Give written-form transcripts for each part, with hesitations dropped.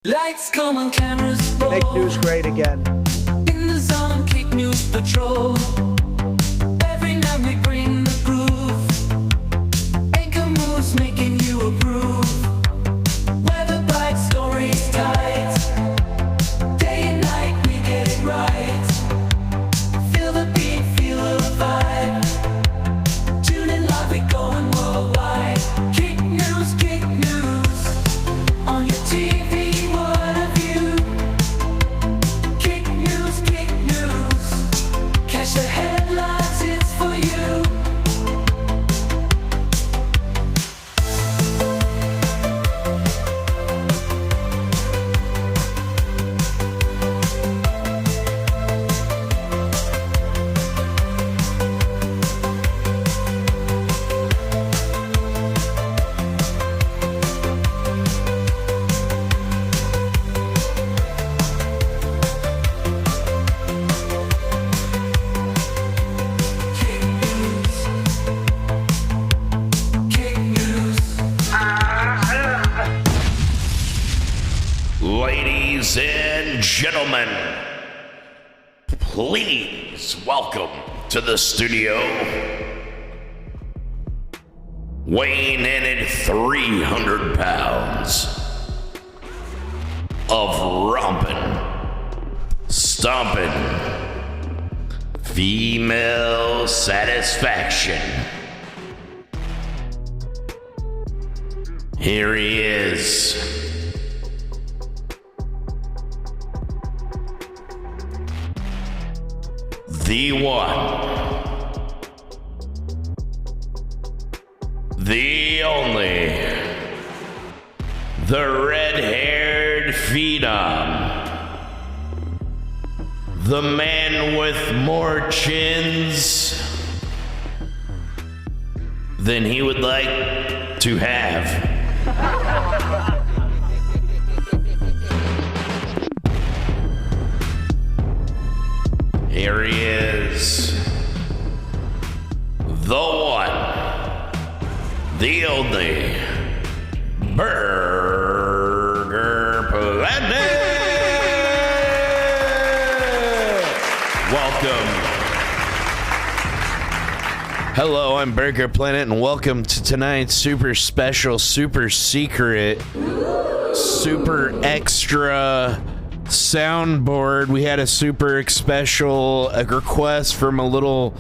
Lights come on, cameras roll. Make news great again. In the zone, keep news patrol. Every night we bring the groove. Anchor moves making you approve. Weather bites, stories tight. Day and night we get it right. Feel the beat, feel the vibe. Tune in live, we going worldwide. Kick news on your TV. The headlines, it's for you. Ladies and gentlemen, please welcome to the studio, weighing in at 300 pounds of romping, stomping, female satisfaction. Here he is. The one, the only, the red-haired phenom, the man with more chins than he would like to have. Here he is, the one, the only, Burger Planet! Welcome. Hello, I'm Burger Planet, and welcome to tonight's super special, super secret, super extra soundboard. We had a super special request from a little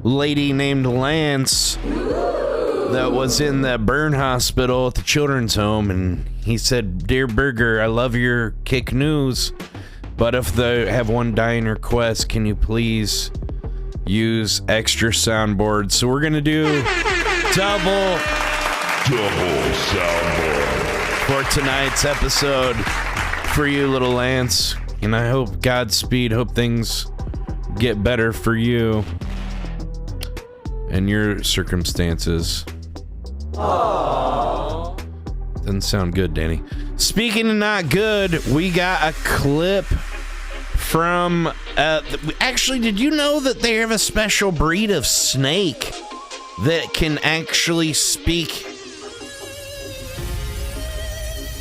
lady named Lance that was in the burn hospital at the children's home, and he said, "Dear Burger, I love your kick news, but if they have one dying request, can you please use extra soundboard?" So we're gonna do double soundboard for tonight's episode for you, little Lance, and I hope Godspeed, hope things get better for you and your circumstances. Aww. Doesn't sound good, Danny. Speaking of not good, we got a clip from actually, did you know that they have a special breed of snake that can actually speak?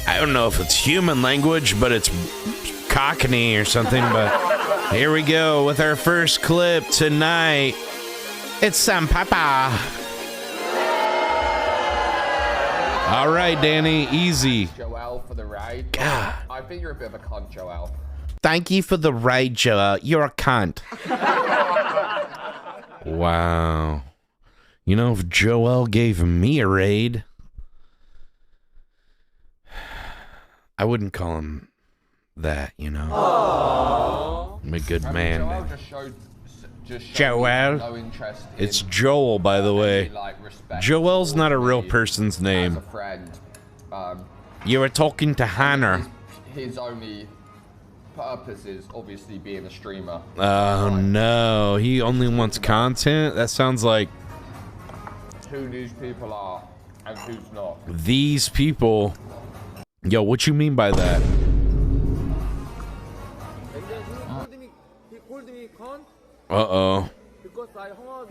I don't know if it's human language, but it's Cockney or something. But here we go with our first clip tonight. It's some papa. All right, Danny, easy. Joel for the raid. God. I think you're a bit of a cunt, Joel. Thank you for the raid, Joel. You're a cunt. Wow. You know, if Joel gave me a raid, I wouldn't call him that, you know. Aww. I'm a good man. Joel just showed Joel. no interest in It's Joel, by the way. respect Joel's not a real me person's as name. a friend. You were talking to Hannah. His only purpose is obviously being a streamer. Oh, no. He only wants content? That sounds like Who these people are and who's not. these people. Yo, what you mean by that? Uh-oh.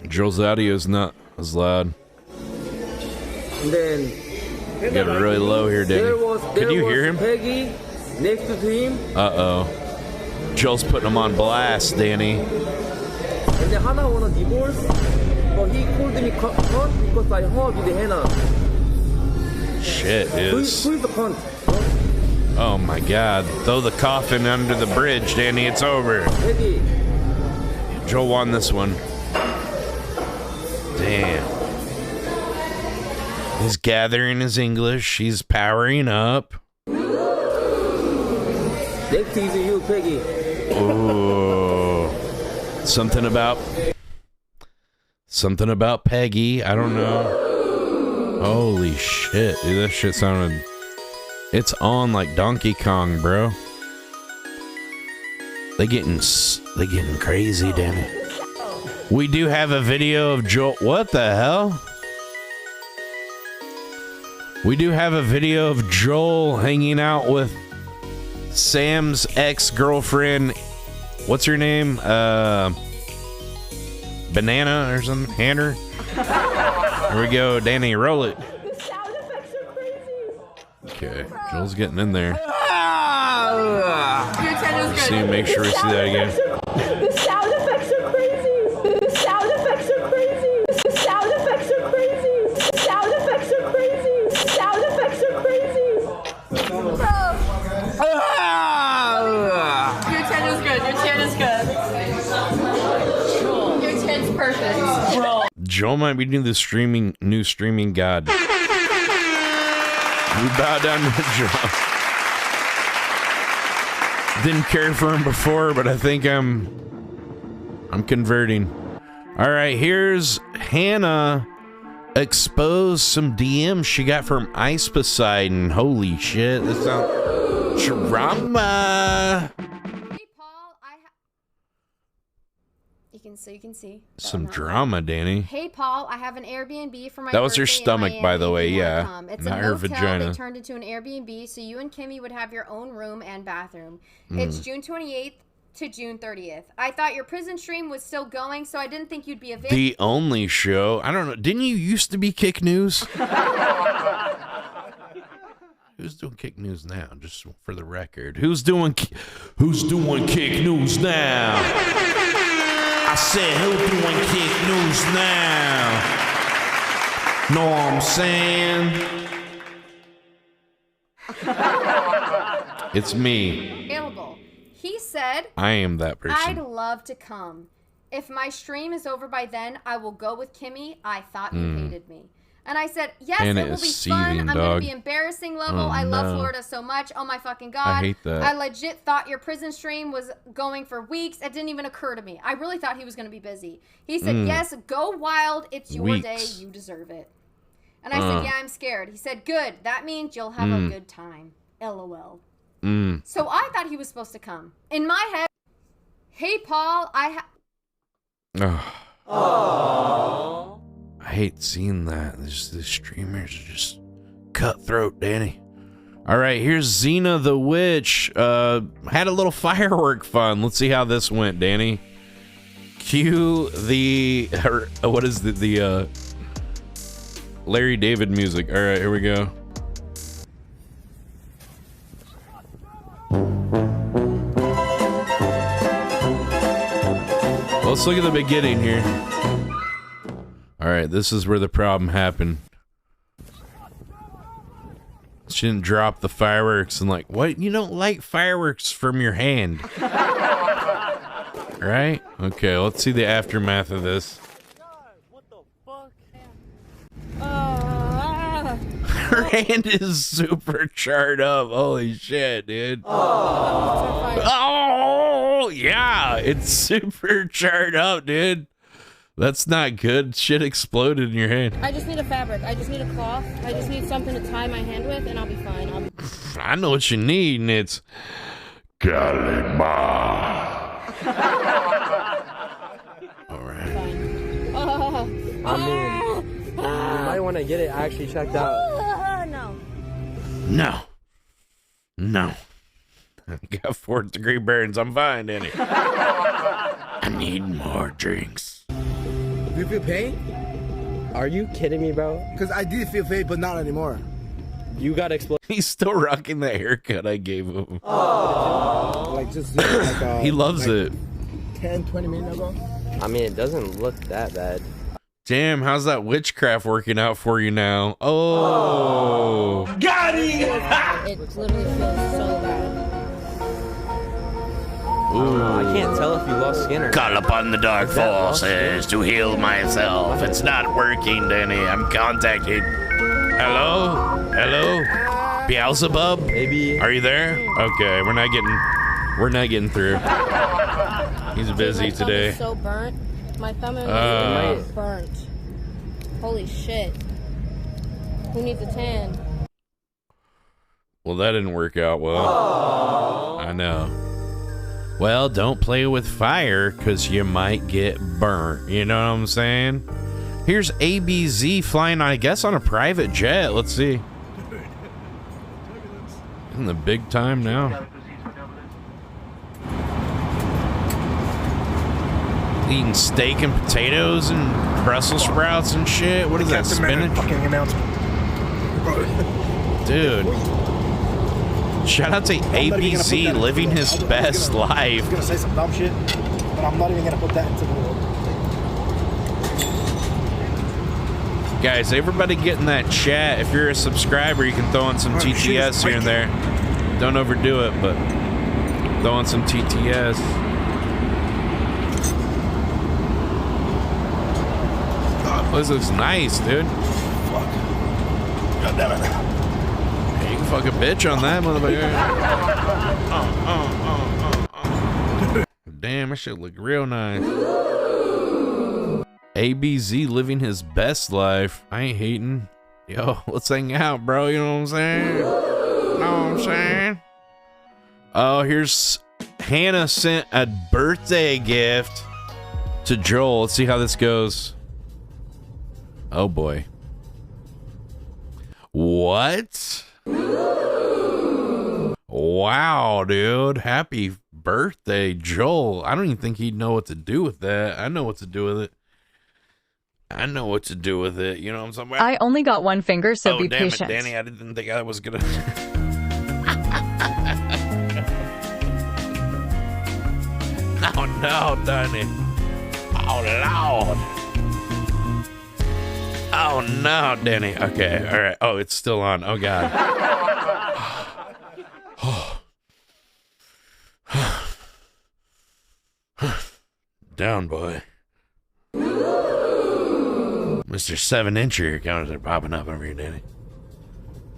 Joel's audio's not as loud. And then You got it really low here, Danny. Can you hear him? Peggy, next to him. Uh-oh. Joel's putting him on blast, Danny. And then Hannah wanna divorce, but he called me cunt because I hugged Hannah. Shit, Who is. is the cunt? Oh my God. Throw the coffin under the bridge, Danny. It's over. Peggy. Joel won this one. Damn. He's gathering his English. He's powering up. Next is you, Peggy. Oh. Something about Peggy. I don't know. Holy shit, dude. That shit sounded... It's on like Donkey Kong, bro. They getting crazy, damn it. We do have a video of Joel. What the hell? We do have a video of Joel hanging out with Sam's ex-girlfriend. What's her name? Banana or something? Hanner? Here we go, Danny, roll it. The sound effects are crazy. Okay, Joel's getting in there. Your ten is good. See, make sure we see that again. The sound effects are crazy. The sound effects are crazy. The sound effects are crazy. The sound effects are crazy. The sound effects are crazy. Your ten is good. Your ten is good. Your ten's perfect. Joel might be new streaming god. We bow down to Joel. Didn't care for him before, but I think I'm converting. All right, here's Hannah expose some DMs she got from Ice Poseidon. Holy shit, this sounds drama. Hey, Paul, you can see. Some drama, Danny. Hey, Paul, I have an Airbnb for my That was her birthday in stomach, by Miami the way, if you wanna yeah. come. It's Not a her motel vagina. they turned into an Airbnb, so you and Kimmy would have your own room and bathroom. Hmm. It's June 28th to June 30th. I thought your prison stream was still going, so I didn't think you'd be available. The only show. I don't know. Didn't you used to be Kick News? Who's doing Kick News now? Just for the record. Who's doing Kick News now? I said, who's doing Kick News now? Know what I'm saying? It's me. available. He said, I am that I'd person. love to come. If my stream is over by then, I will go with Kimmy. I thought you hated me. And I said, yes, And it it will is be seething, fun. I'm going dog. to be embarrassing level. Oh, I love no. Florida so much. Oh, my fucking God. hate that. I legit thought your prison stream was going for weeks. It didn't even occur to me. I really thought he was going to be busy. He said, yes, go wild. It's your day. Weeks. You deserve it. And I said, yeah, I'm scared. He said, good. That means you'll have a good time. LOL. So I thought he was supposed to come. In my head, hey, Paul, I hate seeing that. The streamers are just cutthroat, Danny. All right, here's Xena the Witch. Had a little firework fun. Let's see how this went, Danny. Cue the what is the Larry David music. All right, here we go. Let's look at the beginning here. All right, this is where the problem happened. She didn't drop the fireworks and like, what? You don't light fireworks from your hand. Right? Okay, let's see the aftermath of this. Her hand is super charred up. Holy shit, dude. Oh, yeah. It's super charred up, dude. That's not good. Shit exploded in your hand. I just need a fabric. I just need a cloth. I just need something to tie my hand with, and I'll be fine. I know what you need, and it's Kalima. All right. I mean, you might want to get it actually checked out. No. No. I got 4th-degree burns. I'm fine, Danny. I need more drinks. You feel pain? Are you kidding me, bro? Because I did feel pain, but not anymore. You got exploded. He's still rocking the haircut I gave him. Like just like He loves it. 10-20 minutes ago. I mean, it doesn't look that bad. Damn, how's that witchcraft working out for you now? Oh. It literally feels so bad. I can't tell if you lost skin or not. Call upon the dark that lost forces to heal myself. It's not working, Danny. I'm contacting. Hello? Hello? Beelzebub? Maybe. Are you there? Okay, we're not getting through. He's busy My thumb today. is so burnt. My thumb and my finger is burnt. Holy shit. Who needs a tan? Well, that didn't work out well. I know. Well, don't play with fire because you might get burnt. You know what I'm saying? Here's ABZ flying, I guess, on a private jet. Let's see. In the big time now. Eating steak and potatoes and Brussels sprouts and shit. What is that, spinach? Fucking announcement. Dude. Shout out to I'm not even gonna put that ABZ into living the- his I was best gonna- I life. was gonna say some dumb shit, but I'm not even gonna put that into the world. Guys, everybody get in that chat. If you're a subscriber, you can throw on some Oh, shit, TTS it's here and there. Don't overdo it, but throw on some TTS. This looks nice, dude. Fuck. God damn it. Hey, you can fuck a bitch on that, motherfucker. Damn, that shit look real nice. ABZ living his best life. I ain't hating. Yo, let's hang out, bro. You know what I'm saying? Know what I'm saying? Oh, here's Hannah sent a birthday gift to Joel. Let's see how this goes. Oh boy. What? Wow, dude. Happy birthday, Joel. I don't even think he'd know what to do with that. I know what to do with it. I know what to do with it. You know what I'm saying? I only got one finger, so oh, be damn patient. it, Danny. I didn't think I was gonna. Oh no, Danny. Oh Lord. Oh no, Danny. Okay, all right. Oh, it's still on. Oh God. Down, boy. Mr. 7-incher counters are popping up over here, Danny.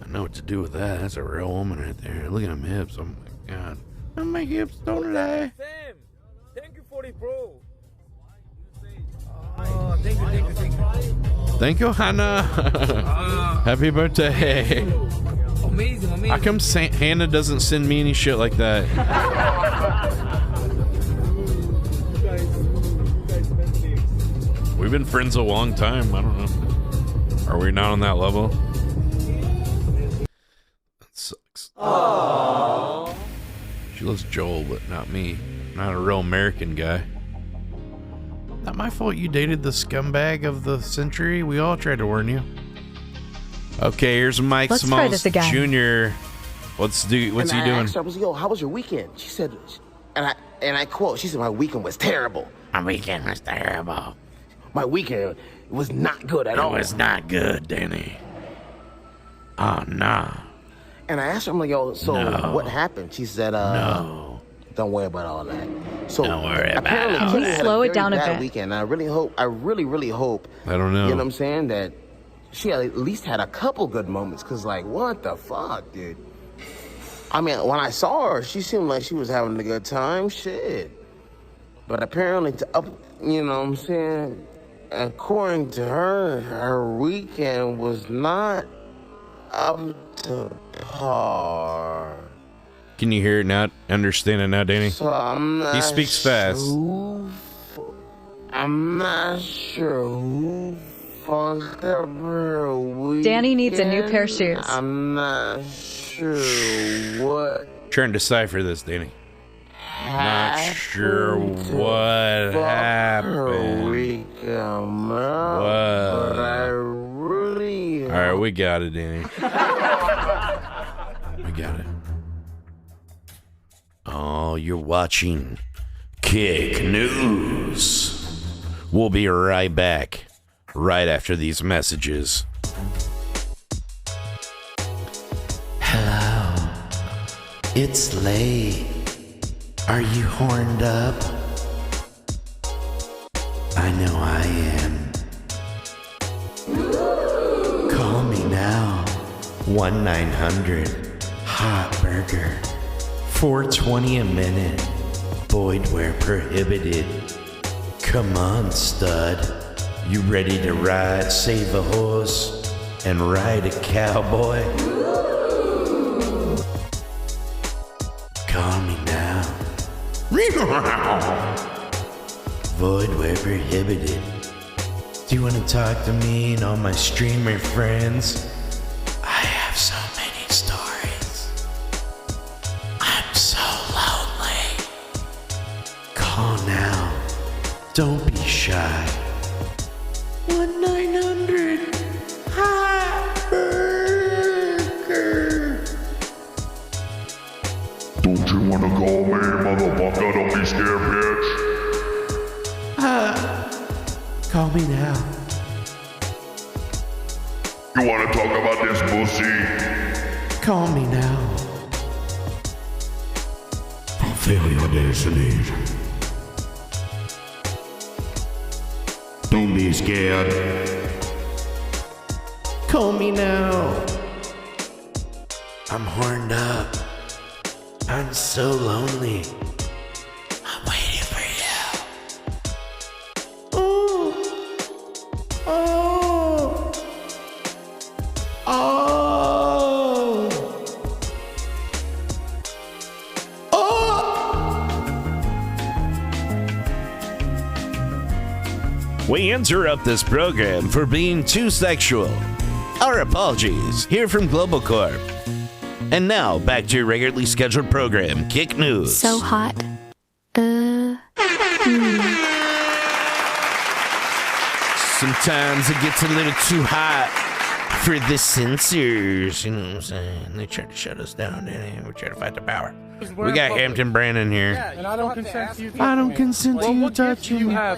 I know what to do with that. That's a real woman right there. Look at them hips. Oh my God. Oh, my hips don't lie. Sam, thank you for it, bro. Thank you, Hannah. Happy birthday. Amazing. How come Hannah doesn't send me any shit like that? We've been friends a long time. I don't know. Are we not on that level? That sucks. Aww. She loves Joel, but not me. Not a real American guy. Not my fault you dated the scumbag of the century. We all tried to warn you. Okay, here's Mike Let's try this Smalls again. Jr. What's he doing? Asked her, I was like, yo, how was your weekend? She said, and I quote, she said, my weekend was terrible. My weekend was terrible. My weekend was not good at all. It was not good, Danny. Oh, no. And I asked her, I'm like, yo, so No. what happened? She said, No. don't worry about all that. So Don't worry about apparently all Kenny that. had Slow a it very down a bad bit. weekend. I really hope, I don't know. you know what I'm saying, that she at least had a couple good moments, because, like, what the fuck, dude? I mean, when I saw her, she seemed like she was having a good time, shit. But apparently, you know what I'm saying, according to her, her weekend was not up to par. Can you hear it now? Understand it now, Danny? So I'm not He speaks fast. I'm not sure who fucked up her weekend. Danny needs a new pair of shoes. I'm not sure what Trying to decipher this, Danny. Not sure happened what her happened. weekend, What? but I really All right, we got it, Danny. got it. Oh, you're watching Kick News. We'll be right back, right after these messages. Hello. It's late. Are you horned up? I know I am. Call me now. 1-900-HOT-BURGER. $4.20 a minute. Void where prohibited. Come on, stud. You ready to ride, save a horse, and ride a cowboy? Call me now. Void where prohibited. Do you want to talk to me and all my streamer friends? I have so many stories. I'm so lonely. Call now. Don't be shy. 1-900-HOT-BURGER. Don't you wanna call me, motherfucker? Don't be scared, bitch. Call me now. You wanna talk about this pussy? Call me now. Fulfill your destiny. Don't be scared. Call me now. I'm horned up. I'm so lonely. I'm waiting for you. Oh. Oh. Oh. Oh. We interrupt this program for being too sexual. Our apologies. Here from Global Corp. And now, back to your regularly scheduled program, Kick News. So hot. Sometimes it gets a little too hot for the censors. You know what I'm saying? They try to shut us down, and we try to fight the power. We got Hampton Brandon here. And I don't consent to you. I don't consent to you touching me. I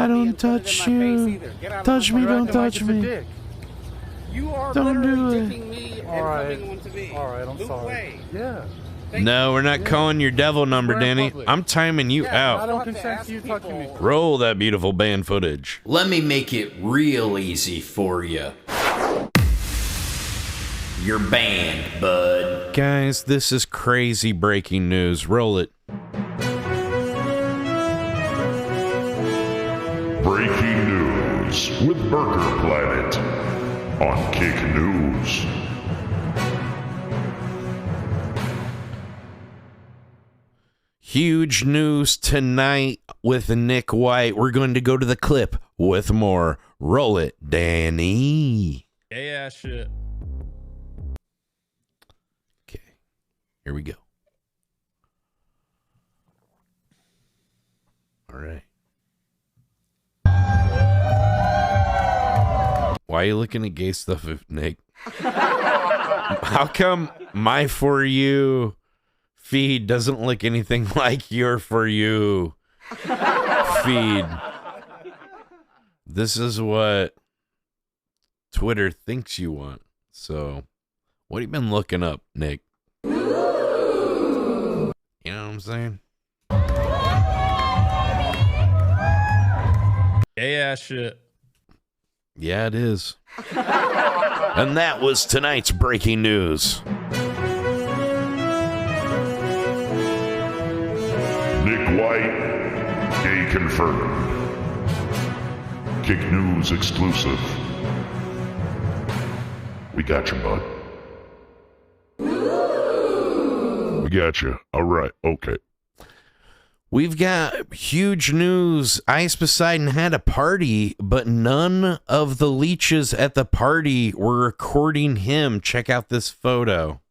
don't touch you. Touch me, don't touch me. You are Don't do it. taking me and having one to me. All right, I'm sorry. Yeah. No, we're not calling your devil number, Danny. I'm timing you I out. don't consent to you touching me. Roll that beautiful band footage. Let me make it real easy for you. You're banned, bud. Guys, this is crazy breaking news. Roll it. Breaking news with Burger Planet on Kick News. Huge news tonight with Nick White. We're going to go to the clip with more. Roll it, Danny. Yeah, shit. Okay, here we go. All right. Why are you looking at gay stuff, Nick? How come my For You feed doesn't look anything like your For You feed? This is what Twitter thinks you want. So, what have you been looking up, Nick? You know what I'm saying? Yeah, shit. Yeah, it is. And that was tonight's breaking news. Nick White, gay confirmed. Kick News exclusive. We got you, bud. We got you. All right. Okay. We've got huge news. Ice Poseidon had a party, but none of the leeches at the party were recording him. Check out this photo.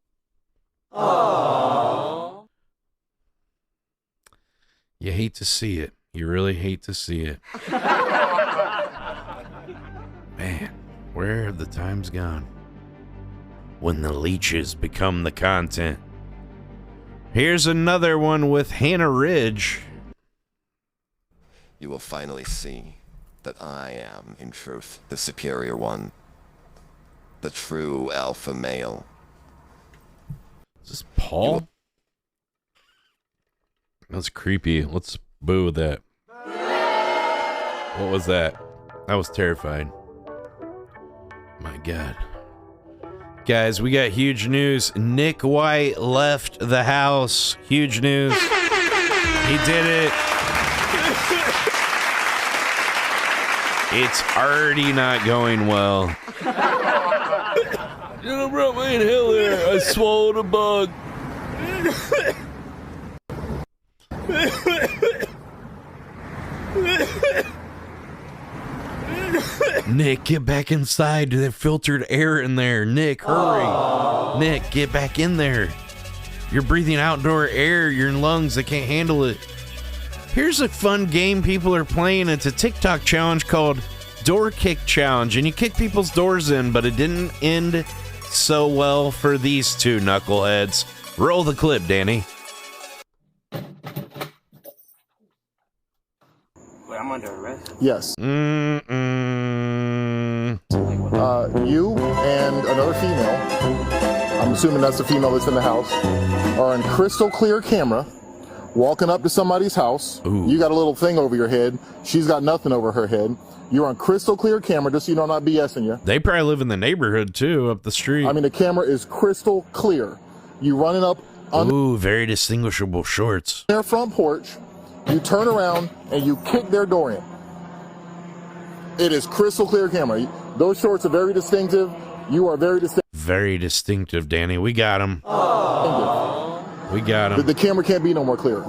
Aww. You hate to see it. You really hate to see it. Man, where have the times gone? when the leeches become the content. Here's another one with Hannah Ridge. You will finally see that I am, in truth, the superior one. The true alpha male. Is this Paul? That's creepy. Let's boo that. What was that? That was terrifying. My God. Guys, we got huge news. Nick White left the house. Huge news. He did it. It's already not going well. You brought my inhaler. I swallowed a bug. Nick, get back inside. There's filtered air in there. Nick, hurry. Aww. Nick, get back in there. You're breathing outdoor air. Your lungs, they can't handle it. Here's a fun game people are playing. It's a TikTok challenge called Door Kick Challenge. And you kick people's doors in, but it didn't end so well for these two knuckleheads. Roll the clip, Danny. I'm under arrest. Yes. Mm-mm. You and another female, I'm assuming that's the female that's in the house, are in crystal clear camera, walking up to somebody's house. Ooh. You got a little thing over your head. She's got nothing over her head. You're on crystal clear camera, just so you know I'm not BSing you. They probably live in the neighborhood, too, up the street. I mean, the camera is crystal clear. You running up on Ooh, very distinguishable shorts. their front porch. You turn around and you kick their door in. It is crystal clear camera. Those shorts are very distinctive. You are very distinctive. Very distinctive, Danny. We got him. We got him. The camera can't be no more clear.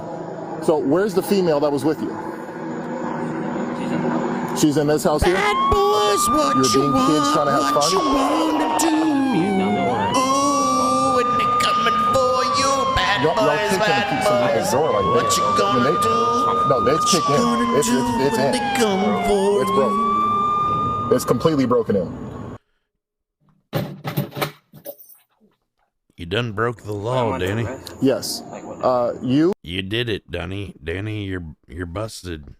So where's the female that was with you? She's in this house here? Bad boys, what You're you being want, kids trying to have what fun? you wanna do? Ooh, and they coming for you, bad Y'all boys, kicked in bad some people's boys. door like What this. you gonna do? No, it's kicked in. It's in. They come for It's broke. It's completely broken in. You done broke the law, Danny. Yes. You did it, Danny. Danny, you're busted.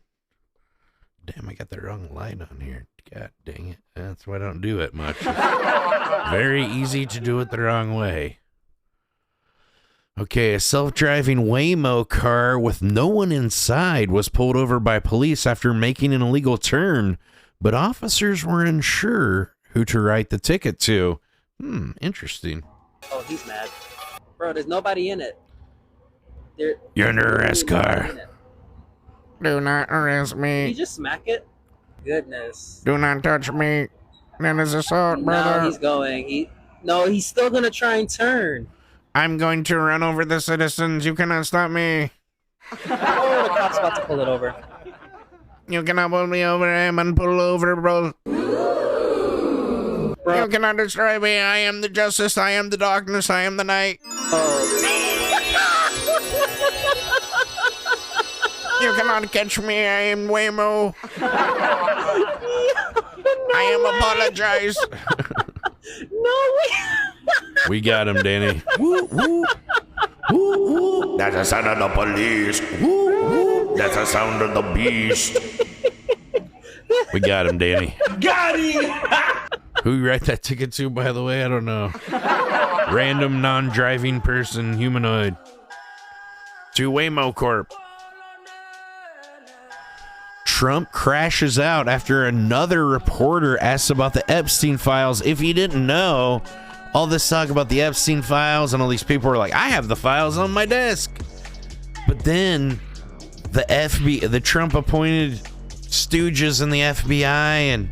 Damn, I got the wrong light on here. God dang it. That's why I don't do it much. Very easy to do it the wrong way. Okay, a self-driving Waymo car with no one inside was pulled over by police after making an illegal turn, but officers were unsure who to write the ticket to. Interesting. Oh, he's mad. Bro, there's nobody in it. You're under arrest, car. Do not arrest Can me. you just smack it? Goodness. Do not touch me. That is assault, brother. No, he's going. He's still gonna try and turn. I'm going to run over the citizens. You cannot stop me. Oh, the cop's about to pull it over. You cannot pull me over. I'm unpull over, bro. You cannot destroy me. I am the justice. I am the darkness. I am the night. You cannot catch me. I am Waymo. I am apologize. We got him, Danny. Woo, woo. Woo, woo. That's the sound of the police. Woo, woo. That's the sound of the beast. We got him, Danny. Got him! Who you write that ticket to, by the way? I don't know. Random non-driving person, humanoid. To Waymo Corp. Trump crashes out after another reporter asks about the Epstein files. If you didn't know, all this talk about the Epstein files and all these people are like, I have the files on my desk. But then the Trump appointed stooges in the FBI and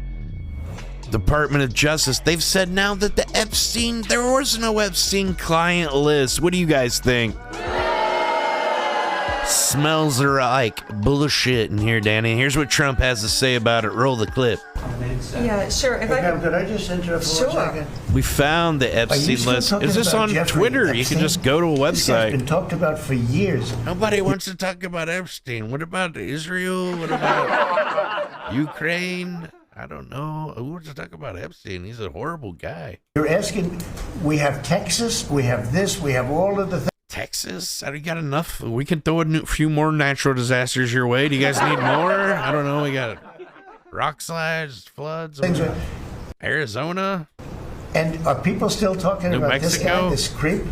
Department of Justice, they've said now that there was no Epstein client list. What do you guys think? Smells like bullshit in here, Danny. Here's what Trump has to say about it. Roll the clip. Yeah, sure. If could I just interrupt for 1 second? We found the Epstein list. Is this on Twitter? You can just go to a This guy's website. been talked about for years. Nobody wants to talk about Epstein. What about Israel? What about Ukraine? I don't know. Who wants to talk about Epstein? He's a horrible guy. You're asking, we have Texas, we have this, we have all of the things. Texas? I got enough. We can throw a few more natural disasters your way. Do you guys need more? I don't know. We got rock slides, floods, Arizona. And are people still talking New about this Mexico? guy, this creep?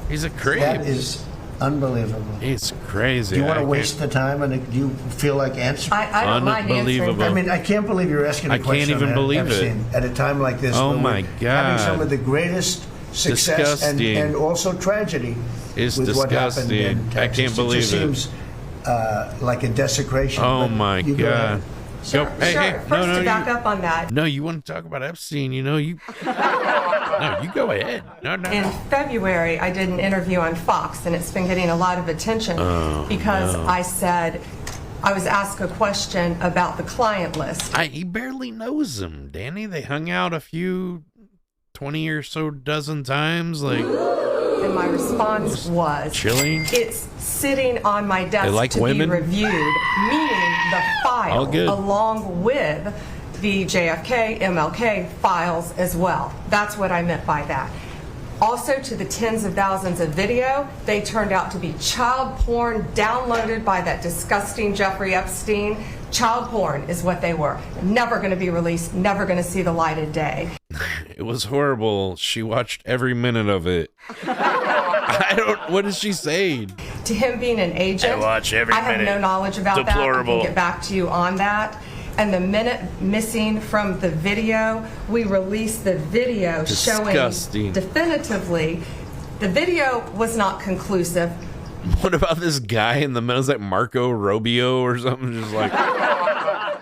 He's a creep. That is unbelievable. It's crazy. Do you want I to waste the time and do you feel like answering? I don't mind answering. Unbelievable. I mean, I can't believe you're asking a I question can't even on believe Epstein it. at a time like this. Oh when my we're God. Having some of the greatest success and also tragedy It's with what happened disgusting. in I Texas. can't believe it. Just seems like a desecration. Oh but my you go ahead. God. Sure, Go, hey, sure. hey, First, no, to back up on that, No, you want to talk about Epstein, you know, you no, you go ahead. No. in February, I did an interview on Fox, and it's been getting a lot of attention because I said, I was asked a question about the client list. He barely knows him, Danny. They hung out a few 20 or so dozen times, like, And my response was, chilling. it's sitting on my desk They like to women? be reviewed, meaning the file, All good. along with the JFK, MLK files as well. That's what I meant by that. Also, to the tens of thousands of video, they turned out to be child porn downloaded by that disgusting Jeffrey Epstein. Child porn is what they were. Never going to be released, never going to see the light of day. It was horrible. She watched every minute of it. What is she saying? To him being an agent, I watch every I have minute. no knowledge about Deplorable. that. I can get back to you on that. And the minute missing from the video, we released the video Disgusting. showing definitively the video was not conclusive. What about this guy in the middle? Is that Marco Rubio or something? Just like, I'm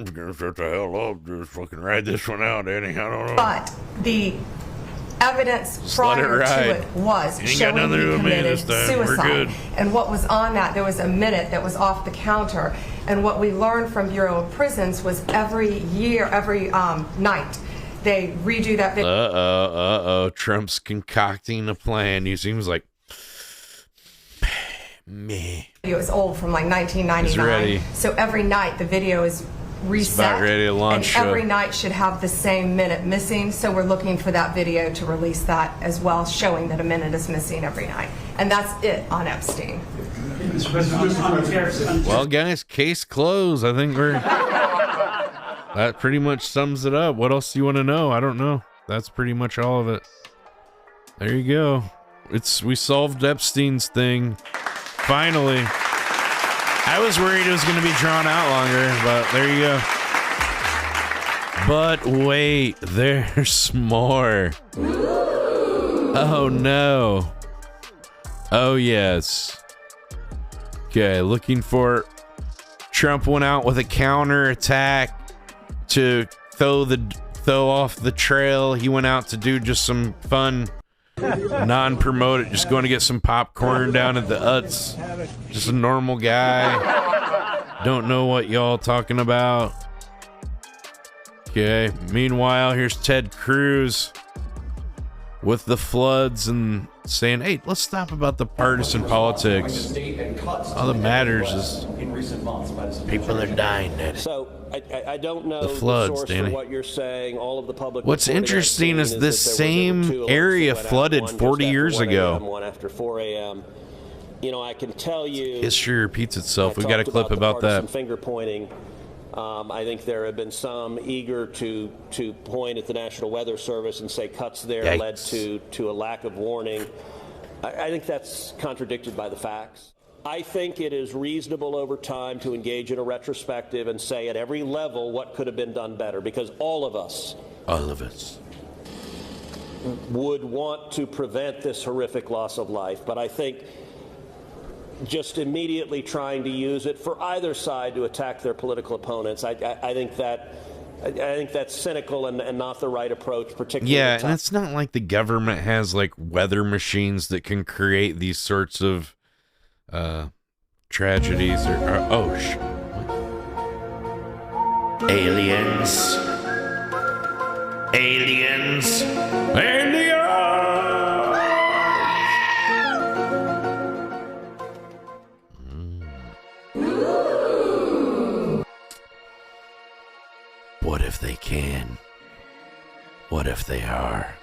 just gonna shut the hell up. Just fucking ride this one out, Danny. I don't know. But the evidence Just let it prior ride. to it was You ain't got showing nothing to do he with me committed this time. We're suicide. good. And what was on that, there was a minute that was off the counter. And what we learned from Bureau of Prisons was every year, every night, they redo that video. Trump's concocting a plan. He seems like, meh. It was old from like It's 1999. ready. So every night the video is reset. about ready to launch, and every night should have the same minute missing. So we're looking for that video to release that as well, showing that a minute is missing every night. And that's it on Epstein. Well, guys, case closed. I think that pretty much sums it up. What else do you want to know? I don't know. That's pretty much all of it. There you go. We solved Epstein's thing. Finally. I was worried it was going to be drawn out longer, but there you go. But wait, there's more. Oh no. Oh yes. Okay, looking for Trump went out with a counterattack to throw off the trail. He went out to do just some fun non-promoted, just going to get some popcorn down at the Utz. Just a normal guy. Don't know what y'all talking about. Okay, meanwhile, here's Ted Cruz with the floods and saying, hey, let's stop about the partisan politics. All that matters is people are dying, Daddy. So I don't know The floods, source Danny. for what you're saying. All of the public. What's reporting interesting I've is seen this that there were same two area alerts that went out, flooded one just 40 after years 1 ago. a.m., one after 4 a.m. You know, I can tell you. History repeats itself. I We got a talked clip the about partisan that. Finger pointing. I think there have been some eager to point at the National Weather Service and say cuts there Yikes. led to a lack of warning. I think that's contradicted by the facts. I think it is reasonable over time to engage in a retrospective and say at every level what could have been done better, because all of us would want to prevent this horrific loss of life. But I think just immediately trying to use it for either side to attack their political opponents, I think that's cynical and not the right approach, particularly. Yeah, and it's not like the government has like weather machines that can create these sorts of tragedies or aliens. if they can? What if they are?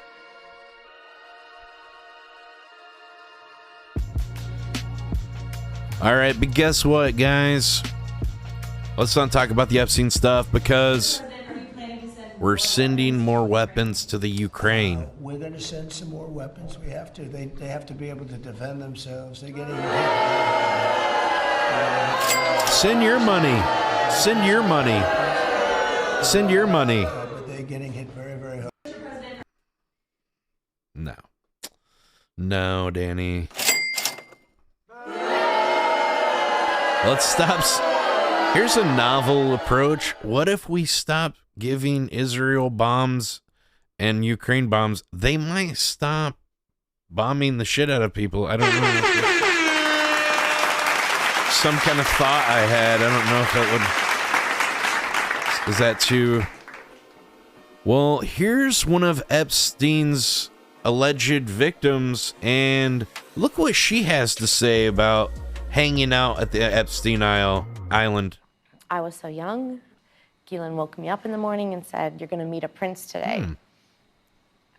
All right, but guess what, guys? Let's not talk about the Epstein stuff because we're sending more weapons to the Ukraine. We're going to send some more weapons. We have to. They have to be able to defend themselves. They're getting Send your money. Send your money. Send your money. but they're getting hit very, very hard. No. No, Danny. Let's stop. Here's a novel approach. What if we stop giving Israel bombs and Ukraine bombs? They might stop bombing the shit out of people. I don't know. Some kind of thought I had. I don't know if that would... Is that too... Well, here's one of Epstein's alleged victims, and look what she has to say about hanging out at the Epstein Island. I was so young. Ghislaine woke me up in the morning and said, "You're going to meet a prince today."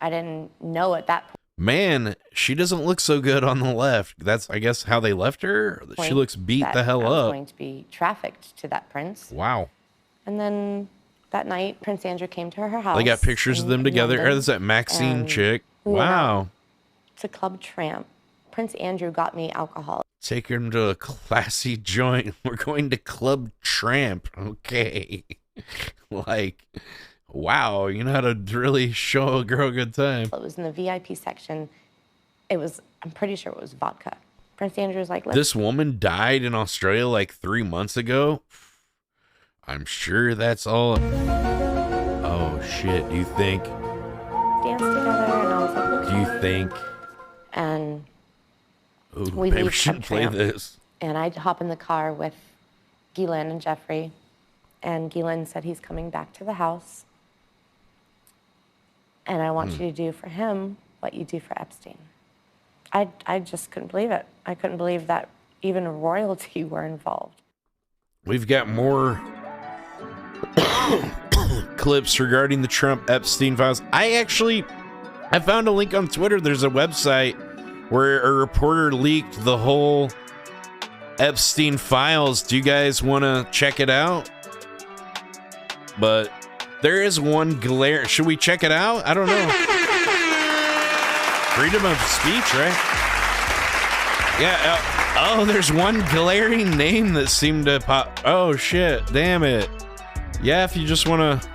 I didn't know at that point. Man, she doesn't look so good on the left. That's, I guess, how they left her. She looks beat the hell I was up. going to be trafficked to that prince. Wow. And then that night, Prince Andrew came to her house. They got pictures of them in together. London, There's that Maxine and chick. we went Wow. out to Club Tramp. Prince Andrew got me alcohol. Take him to a classy joint. We're going to Club Tramp. Okay. Like, wow, you know how to really show a girl a good time. It was in the VIP section. It was, I'm pretty sure it was vodka. Prince Andrew was like, This woman died in Australia like 3 months ago. I'm sure that's all. Oh, shit. Do you think? dance together. And I was like, Do you think? And Ooh, we maybe we leave shouldn't Club play Tramp. this. And I hop in the car with Ghislaine and Jeffrey. And Ghislaine said he's coming back to the house. And I want you to do for him what you do for Epstein. I just couldn't believe it. I couldn't believe that even royalty were involved. We've got more clips regarding the Trump Epstein files. I found a link on Twitter. There's a website where a reporter leaked the whole Epstein files. Do you guys want to check it out? But there is one glare. Should we check it out? I don't know. Freedom of speech, right? Yeah. Oh, there's one glaring name that seemed to pop. Oh, shit. Damn it. Yeah, if you just want to.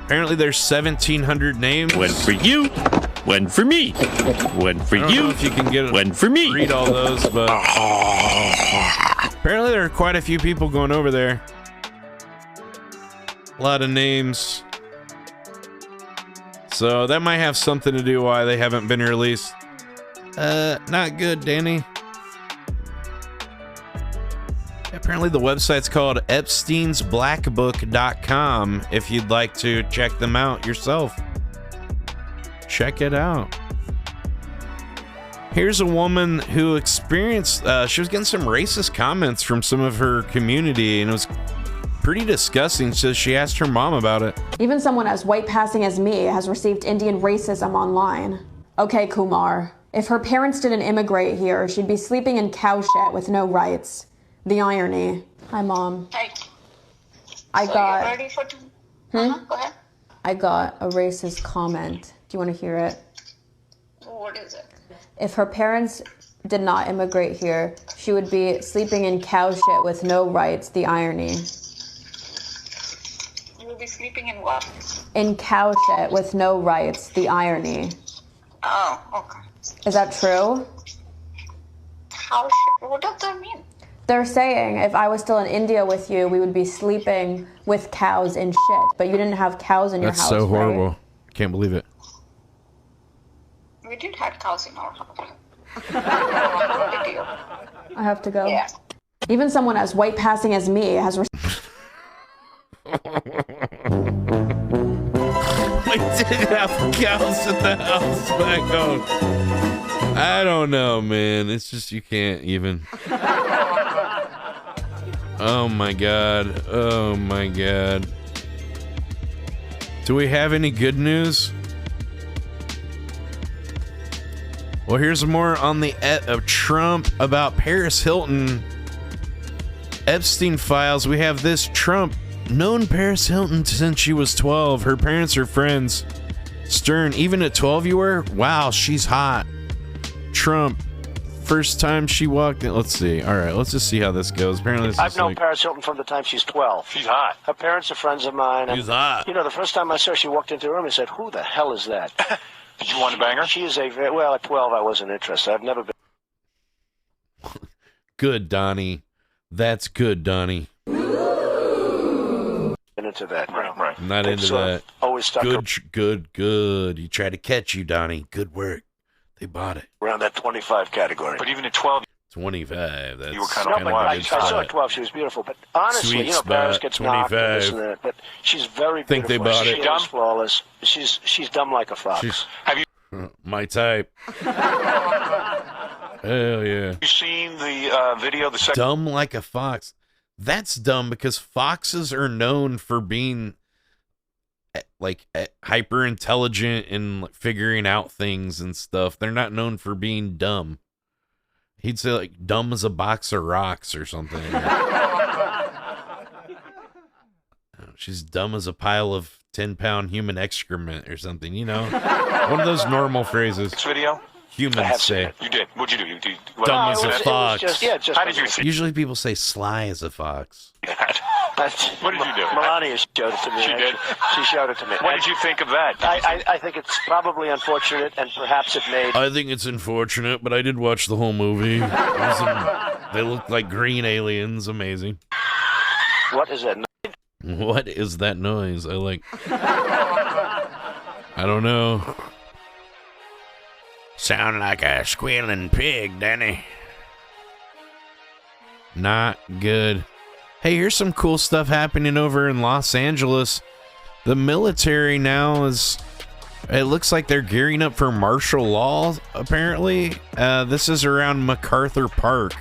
Apparently, there's 1,700 names. One for you. One for me. One for I don't you. know if you can get one for me. Read all those, but apparently there are quite a few people going over there. A lot of names. So that might have something to do why they haven't been released. Not good, Danny. Apparently the website's called EpsteinsBlackBook.com if you'd like to check them out yourself. Check it out. Here's a woman who experienced, she was getting some racist comments from some of her community, and it was pretty disgusting, so she asked her mom about it. Even someone as white passing as me has received Indian racism online. Okay, Kumar. If her parents didn't immigrate here, she'd be sleeping in cow shit with no rights. The irony. Hi, Mom. Hi. I got... You're ready for... Go ahead. I got a racist comment. Do you want to hear it? What is it? If her parents did not immigrate here, she would be sleeping in cow shit with no rights. The irony. You will be sleeping in what? In cow shit with no rights. The irony. Oh, okay. Is that true? How what does that mean? They're saying if I was still in India with you, we would be sleeping with cows and shit. But you didn't have cows in your house, That's so horrible. right? Can't believe it. We did have cows in our house. How did you? I have to go. Yeah. Even someone as white passing as me has... We did have cows at the house back home. I don't know, man. It's just you can't even. Oh my god. Oh my god. Do we have any good news? Well, here's more on the of Trump about Paris Hilton. Epstein files. We have this. Trump known Paris Hilton since she was 12. Her parents are friends. Stern, even at 12 you were? Wow, she's hot. Trump, first time she walked in. Let's see. All right, let's just see how this goes. Apparently, this I've is known like, Paris Hilton from the time she's 12. She's hot. Her parents are friends of mine. She's hot. You know, the first time I saw her, she walked into the room and said, "Who the hell is that?" Did you want to bang her? She is well, at 12, I wasn't interested. I've never been. Good, Donnie. That's good, Donnie. Into that. Right. I'm not into that. Always stuck Good. He tried to catch you, Donnie. Good work. They bought it. around that 25 category. But even at 12, 25. That's you were kind No, of but I saw her at 12. She was beautiful. But honestly, Sweet you know, Paris spot, gets knocked and this 25. and that. But she's very Think beautiful. they bought She's it. dumb? Flawless. She's dumb like a fox. have you My type. Hell yeah. seen the video? The second. Dumb like a fox. That's dumb because foxes are known for being like hyper intelligent and like, figuring out things and stuff. They're not known for being dumb. He'd say like dumb as a box of rocks or something. She's dumb as a pile of 10-pound human excrement or something, you know? One of those normal phrases. This video? Humans say. You did. What'd you do? Dumb as a it was fox. just How did you see Usually people say sly as a fox. that? What did you do? Melania showed it to me. She did? She showed it to me. What did you think of that? I think it's probably unfortunate, and perhaps it made. I think it's unfortunate, but I did watch the whole movie. They look like green aliens. Amazing. What is that? What is that noise? I don't know. Sound like a squealing pig, Danny. Not good. Hey, here's some cool stuff happening over in Los Angeles. The military now is... It looks like they're gearing up for martial law, apparently. This is around MacArthur Park.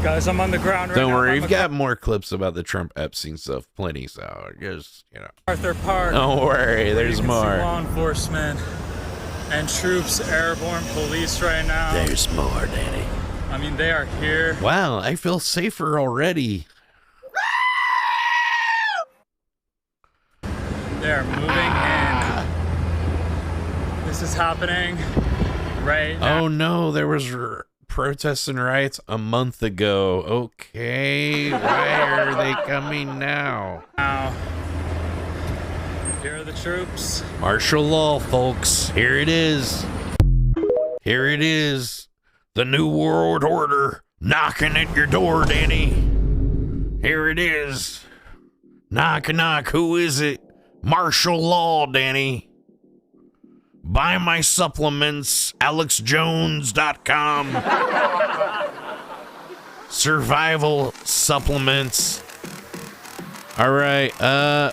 Guys, I'm on the ground right now. Don't worry, we've got more clips about the Trump Epstein stuff. Plenty, so just, you know. MacArthur Park. Don't worry, there's You can see more. law enforcement and troops, airborne police right now. There's more, Danny. I mean, they are here. Wow, I feel safer already. They are moving in. This is happening right now. Oh no, there was protests and riots a month ago. Okay, why are they coming now? Here are the troops. Martial law, folks. Here it is. Here it is. The New World Order knocking at your door, Danny. Here it is. Knock, knock. Who is it? Martial law, Danny. Buy my supplements, AlexJones.com. Survival supplements. All right. I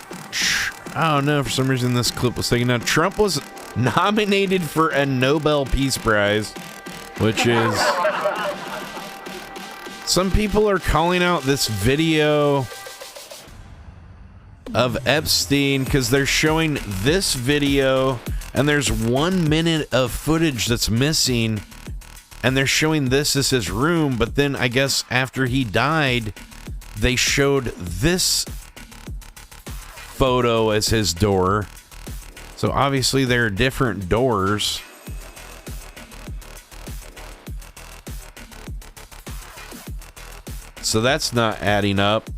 don't know. For some reason, this clip was taken down. Trump was nominated for a Nobel Peace Prize, which is... Some people are calling out this video of Epstein because they're showing this video and there's 1 minute of footage that's missing and they're showing this as his room, but then I guess after he died they showed this photo as his door. So obviously there are different doors. So that's not adding up.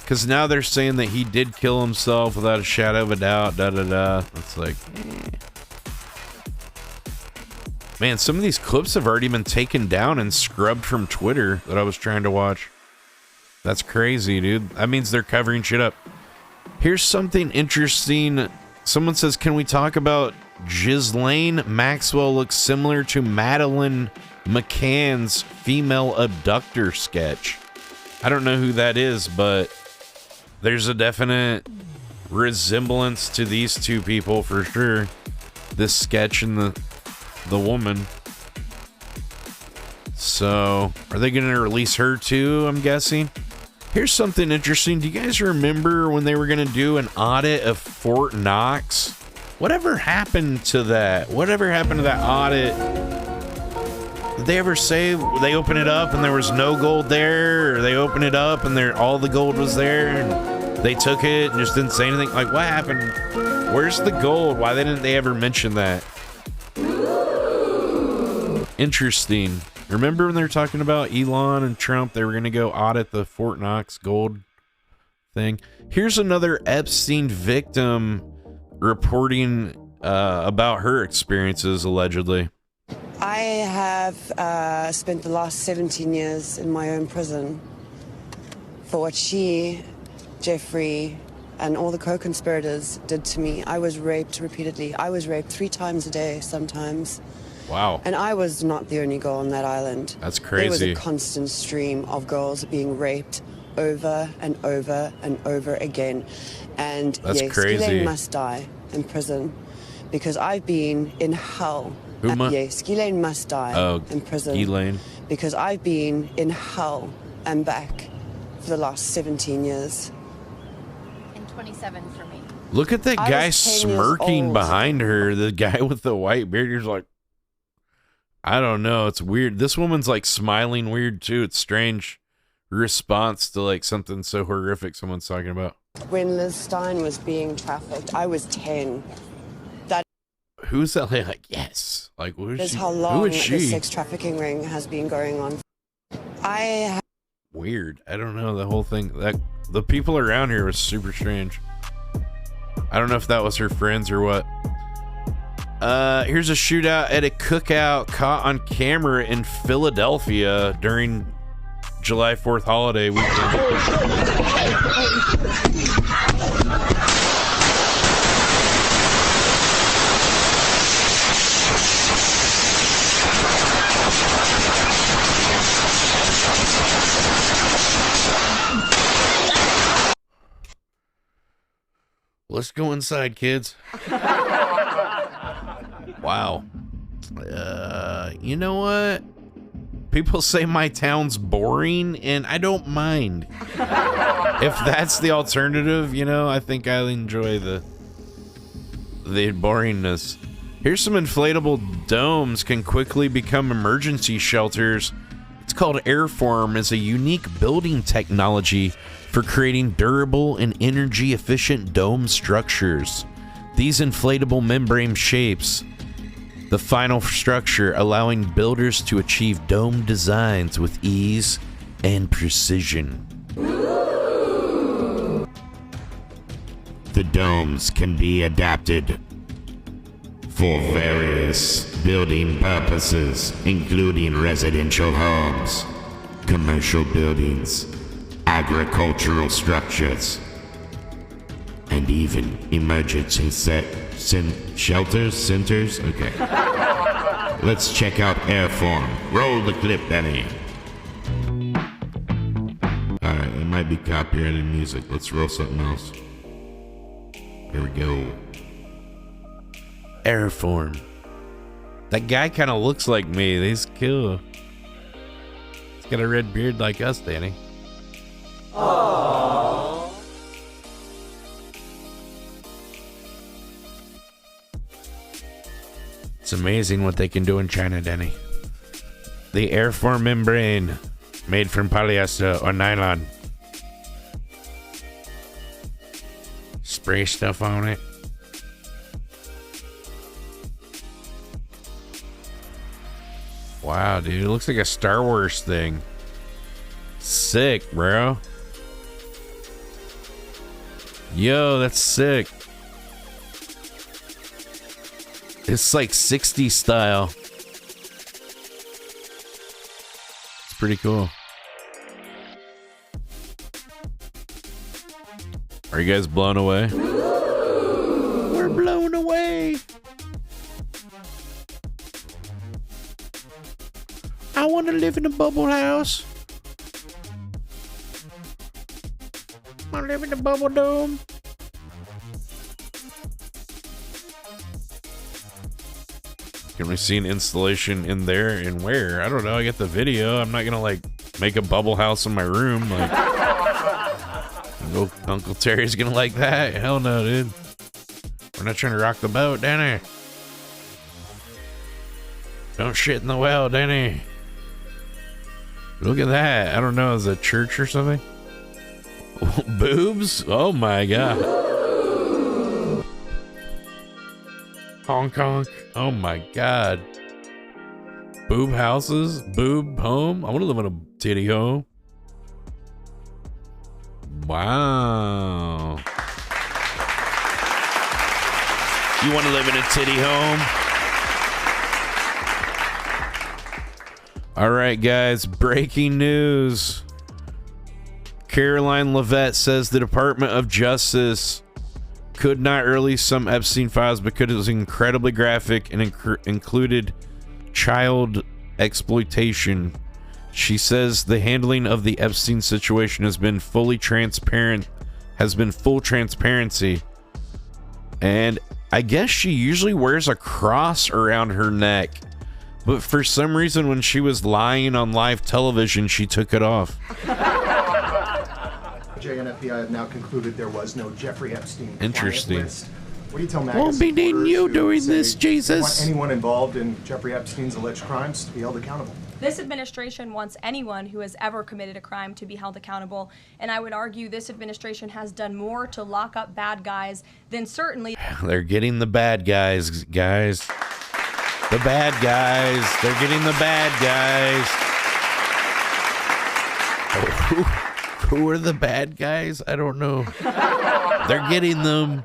Because now they're saying that he did kill himself without a shadow of a doubt. It's like... Man, some of these clips have already been taken down and scrubbed from Twitter that I was trying to watch. That's crazy, dude. That means they're covering shit up. Here's something interesting. Someone says, can we talk about Ghislaine Maxwell looks similar to Madeleine McCann's female abductor sketch. I don't know who that is, but there's a definite resemblance to these two people for sure. This sketch and the woman. So, are they going to release her too, I'm guessing? Here's something interesting. Do you guys remember when they were going to do an audit of Fort Knox? Whatever happened to that? Whatever happened to that audit? Did they ever say they opened it up and there was no gold there? Or they opened it up and all the gold was there and they took it and just didn't say anything? Like, what happened? Where's the gold? Why didn't they ever mention that? Interesting. Remember when they were talking about Elon and Trump? They were going to go audit the Fort Knox gold thing. Here's another Epstein victim reporting about her experiences, allegedly. I have spent the last 17 years in my own prison for what she, Jeffrey, and all the co-conspirators did to me. I was raped repeatedly. I was raped 3 times a day sometimes. Wow. And I was not the only girl on that island. That's crazy. There was a constant stream of girls being raped over and over and over again. And That's yes, crazy. Ghislaine must die in prison because I've been in hell. Yes, Ghislaine must die in prison. Ghislaine. Because I've been in hell and back for the last 17 years. And 27 for me. Look at that I guy was 10 years smirking old. behind her. The guy with the white beard. He's like, I don't know. It's weird. This woman's like smiling weird too. It's strange response to like something so horrific someone's talking about. When Liz Stein was being trafficked, I was 10. That Who's that? Like, yes. Like, who is is she? how Who long is the she? sex trafficking ring has been going on. I Weird. I don't know. The whole thing. That the people around here was super strange. I don't know if that was her friends or what. Here's a shootout at a cookout caught on camera in Philadelphia during July 4th holiday weekend. Let's go inside, kids. Wow. You know what? People say my town's boring, and I don't mind. If that's the alternative, you know, I think I'll enjoy the boringness. Here's some inflatable domes can quickly become emergency shelters. It's called Airform. It's a unique building technology for creating durable and energy-efficient dome structures. These inflatable membrane shapes the final structure, allowing builders to achieve dome designs with ease and precision. The domes can be adapted for various building purposes, including residential homes, commercial buildings, agricultural structures, and even emergency centers. Okay. Let's check out Airform. Roll the clip, Benny. Alright, it might be copyrighted music. Let's roll something else. Here we go. Airform. That guy kind of looks like me. He's cool. He's got a red beard like us, Danny. Aww. It's amazing what they can do in China, Danny. The Airform membrane, made from polyester or nylon. Spray stuff on it. Wow, dude. It looks like a Star Wars thing. Sick, bro. Yo, that's sick. It's like 60s style. It's pretty cool. Are you guys blown away? We're blown away. I want to live in a bubble house. I live in a bubble dome. Can we see an installation in there, and where? I don't know. I get the video. I'm not gonna like make a bubble house in my room. Like, Uncle Terry's gonna like that. Hell no, dude. We're not trying to rock the boat, Danny. Don't shit in the well, Danny. Look at that. I don't know. Is it a church or something? Boobs? Oh my god. Honk honk. Oh my god. Boob houses? Boob home? I want to live in a titty home. Wow. You want to live in a titty home? All right, guys. Breaking news. Caroline Leavitt says the Department of Justice could not release some Epstein files because it was incredibly graphic and included child exploitation. She says the handling of the Epstein situation has been full transparency. And I guess she usually wears a cross around her neck. But for some reason, when she was lying on live television, she took it off. JNFPI have now concluded there was no Jeffrey Epstein. Interesting. List. What do you tell Magus? Won't be needing you doing this, they Jesus. want anyone involved in Jeffrey Epstein's alleged crimes to be held accountable? This administration wants anyone who has ever committed a crime to be held accountable, and I would argue this administration has done more to lock up bad guys than certainly... They're getting the bad guys, guys. The bad guys. They're getting the bad guys. Oh, who are the bad guys? I don't know. They're getting them.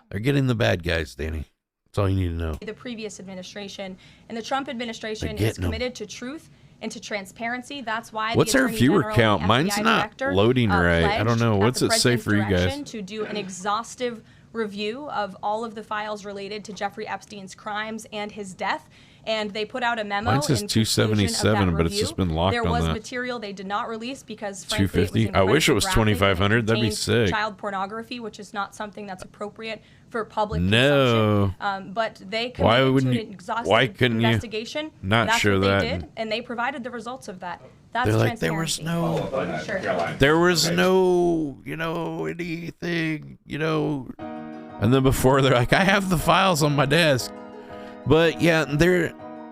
They're getting the bad guys, Danny. That's all you need to know. The previous administration and the Trump administration is committed to truth and to transparency. That's why. What's our viewer count? Mine's not loading right. I don't know. What's it say for you guys? To do an exhaustive review of all of the files related to Jeffrey Epstein's crimes and his death. And they put out a memo. Mine says 277, but it's just been locked on that. There was material they did not release because, frankly, 250. I wish it was 2,500. That'd be sick. Child pornography, which is not something that's appropriate for public consumption. But they committed to an exhaustive investigation. Not show that? They did, and they provided the results of that. That's They're like, transparency. there was no, anything, And then before, they're like, I have the files on my desk. But yeah,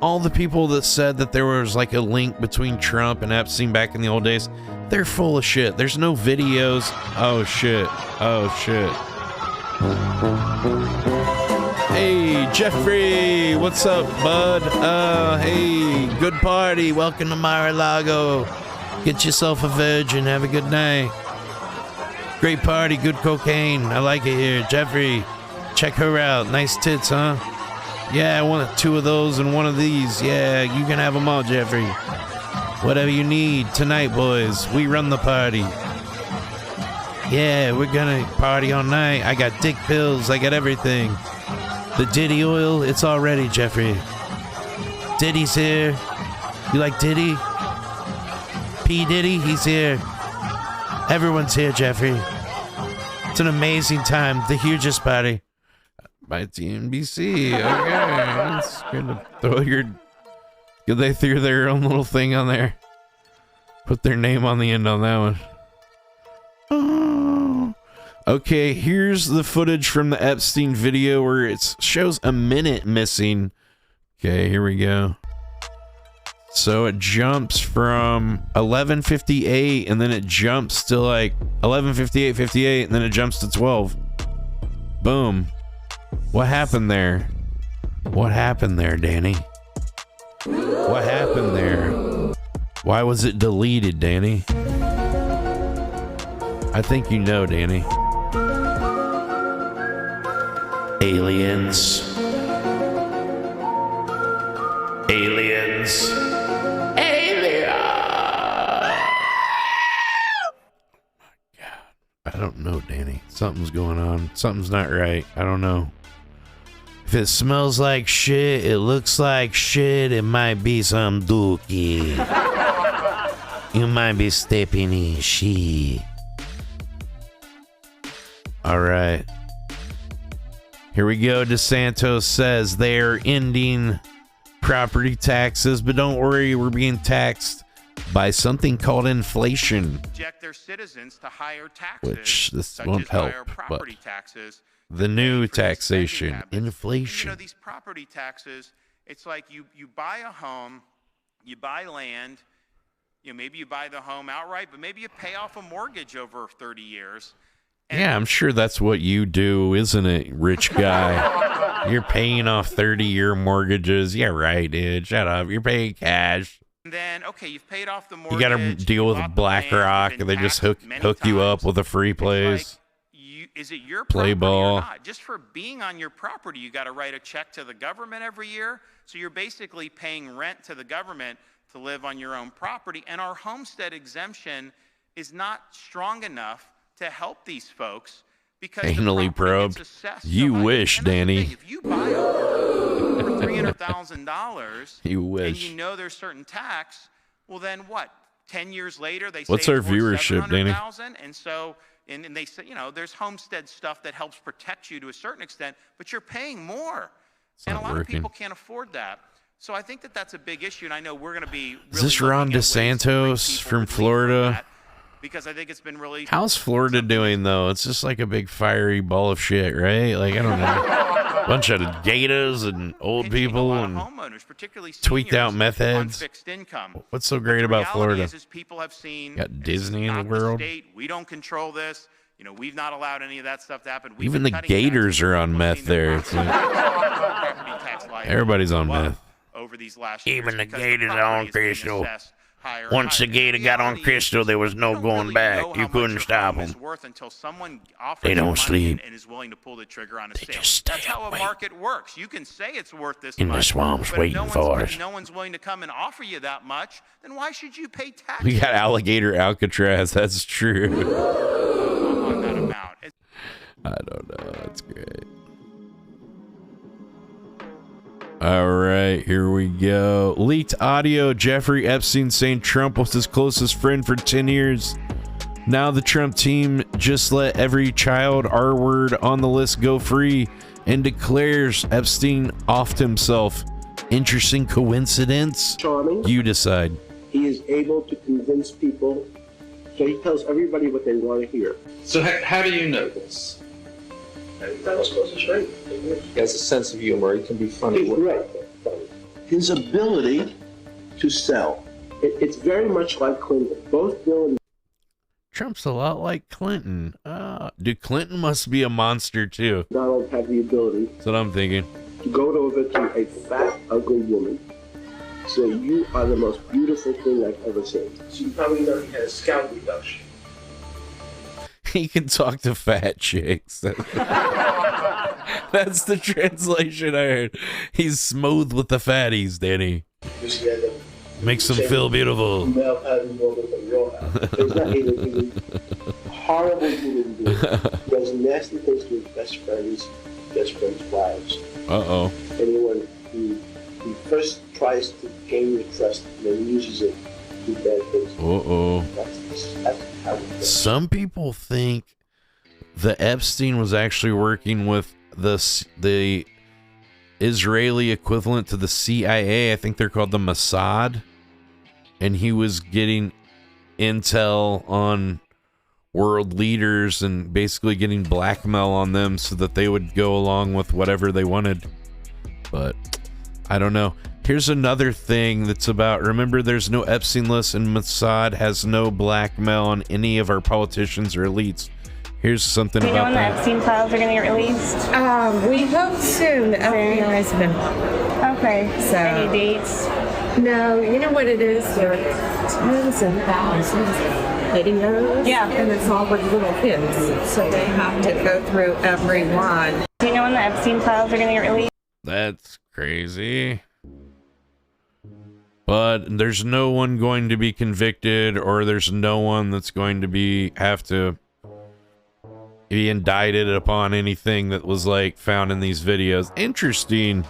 all the people that said that there was like a link between Trump and Epstein back in the old days, they're full of shit. There's no videos. Oh shit. Oh shit. Hey, Jeffrey, what's up, bud? Hey, good party. Welcome to Mar-a-Lago. Get yourself a virgin. Have a good night. Great party, good cocaine. I like it here. Jeffrey, check her out. Nice tits, huh? Yeah, I want 2 of those and 1 of these. Yeah, you can have them all, Jeffrey. Whatever you need tonight, boys. We run the party. Yeah, we're gonna party all night. I got dick pills. I got everything. The Diddy oil, it's all ready, Jeffrey. Diddy's here. You like Diddy? P. Diddy, he's here. Everyone's here, Jeffrey. It's an amazing time. The hugest party. By TNBC. Okay. That's good to throw your... Good they threw their own little thing on there. Put their name on the end on that one. Oh. Okay, here's the footage from the Epstein video where it shows a minute missing. Okay, here we go. So it jumps from 11:58 and then it jumps to like 11:58:58 and then it jumps to 12. Boom. What happened there? What happened there, Danny? What happened there? Why was it deleted, Danny? I think you know, Danny. Aliens. Aliens. I don't know, Danny. Something's going on. Something's not right. I don't know. If it smells like shit, it looks like shit, it might be some dookie. You might be stepping in shit. All right. Here we go. DeSantis says they are ending property taxes, but don't worry, we're being taxed by something called inflation. Subject their citizens to higher taxes, which this such won't as higher help, property but taxes. the new taxation, inflation. You know, these property taxes, it's like you buy a home, you buy land, you know, maybe you buy the home outright, but maybe you pay off a mortgage over 30 years. Yeah, I'm sure that's what you do, isn't it, rich guy? You're paying off 30-year mortgages. Yeah, right, dude. Shut up. You're paying cash. And then, okay, you've paid off the mortgage. You got to deal with BlackRock, and they just hook you up with a free place. Is it your play property ball? Or not? Just for being on your property, you got to write a check to the government every year. So you're basically paying rent to the government to live on your own property. And our homestead exemption is not strong enough to help these folks because Anally probed. You wish, Danny. If you buy a home for $300,000, you wish, and you know there's certain tax, well then what? 10 years later, they say what's our it's worth viewership, Danny? $700,000, and so and they say, you know, there's homestead stuff that helps protect you to a certain extent, but you're paying more, and a lot of people can't afford that. So I think that that's a big issue, and I know we're going to be. Really Is this Ron DeSantis from Florida? Because I think it's been really. How's Florida doing, though? It's just like a big fiery ball of shit, right? Like, I don't know. Bunch of gators and old people and tweaked out meth heads. What's so great about Florida? People have seen got Disney in the world. We don't control this. You know, we've not allowed any of that stuff to happen. Even the gators are on meth there. It's like, everybody's on meth. Over these last even the gators are on crystal. Once the gator got on crystal, there was no going back. You couldn't stop them. They don't sleep. And is willing to pull the trigger on a they sale. just stay That's how a market works. You can say it's worth this in much, the swamps but waiting for us. If no one's willing to come and offer you that much, then why should you pay taxes? We got alligator Alcatraz. That's true. On that amount. I don't know. That's great. All right, here we go. Leaked audio. Jeffrey Epstein saying Trump was his closest friend for 10 years. Now the Trump team just let every child R-word on the list go free and declares Epstein offed himself. Interesting coincidence? Charming. You decide. He is able to convince people, so he tells everybody what they want to hear. So how do you know this? That was supposed to straight. He has a sense of humor. He can be funny. He's right. His ability to sell. It's very much like Clinton. Both Bill and Trump's a lot like Clinton. Dude, Clinton must be a monster too. Donald have the ability. That's what I'm thinking. To go over to a fat, ugly woman, say, "You are the most beautiful thing I've ever seen." So you probably know he had a scalp reduction. He can talk to fat chicks. That's the translation I heard. He's smooth with the fatties, Danny. Makes them feel beautiful. Horrible human being. He does nasty things to his best friends' wives. Uh-oh. Anyone who first tries to gain your trust and then uses it to do bad things. Uh-oh. That's how it goes. Some people think that Epstein was actually working with the Israeli equivalent to the CIA. I think they're called the Mossad. And he was getting intel on world leaders and basically getting blackmail on them so that they would go along with whatever they wanted. But I don't know. Here's another thing that's about, remember there's no Epstein list and Mossad has no blackmail on any of our politicians or elites. Here's something Do you know about when the that. Epstein files are going to get released? We hope soon. The FBI has been. Okay. So. Any dates? No, you know what it is? There are tons and thousands of videos. Yeah. And it's all with little kids. So they have to go through every one. Do you know when the Epstein files are going to get released? That's crazy. But there's no one going to be convicted, or there's no one that's going to have to be indicted upon anything that was like found in these videos. Interesting.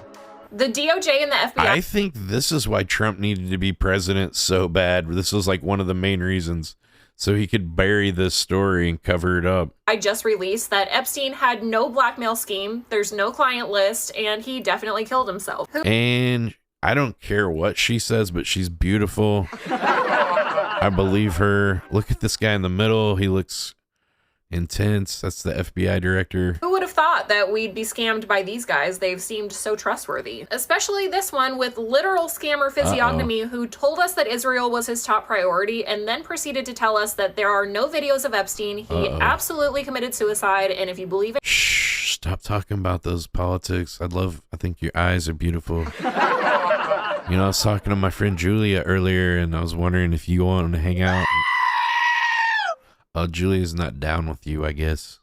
The DOJ and the FBI. I think this is why Trump needed to be president so bad. This was like one of the main reasons. So he could bury this story and cover it up. I just released that Epstein had no blackmail scheme, there's no client list, and he definitely killed himself. And I don't care what she says, but she's beautiful. I believe her. Look at this guy in the middle. He looks intense. That's the FBI director. Who would have thought that we'd be scammed by these guys? They've seemed so trustworthy. Especially this one with literal scammer physiognomy who told us that Israel was his top priority and then proceeded to tell us that there are no videos of Epstein. He absolutely committed suicide, and if you believe it... Shh, stop talking about those politics. I think your eyes are beautiful. You know, I was talking to my friend Julia earlier, and I was wondering if you wanted to hang out. Julia's not down with you, I guess.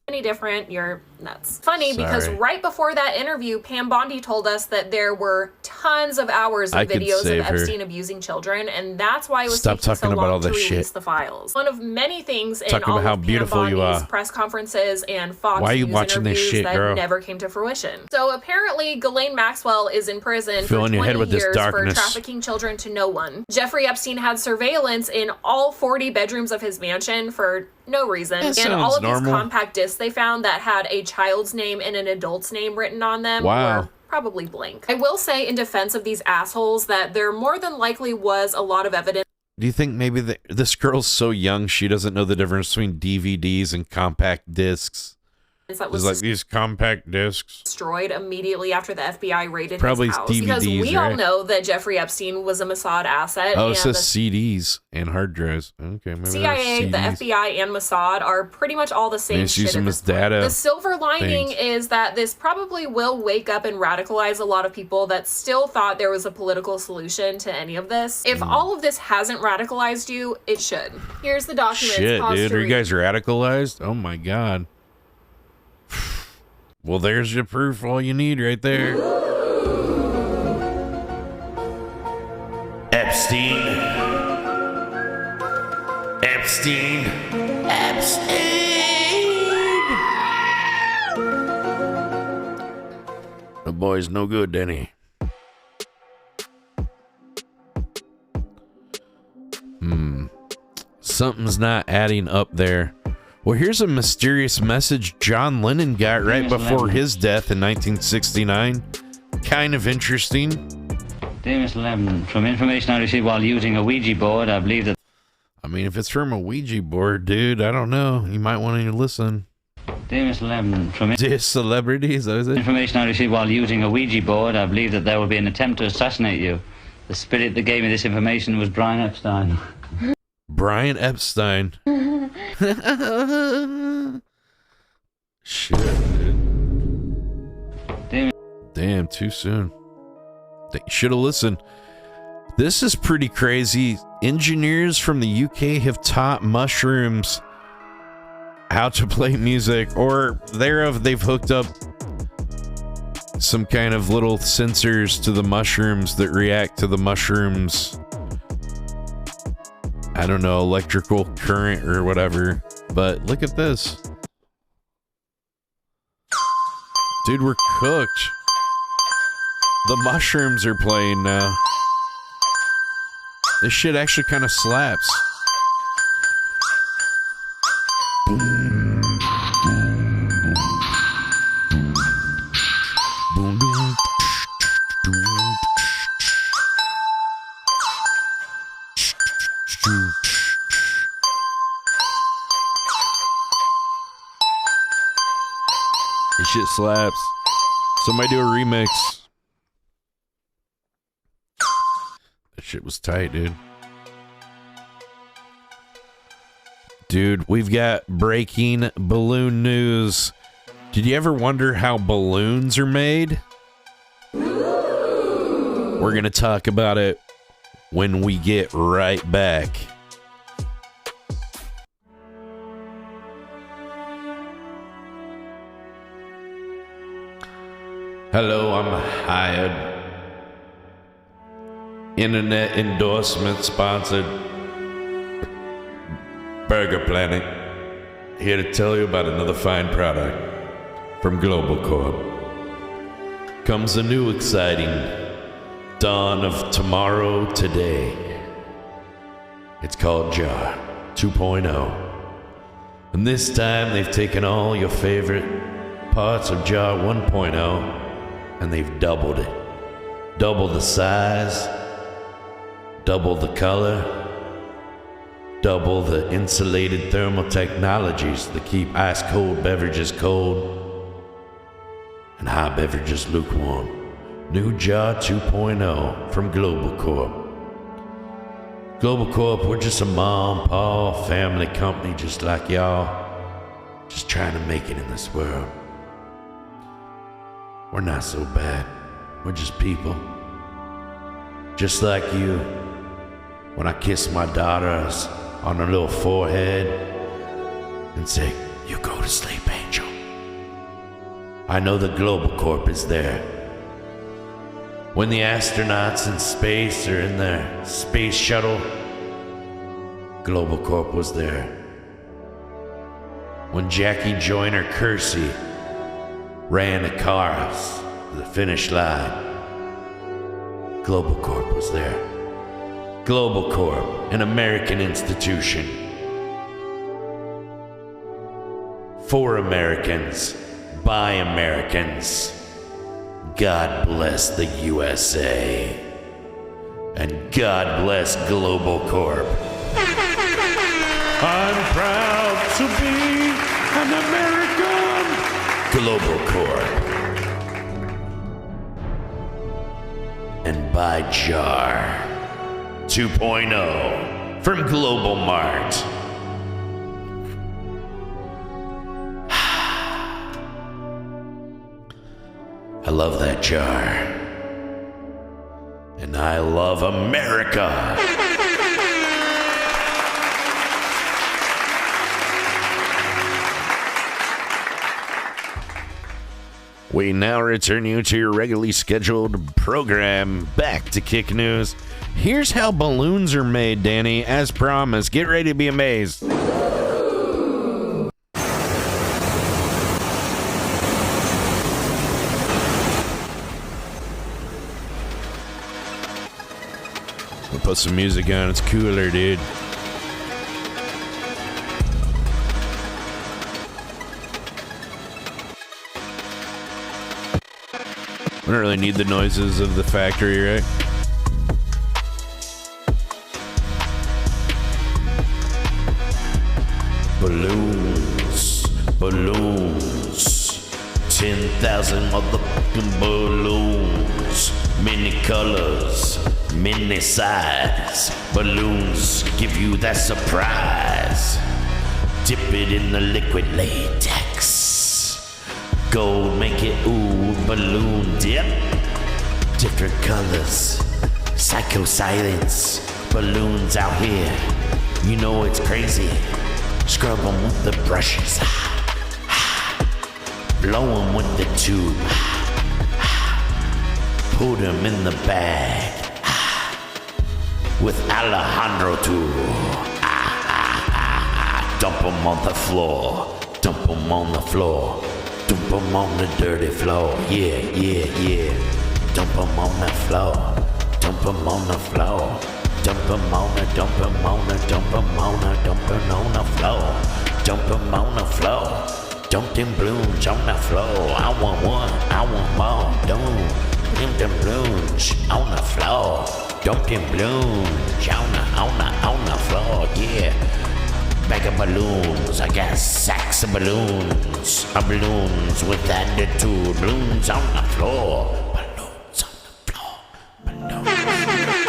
Any different, you're nuts. Funny because right before that interview, Pam Bondi told us that there were tons of hours of videos of Epstein abusing children, and that's why it was taking so long to release the files. One of many things in all of Pam Bondi's press conferences and Fox News interviews that never came to fruition. So apparently, Ghislaine Maxwell is in prison for 20 years for trafficking children to no one. Jeffrey Epstein had surveillance in all 40 bedrooms of his mansion for no reason. And all of these compact discs they found that had a child's name and an adult's name written on them were probably blank. I will say in defense of these assholes that there more than likely was a lot of evidence. Do you think maybe this girl's so young she doesn't know the difference between DVDs and compact discs? That was like these compact discs destroyed immediately after the FBI raided his house. DVDs, because we all know that Jeffrey Epstein was a Mossad asset. Oh, it says CDs and hard drives. Okay, maybe CIA, the FBI, and Mossad are pretty much all the same shit at this point. The silver lining is that this probably will wake up and radicalize a lot of people that still thought there was a political solution to any of this. If all of this hasn't radicalized you, it should. Here's the documents. Shit, dude, are you guys radicalized? Oh my god. Well, there's your proof, all you need right there. Epstein. The boy's no good, Denny. Something's not adding up there. Well, here's a mysterious message John Lennon got right before his death in 1969. Kind of interesting. Dear Mr. Levin, from information I received while using a Ouija board, I believe that... I mean, if it's from a Ouija board, dude, I don't know. You might want to listen. Dear Mr. Levin, from... Dear celebrities, is it? Information I received while using a Ouija board, I believe that there will be an attempt to assassinate you. The spirit that gave me this information was Brian Epstein. Brian Epstein. Shit, dude. Damn, too soon. You should have listened. This is pretty crazy. Engineers from the UK have taught mushrooms how to play music, or they've hooked up some kind of little sensors to the mushrooms that react to the mushrooms. I don't know, electrical current or whatever. But look at this. Dude, we're cooked. The mushrooms are playing now. This shit actually kind of slaps. This shit slaps. Somebody do a remix. That shit was tight, dude. Dude, we've got breaking balloon news. Did you ever wonder how balloons are made? We're gonna talk about it when we get right back. Hello, I'm hired. Internet endorsement sponsored. Burger Planet. Here to tell you about another fine product from Global Corp. Comes a new exciting dawn of tomorrow today. It's called Jar 2.0. And this time they've taken all your favorite parts of Jar 1.0 and they've doubled it. double the size, double the color, double the insulated thermal technologies that keep ice-cold beverages cold and hot beverages lukewarm. New Jar 2.0 from Global Corp. Global Corp, we're just a mom, pa, family company just like y'all, just trying to make it in this world. We're not so bad. We're just people. Just like you. When I kiss my daughters on her little forehead and say, "You go to sleep, Angel," I know the Global Corp is there. When the astronauts in space are in their space shuttle, Global Corp was there. When Jackie Joyner Kersey ran the cars to the finish line, Global Corp was there. Global Corp, an American institution. For Americans, by Americans. God bless the USA. And God bless Global Corp. I'm proud to be an American. Global Corp. And by Jar 2.0 from Global Mart. I love that jar. And I love America. We now return you to your regularly scheduled program. Back to Kick News. Here's how balloons are made, Danny. As promised, get ready to be amazed. We'll put some music on. It's cooler, dude. We don't really need the noises of the factory, right? Balloons, balloons, 10,000 motherfucking balloons, many colors, many size. Balloons give you that surprise. Dip it in the liquid latex. Gold, make it ooh, balloon dip. Different colors, psycho silence. Balloons out here, you know it's crazy. Scrub them with the brushes. Blow them with the tube. Put them in the bag. With Alejandro too. Dump them on the floor. Dump them on the floor. Dump them on the dirty floor. Yeah, yeah, yeah. Dump them on the floor. Dump them on the floor. Dump them on the, dump them on the, dump them on the, dump them on the floor. Dump them on the floor. Dump them balloons on the floor. I want one, I want more. Don't dump them balloons on the floor. Dump them balloons on the floor. Yeah. Bag of balloons, I got sacks of balloons. Balloons with attitude. Balloons on the floor. Balloons on the floor. Balloons.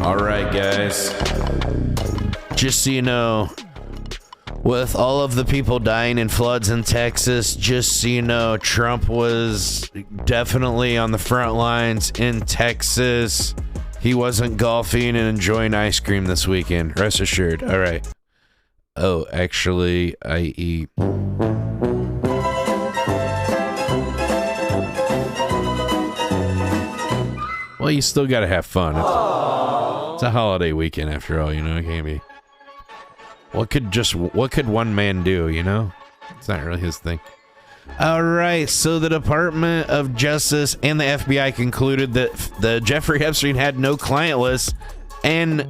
All right, guys. Just so you know, with all of the people dying in floods in Texas, just so you know, Trump was definitely on the front lines in Texas. He wasn't golfing and enjoying ice cream this weekend. Rest assured. All right. Oh, actually, I eat. Well, you still got to have fun. It's a holiday weekend after all, you know. It can't be. What could one man do, you know? It's not really his thing. All right, so the Department of Justice and the FBI concluded that the Jeffrey Epstein had no client list and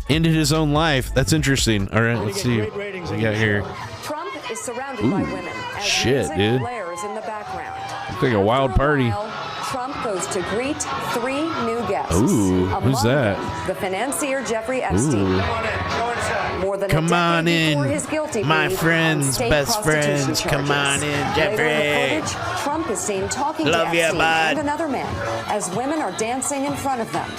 ended his own life. That's interesting. All right, let's see what we got here. Trump is surrounded by women. As shit, music dude. blares in the background. Looks like a wild party. Trump goes to greet 3 new guests. Ooh, who's Among that? them, the financier Jeffrey Epstein. Ooh. More than Come a on decade before in, his guilty my plea friends, on state best prostitution friends. Come charges. on in, Later Jeffrey. in the footage, Trump is seen talking Love to ya, Epstein bud. and another man as women are dancing in front of them.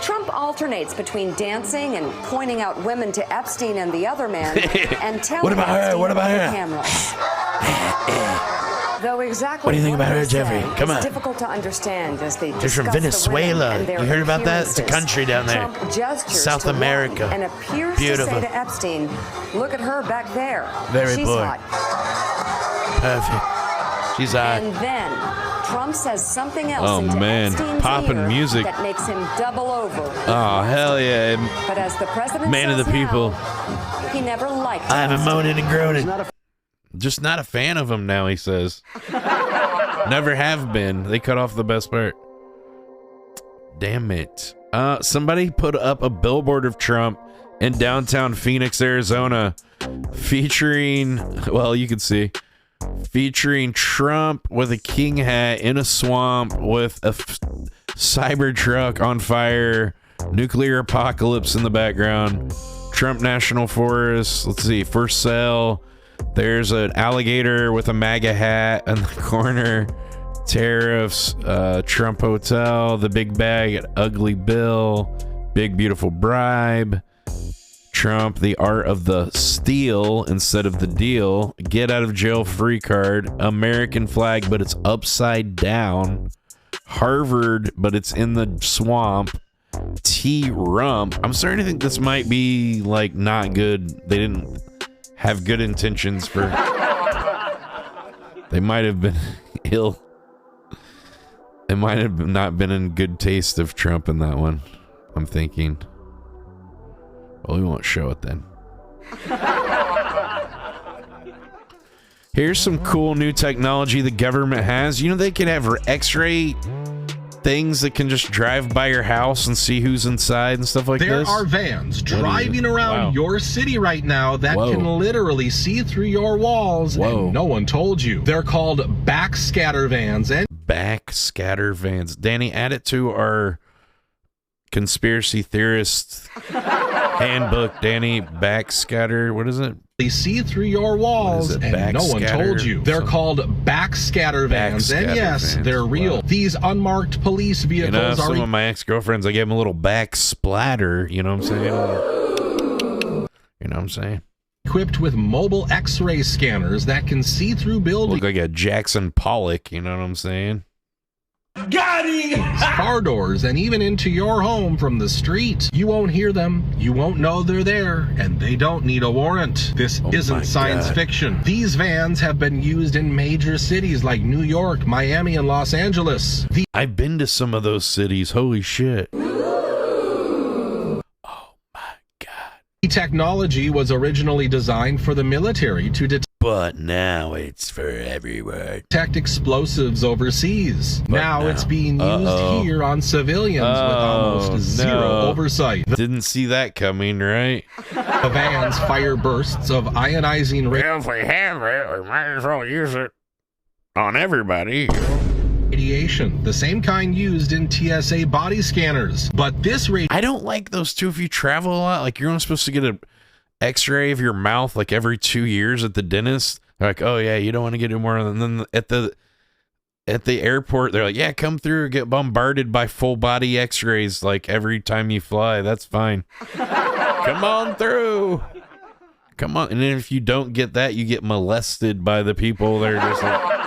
Trump alternates between dancing and pointing out women to Epstein and the other man and telling What about her? Epstein What about the her? cameras. Though exactly What do you think about her, they Jeffrey? say Come is on. difficult to understand as they They're from discuss the women Venezuela. and their You heard about that? It's a appearances. country down there. Trump gestures South to one America. and appears Beautiful. to say to Epstein, "Look at her back there. Very She's boy. hot." Perfect. She's hot. And then Trump says something else Oh, into man. Epstein's Poppin' ear music. that makes him double over. Oh, hell yeah. But as the president Man of says the people. now, he never liked I'm a Epstein. moaning and groaning. Just not a fan of him now, he says. Never have been. They cut off the best part. Damn it. Somebody put up a billboard of Trump in downtown Phoenix, Arizona, featuring, well, you can see, featuring Trump with a king hat in a swamp with a cyber truck on fire, nuclear apocalypse in the background, Trump National Forest, let's see, for sale. There's an alligator with a MAGA hat in the corner. Tariffs, Trump Hotel, the big bag at Ugly Bill, Big Beautiful Bribe, Trump, the art of the steal instead of the deal, get out of jail free card, American flag, but it's upside down, Harvard, but it's in the swamp, T-Rump. I'm starting to think this might be like not good. They didn't have good intentions for. They might have been ill. It might have not been in good taste of Trump in that one, I'm thinking. Well, we won't show it then. Here's some cool new technology the government has. You know, they can have x-ray things that can just drive by your house and see who's inside and stuff like There this. are vans driving around Wow. your city right now that Whoa. can literally see through your walls, Whoa. and no one told you. They're called backscatter vans, and Backscatter vans. Danny, add it to our conspiracy theorist handbook. Danny, backscatter. What is it? they see through your walls, What is it, and no one backscatter told you. They're something? called backscatter vans, and Backscatter yes, vans. they're real. Wow. These unmarked police You vehicles know, are some of my ex-girlfriends, I gave them a little back splatter. You know what I'm saying? You know what I'm saying? equipped with mobile X-ray scanners that can see through buildings. Look like a Jackson Pollock. You know what I'm saying? Got him! Car doors and even into your home from the street. You won't hear them, you won't know they're there, and they don't need a warrant. This isn't science fiction. These vans have been used in major cities like New York, Miami, and Los Angeles. I've been to some of those cities. Holy shit. The technology was originally designed for the military to detect, but now it's for everywhere. Explosives overseas. Now it's being used here on civilians with almost zero oversight. Didn't see that coming, right? The vans fire bursts of ionizing Well, if we have it, we might as well use it on everybody. radiation, the same kind used in TSA body scanners. But this I don't like those too. If you travel a lot, like you're only supposed to get an x-ray of your mouth like every 2 years at the dentist. They're like, oh yeah, you don't want to get any more. And then at the airport, they're like, yeah, come through, get bombarded by full body x-rays like every time you fly. That's fine. Come on through. Come on. And then if you don't get that, you get molested by the people. They're just like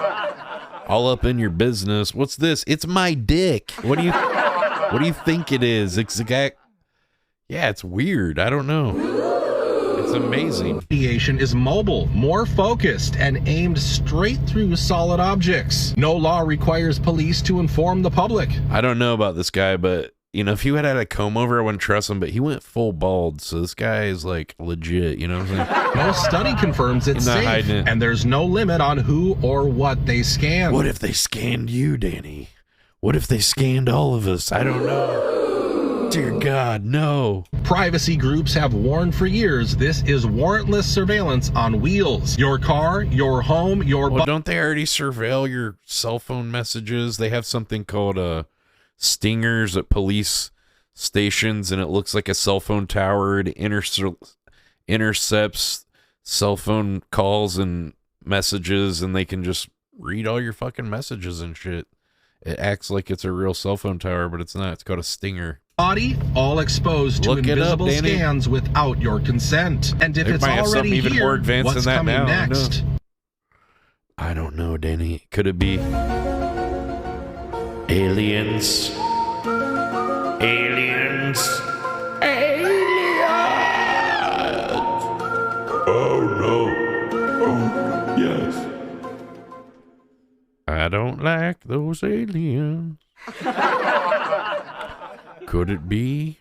all up in your business. What's this? It's my dick. What do you think it is? It's a guy. Yeah, it's weird. I don't know. It's amazing. radiation is mobile, more focused, and aimed straight through solid objects. No law requires police to inform the public. I don't know about this guy, but you know, if he had a comb over, I wouldn't trust him, but he went full bald, so this guy is like legit, you know what I'm saying? No study confirms it's He's not safe, hiding it. and there's no limit on who or what they scan. What if they scanned you, Danny? What if they scanned all of us? I don't know. Dear God, no. Privacy groups have warned for years this is warrantless surveillance on wheels. Your car, your home, your... Well, don't they already surveil your cell phone messages? They have something called stingers at police stations, and it looks like a cell phone tower. It intercepts cell phone calls and messages, and they can just read all your fucking messages and shit. It acts like it's a real cell phone tower, but it's not. It's called a stinger. Body all exposed to invisible scans without your consent. And if it's already even here, more advanced what's than that coming now? next? I don't know, Danny. Could it be aliens? Aliens? Oh no. Oh yes. I don't like those aliens. Could it be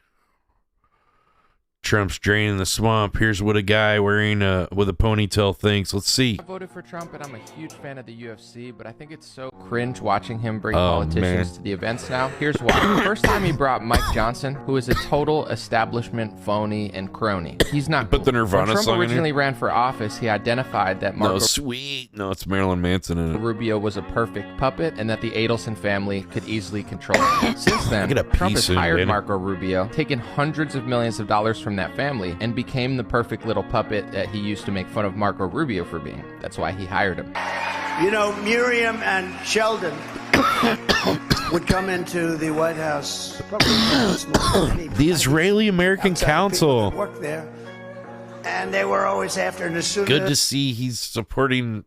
Trump's draining the swamp? Here's what a guy wearing with a ponytail thinks. Let's see. I voted for Trump, and I'm a huge fan of the UFC, but I think it's so cringe watching him bring politicians to the events now. Here's why. First time he brought Mike Johnson, who is a total establishment phony and crony. He's not cool. Put the Nirvana when song Trump in originally ran for office, he identified that Marco No, it's Marilyn Manson in it. Rubio was a perfect puppet and that the Adelson family could easily control him. Since then, Trump has hired Marco Rubio, taken hundreds of millions of dollars from that family, and became the perfect little puppet that he used to make fun of Marco Rubio for being. That's why he hired him. You know, Miriam and Sheldon would come into the White House. The Israeli American Council. Work there, and they were always after. And as soon Good as to see he's supporting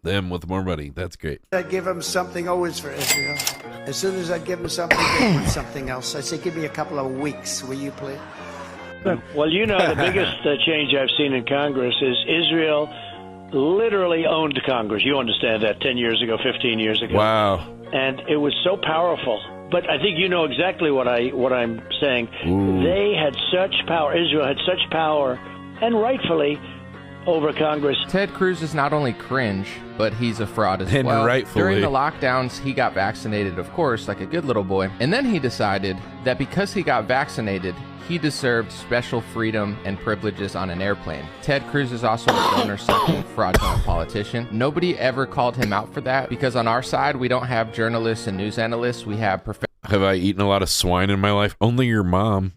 them with more money. That's great. I give him something always for Israel. As soon as I give him something, give him something else. I say, give me a couple of weeks, will you please? Well, you know, the biggest change I've seen in Congress is Israel literally owned Congress. You understand that 10 years ago, 15 years ago. Wow. And it was so powerful. But I think you know exactly what I'm saying. Ooh. They had such power. Israel had such power, and rightfully, over Congress. Ted Cruz is not only cringe, but he's a fraud as And well. rightfully. During the lockdowns, he got vaccinated, of course, like a good little boy. And then he decided that because he got vaccinated, he deserved special freedom and privileges on an airplane. Ted Cruz is also a donor-sucking, fraudulent politician. Nobody ever called him out for that because on our side, we don't have journalists and news analysts. We have Have I eaten a lot of swine in my life? Only your mom.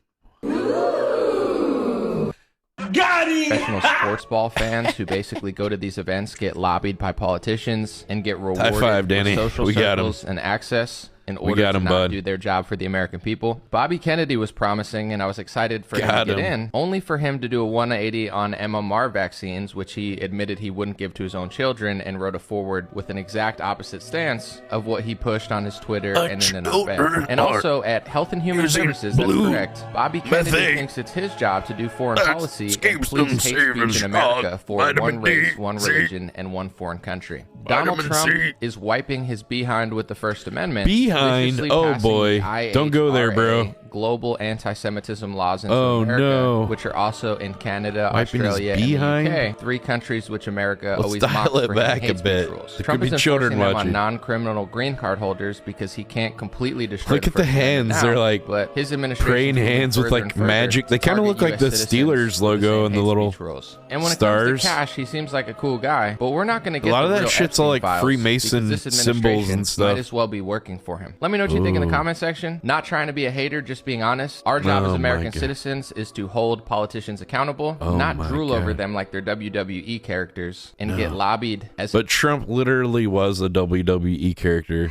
professional sports ball fans who basically go to these events, get lobbied by politicians, and get rewarded High five, Danny. with social We got him. circles and access in We order got to him, not bud. do their job for the American people. Bobby Kennedy was promising, and I was excited for him Got to get him. in, only for him to do a 180 on MMR vaccines, which he admitted he wouldn't give to his own children, and wrote a forward with an exact opposite stance of what he pushed on his Twitter and in an op-ed. And also at Health and Human using Services, that's blue correct, Bobby Kennedy methane. thinks it's his job to do foreign That's policy and escapes police them hate saving speech in America Scott. for Vitamin one race, D, one C. religion, and one foreign country. Donald Vitamin Trump C. is wiping his behind with the First Amendment. Behind? viciously Oh, passing boy. the Don't go there, bro. IHRA, global anti-Semitism laws into Oh, America, no. which are also in Canada, Wiping his Australia, behind? and the UK, 3 countries which America Let's always dial mocks it for back hate a speech bit. rules. There Trump could is be children enforcing them watching. on non-criminal green card holders because he can't completely destroy Look at the First Amendment hands. now, They're like but his administration praying is moving hands with further and like further magic. They to kind of target look like the US citizens Steelers for the logo same and the hate little speech rules. And when it stars. comes to Cash, he seems like a cool guy, but we're not going to get A lot the of that real shit's all, Epstein like, files Freemason because this symbols administration and stuff. Might as well be working for him. Let me know what you think in the Ooh. comment section. Not trying to be a hater, just being honest. Our job Oh as my American God. citizens is to hold politicians accountable, Oh not my drool over God. them like they're WWE characters and No. get lobbied as But Trump literally was a WWE character.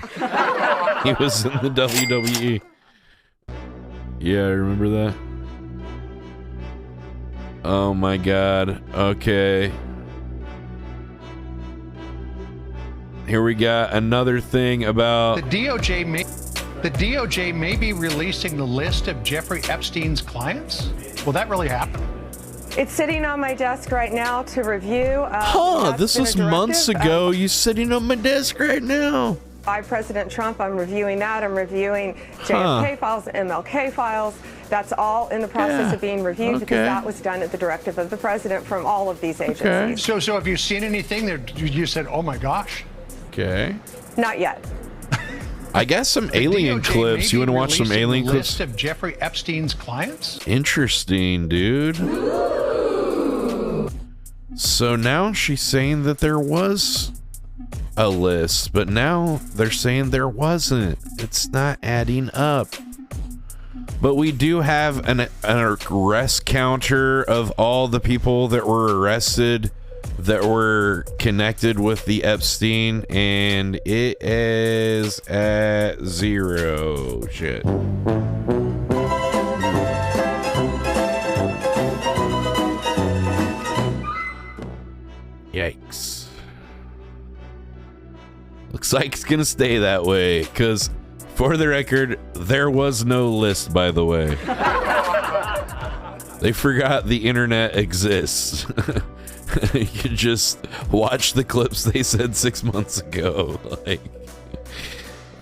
He was in the WWE. Yeah, I remember that. Oh my God. Okay. Here we got another thing about The DOJ may be releasing the list of Jeffrey Epstein's clients. Will that really happen? It's sitting on my desk right now to review. this was months ago. You sitting on my desk right now. By President Trump, I'm reviewing that. I'm reviewing JFK files, MLK files. That's all in the process of being reviewed because that was done at the directive of the president from all of these agencies. So have you seen anything that you said, oh my gosh? Okay. Not yet. I guess some alien clips. You want to watch some alien clips? List of Jeffrey Epstein's clients? Interesting, dude. So now she's saying that there was a list, but now they're saying there wasn't. It's not adding up. But we do have an arrest counter of all the people that were arrested that were connected with the Epstein, and it is at 0. Shit. Yikes. Looks like it's gonna stay that way, because for the record, there was no list, by the way. They forgot the internet exists. You can just watch the clips they said 6 months ago. Like,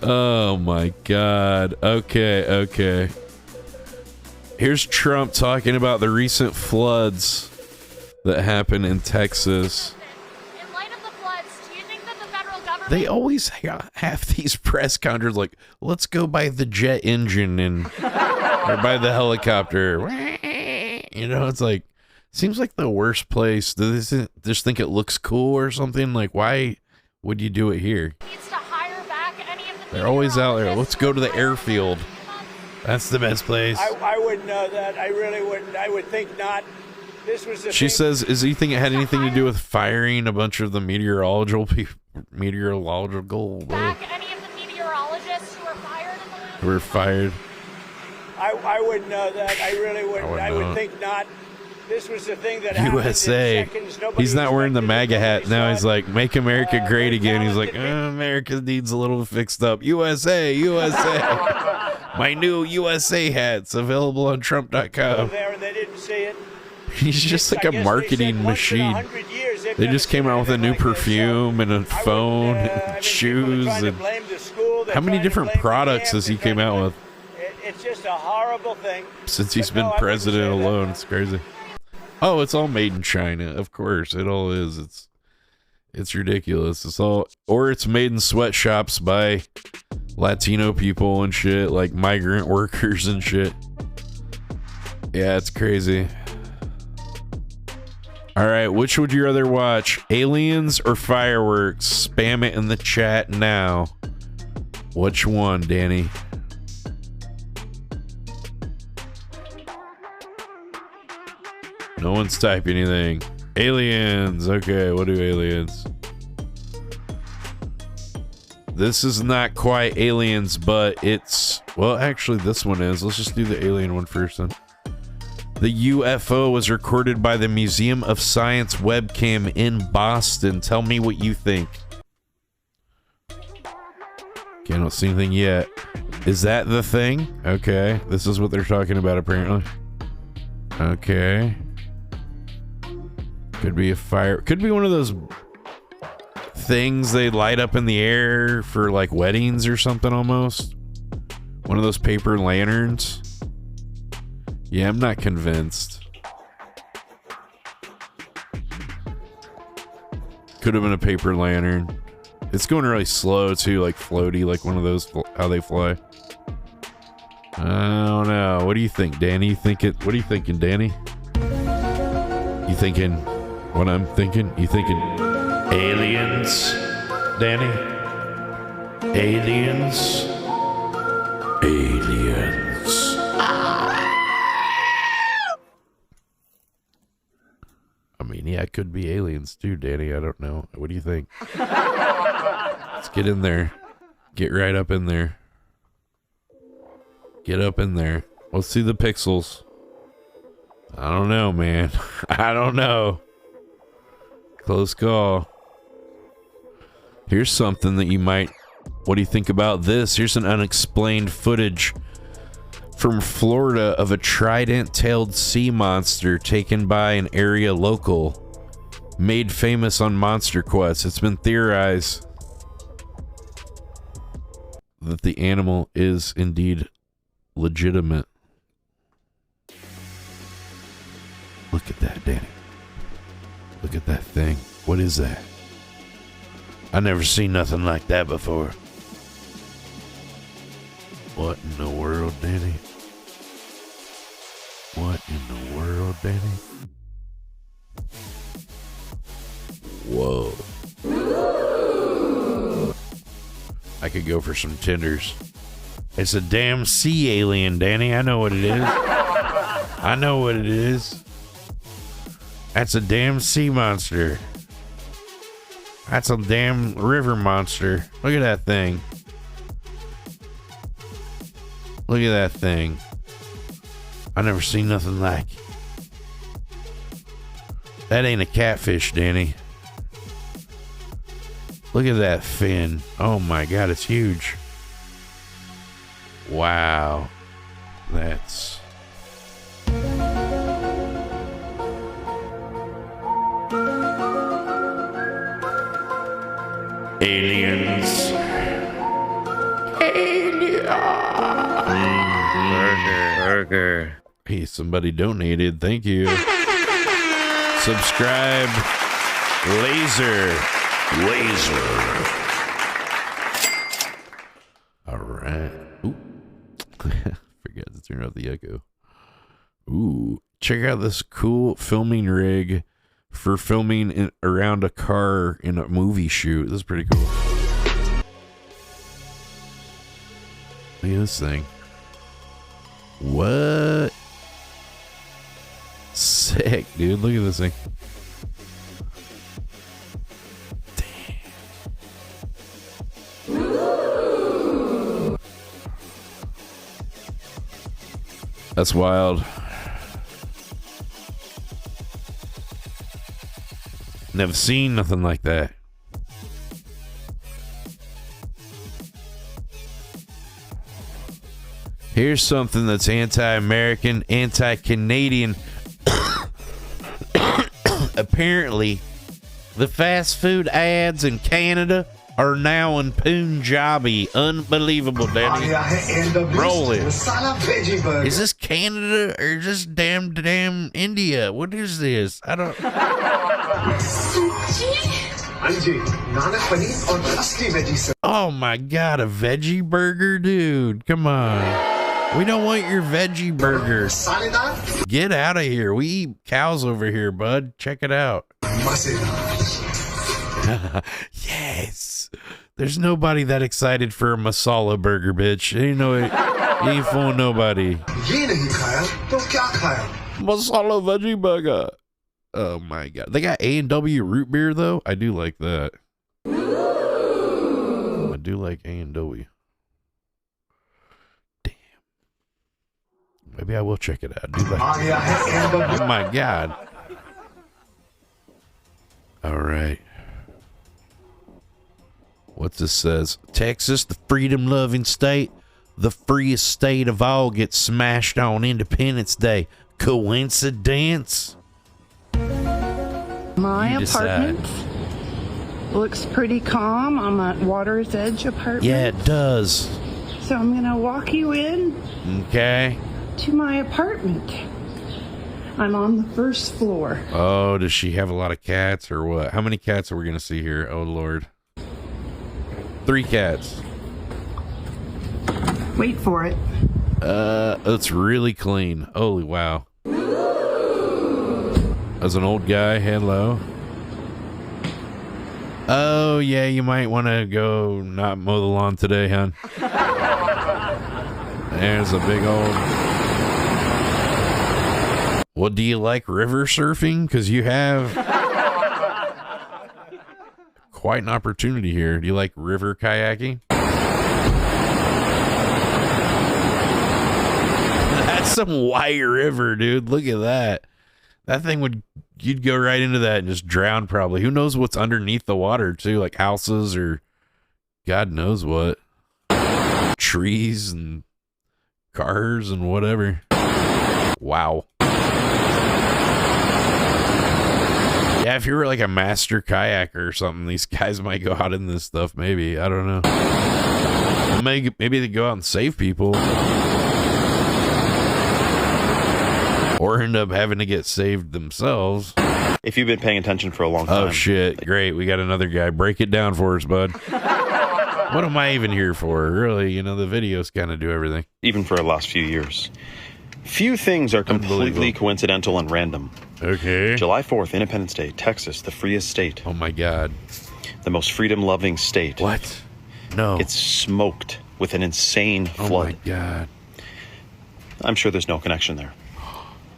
oh my God. Okay. Here's Trump talking about the recent floods that happened in Texas. In light of the floods, do you think that the federal government... They always have these press counters like, let's go by the jet engine and or by the helicopter. You know, it's like, seems like the worst place. Do they just think it looks cool or something? Like, why would you do it here? Needs to hire back any of the They're always out there. Let's go to the airfield. That's the best place. I wouldn't know that. I really wouldn't. I would think not. This was the She thing. says, is he think it had anything to do with firing a bunch of the meteorological people? Back any of the meteorologists who were fired in the last... Who were fired. I wouldn't know that. I really wouldn't. I would think not. This was the thing that happened in USA. seconds. Nobody He's not wearing the MAGA hat. Now he's saw like, make America great again. He's like, America needs a little fixed up. USA. My new USA hat's available on Trump.com. there and they didn't see it. He's just like a marketing machine. They just came out with a new perfume and a phone and shoes. And how many different products has he came out with It's just a horrible thing. since he's been president alone? It's crazy. Oh, it's all made in China. Of course, it all is. It's ridiculous. It's all, or it's made in sweatshops by Latino people and shit, like migrant workers and shit. Yeah, it's crazy. All right, which would you rather watch, aliens or fireworks? Spam it in the chat now. Which one, Danny? No one's typing anything. Aliens. Okay, what do aliens? This is not quite aliens, but it's... Well, actually, this one is. Let's just do the alien one first, then. The UFO was recorded by the Museum of Science webcam in Boston. Tell me what you think. Okay, I don't see anything yet. Is that the thing? Okay, this is what they're talking about, apparently. Okay. Could be a fire. Could be one of those things they light up in the air for like weddings or something almost. One of those paper lanterns. Yeah, I'm not convinced. Could have been a paper lantern. It's going really slow too, like floaty, like one of those, how they fly. I don't know. What do you think, Danny? What are you thinking, Danny? You thinking what I'm thinking? You thinking aliens, Danny? Aliens? Aliens. I mean, yeah, it could be aliens too, Danny. I don't know. What do you think? Let's get in there. Get right up in there. Get up in there. Let's see the pixels. I don't know, man. I don't know. Close call. Here's something that you might... What do you think about this? Here's an unexplained footage from Florida of a trident-tailed sea monster taken by an area local. Made famous on Monster Quest. It's been theorized that the animal is indeed legitimate. Look at that, Danny. Look at that thing. What is that? I never seen nothing like that before. What in the world, Danny? What in the world, Danny? Whoa. I could go for some tenders. It's a damn sea alien, Danny. I know what it is. I know what it is. That's a damn sea monster. That's a damn river monster. Look at that thing. Look at that thing. I never seen nothing like it. That ain't a catfish, Danny. Look at that fin. Oh my God, it's huge. Wow. That's... aliens. Burger. Hey, somebody donated. Thank you. Subscribe. Laser. All right. Ooh. Forgot to turn off the echo. Ooh. Check out this cool filming rig for filming around a car in a movie shoot. This is pretty cool. Look at this thing. What? Sick, dude. Look at this thing. Damn. That's wild. Never seen nothing like that. Here's something that's anti-American, anti-Canadian. Apparently, the fast food ads in Canada are now in Punjabi. Unbelievable, Danny. Roll it. Is this Canada or just damn India? What is this? I don't... Oh my God, a veggie burger? Dude, come on. We don't want your veggie burger. Get out of here. We eat cows over here, bud. Check it out. Yes. There's nobody that excited for a masala burger, bitch. You ain't fooling nobody. Masala veggie burger. Oh my God. They got A&W root beer though. I do like that. I do like A&W. Damn. Maybe I will check it out. I do like oh my God. All right. What's this says? Texas, the freedom-loving state, the freest state of all, gets smashed on Independence Day. Coincidence? My apartment looks pretty calm. I'm at Water's Edge apartment. Yeah, it does. So I'm going to walk you in. Okay. To my apartment. I'm on the first floor. Oh, does she have a lot of cats or what? How many cats are we going to see here? Oh, Lord. 3 cats. Wait for it. It's really clean. Holy wow. As an old guy, hello. Oh, yeah, you might want to go not mow the lawn today, hon. There's a big old... Well, do you like river surfing? Because you have quite an opportunity here. Do you like river kayaking? That's some white river, dude. Look at that. That thing you'd go right into that and just drown probably. Who knows what's underneath the water too, like houses or God knows what. Trees and cars and whatever. Wow. Yeah, if you were like a master kayaker or something, these guys might go out in this stuff maybe. I don't know. Maybe they go out and save people. Or end up having to get saved themselves. If you've been paying attention for a long time. Oh, shit. Great. We got another guy. Break it down for us, bud. What am I even here for? Really, you know, the videos kind of do everything. Even for the last few years. Few things are completely coincidental and random. Okay. July 4th, Independence Day, Texas, the freest state. Oh my God. The most freedom-loving state. What? No. It's smoked with an insane flood. Oh my God. I'm sure there's no connection there.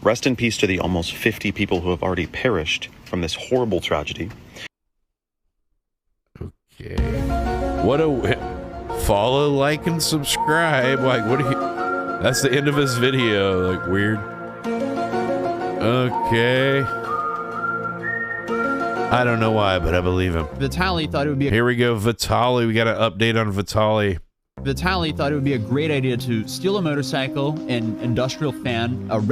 Rest in peace to the almost 50 people who have already perished from this horrible tragedy. Okay. What a... Follow, like, and subscribe. Like, what do you... That's the end of his video. Like, weird. Okay. I don't know why, but I believe him. Vitaly thought it would be Here we go, Vitaly. We got an update on Vitaly. Vitaly thought it would be a great idea to steal a motorcycle, an industrial fan, a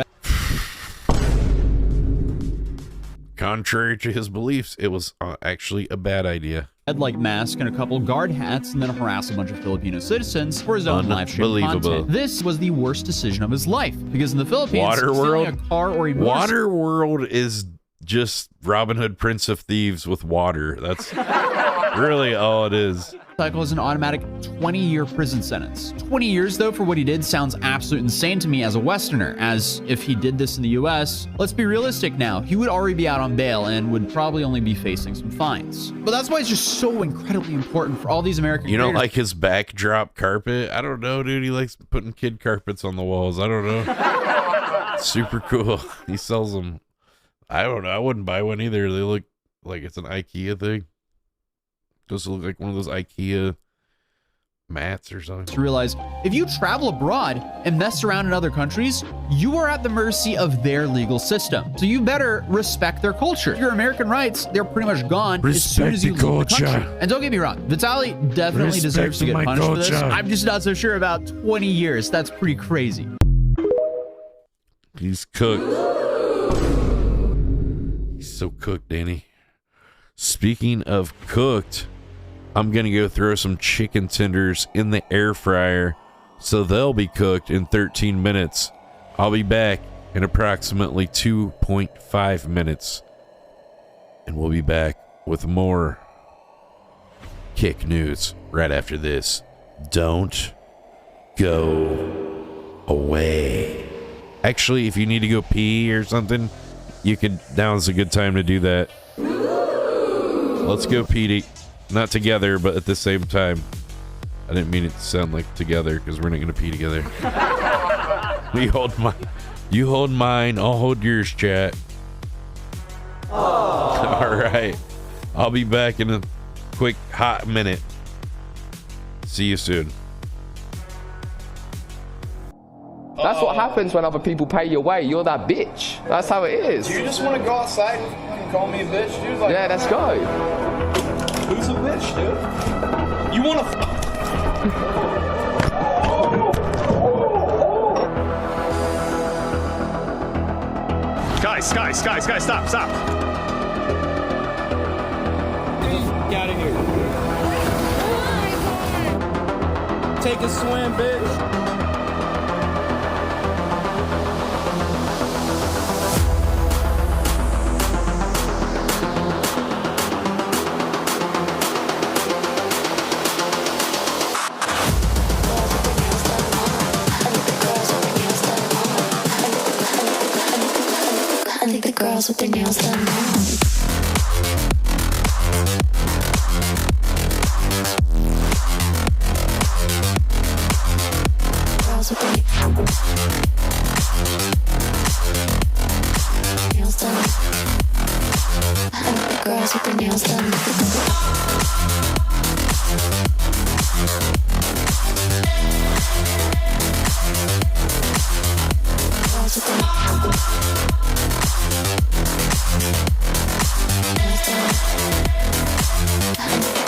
Contrary to his beliefs, it was actually a bad idea. red-like mask and a couple guard hats, and then harass a bunch of Filipino citizens for his own live stream content. This was the worst decision of his life, because in the Philippines, stealing a car or a Waterworld is just Robin Hood, Prince of Thieves with water. That's really all it is. Motorcycle is an automatic 20-year prison sentence. 20 years, though, for what he did sounds absolutely insane to me as a Westerner, as if he did this in the US, let's be realistic now, he would already be out on bail and would probably only be facing some fines. But that's why it's just so incredibly important for all these American You don't like his backdrop carpet? I don't know, dude. He likes putting kid carpets on the walls. I don't know. Super cool. He sells them. I don't know. I wouldn't buy one either. They look like it's an IKEA thing. Does it look like one of those IKEA mats or something? To realize, if you travel abroad and mess around in other countries, you are at the mercy of their legal system. So you better respect their culture. Your American rights, they're pretty much gone as soon as you leave the country. And don't get me wrong, Vitaly definitely deserves to get punished for this. I'm just not so sure about 20 years. That's pretty crazy. He's cooked. He's so cooked, Danny. Speaking of cooked, I'm going to go throw some chicken tenders in the air fryer so they'll be cooked in 13 minutes. I'll be back in approximately 2.5 minutes. And we'll be back with more Kick News right after this. Don't go away. Actually, if you need to go pee or something, you can. Now's a good time to do that. Let's go, Petey. Not together, but at the same time. I didn't mean it to sound like together because we're not going to pee together. You hold mine. I'll hold yours, chat. All right. I'll be back in a quick hot minute. See you soon. That's what happens when other people pay your way. You're that bitch. That's how it is. Do you just want to go outside and call me a bitch, dude? Like, yeah, let's go. Who's a bitch, dude? You want to Guys, stop. Get out of here. Take a swim, bitch. Girls with their nails done now. Girls with their nails done. Girls with their nails done.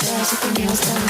Girls with their nails done.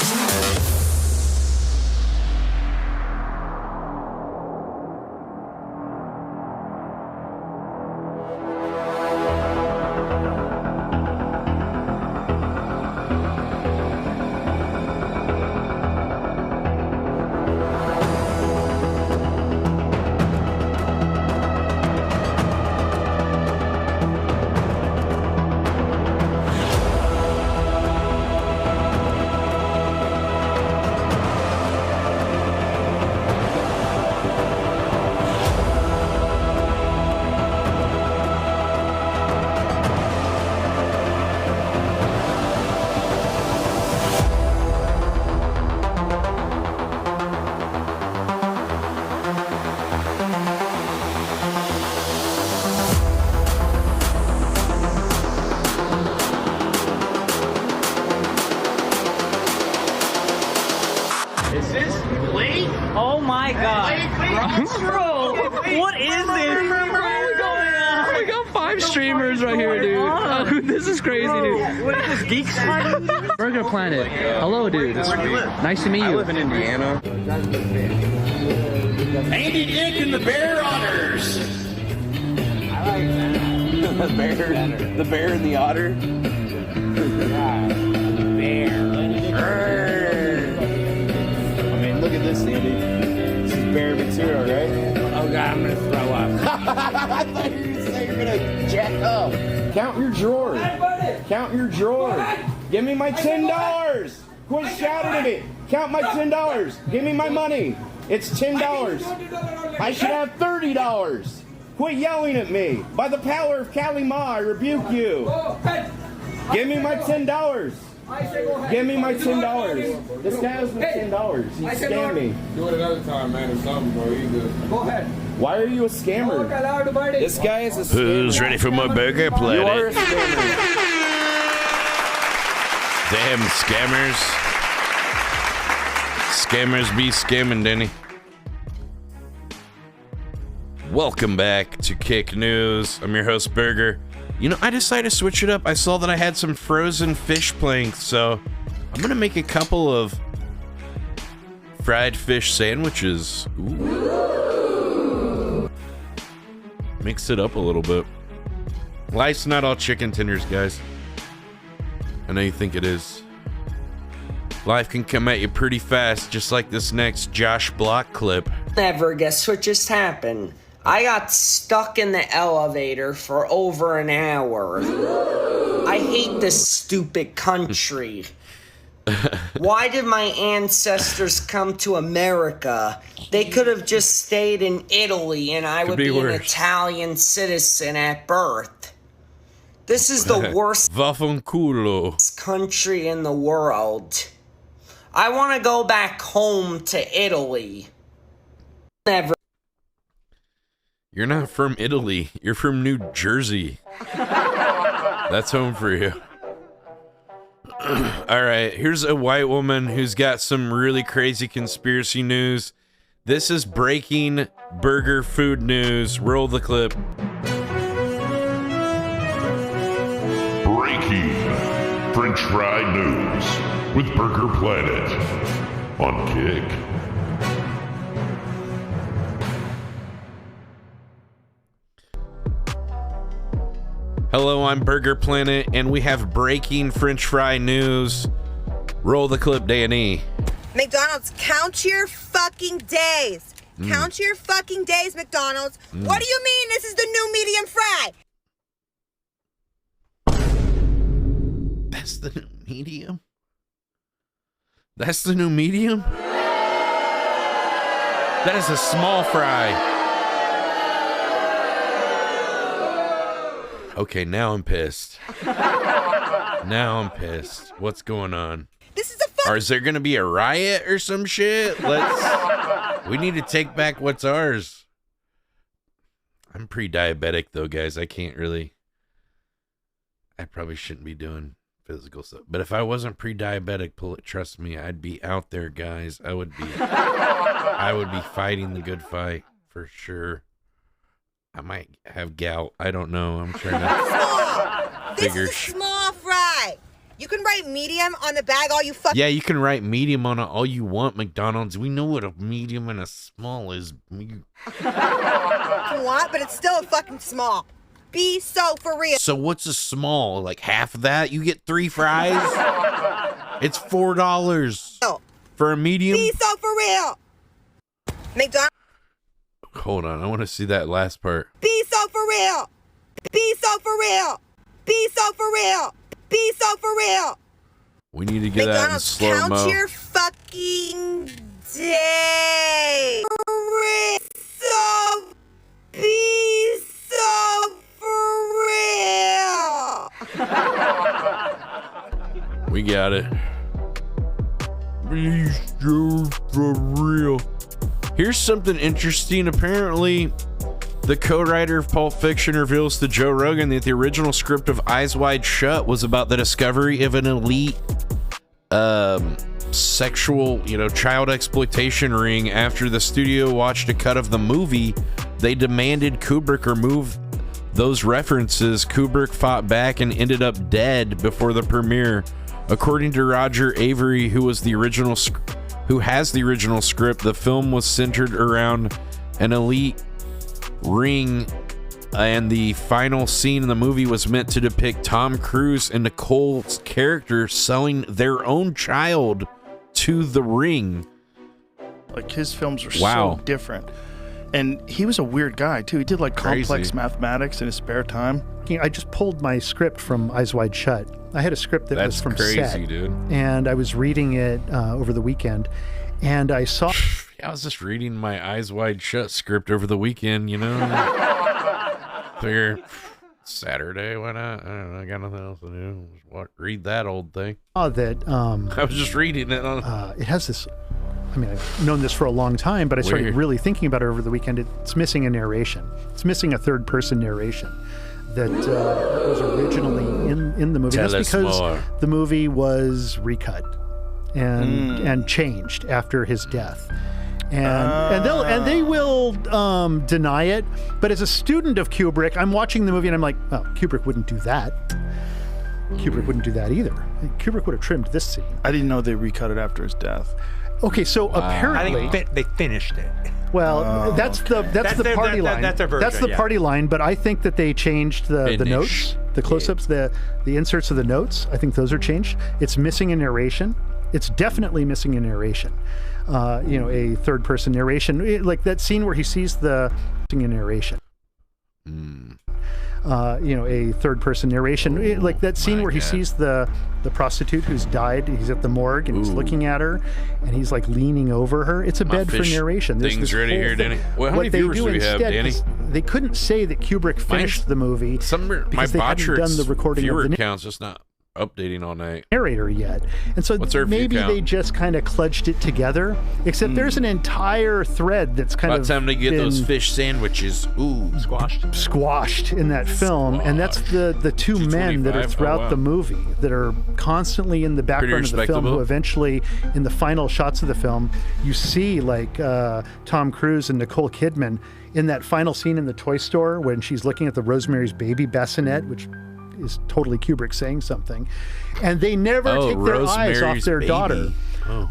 Is this Blake? Oh my god. Bro, what is this? We got 5 streamers right here, dude. Oh, this is crazy, dude. What is this, Geek Squad? Burger Planet. Hello, dude. Nice to meet you. I live in Indiana. Andy Dick and the Bear Otters. I like that. The bear and the otter. Bear. I mean, look at this, Andy. This is bear material, right? Oh god, I'm gonna throw up. I thought you were gonna say you're gonna jack up. Count your drawers. Count your drawers. Give me my $10. Quit shouting at me. Count my $10. Give me my money. It's $10. I should have $30. Quit yelling at me. By the power of Kali Ma, I rebuke you. Give me my $10. Give me my $10. This guy owes me $10. He scammed me. Do it another time, man, or something, bro. You good. Go ahead. Why are you a scammer? This guy is a scammer. Who's ready for my Burger Planet? You are a scammer. Damn scammers. Scammers be scamming, Denny. Welcome back to Kick News. I'm your host, Burger. You know, I decided to switch it up. I saw that I had some frozen fish planks, so I'm gonna make a couple of fried fish sandwiches. Ooh. Mix it up a little bit. Life's not all chicken tenders, guys. I know you think it is. Life can come at you pretty fast, just like this next Josh Block clip. Never guess what just happened. I got stuck in the elevator for over an hour. I hate this stupid country. Why did my ancestors come to America? They could have just stayed in Italy and I would be an Italian citizen at birth. This is the worst country in the world. I want to go back home to Italy. Never. You're not from Italy. You're from New Jersey. That's home for you. All right, here's a white woman who's got some really crazy conspiracy news. This is breaking burger food news. Roll the clip. Breaking French fry news with Burger Planet on Kick. Hello, I'm Burger Planet, and we have breaking French fry news. Roll the clip, Danny. McDonald's, count your fucking days. Count your fucking days, McDonald's. What do you mean this is the new medium fry? That's the new medium? That's the new medium? That is a small fry. Okay, now I'm pissed. Now I'm pissed. What's going on? This is a Or is there gonna be a riot or some shit? We need to take back what's ours. I'm pre-diabetic though, guys. I probably shouldn't be doing physical stuff. But if I wasn't pre-diabetic, trust me, I'd be out there, guys. I would be fighting the good fight for sure. I might have gout. I don't know. I'm trying to figure. This is a small fry. You can write medium on the bag all you fucking. Yeah, you can write medium on it all you want, McDonald's. We know what a medium and a small is. want, but it's still a fucking small. Be so for real. So what's a small? Like half of that? You get 3 fries? It's $4 for a medium? Be so for real. McDonald's. Hold on, I want to see that last part. Be so for real. Be so for real. Be so for real. Be so for real. We need to get that in slow-mo. Count your fucking day. Be so for real. We got it. Be so for real. Here's something interesting. Apparently, the co-writer of Pulp Fiction reveals to Joe Rogan that the original script of Eyes Wide Shut was about the discovery of an elite sexual, child exploitation ring. After the studio watched a cut of the movie, they demanded Kubrick remove those references. Kubrick fought back and ended up dead before the premiere. According to Roger Avery, who has the original script, the film was centered around an elite ring, and the final scene in the movie was meant to depict Tom Cruise and Nicole's character selling their own child to the ring. Like, his films are so different. And he was a weird guy, too. He did, like, complex mathematics in his spare time. I just pulled my script from Eyes Wide Shut. I had a script that was from crazy, set, dude. And I was reading it over the weekend, and I saw... I was just reading my Eyes Wide Shut script over the weekend, Figure Saturday, why not? I don't know, I got nothing else to do. Read that old thing. That I was just reading it on... it has this... I mean, I've known this for a long time, but I started really thinking about it over the weekend. It's missing a narration. It's missing a third-person narration that was originally in the movie. That's because the movie was recut and changed after his death. And they will deny it. But as a student of Kubrick, I'm watching the movie and I'm like, oh, Kubrick wouldn't do that. Kubrick wouldn't do that either. Kubrick would have trimmed this scene. I didn't know they recut it after his death. Okay, so apparently I think they finished it. Well, that's the party line. That's their version. That's the party line, but I think that they changed the notes, the close-ups, the inserts of the notes. I think those are changed. It's missing a narration. It's definitely missing a narration. A third-person narration, like that scene where he sees the narration. A third-person narration, like that scene where he sees the prostitute who's died. He's at the morgue and he's looking at her, and he's like leaning over her. It's a bed for narration. There's things ready here, Danny. Well, how many viewers do we have, Danny? They couldn't say that Kubrick finished the movie because they hadn't done the recording of the count's just not updating all night. Narrator yet, and so maybe they just kind of kludged it together. Except there's an entire thread that's kind of time to get those fish sandwiches. Squashed in that film, and that's the two men that are throughout the movie that are constantly in the background of the film. Who eventually, in the final shots of the film, you see like Tom Cruise and Nicole Kidman in that final scene in the toy store when she's looking at the Rosemary's Baby bassinet, which is totally Kubrick saying something, and they never take their eyes off their daughter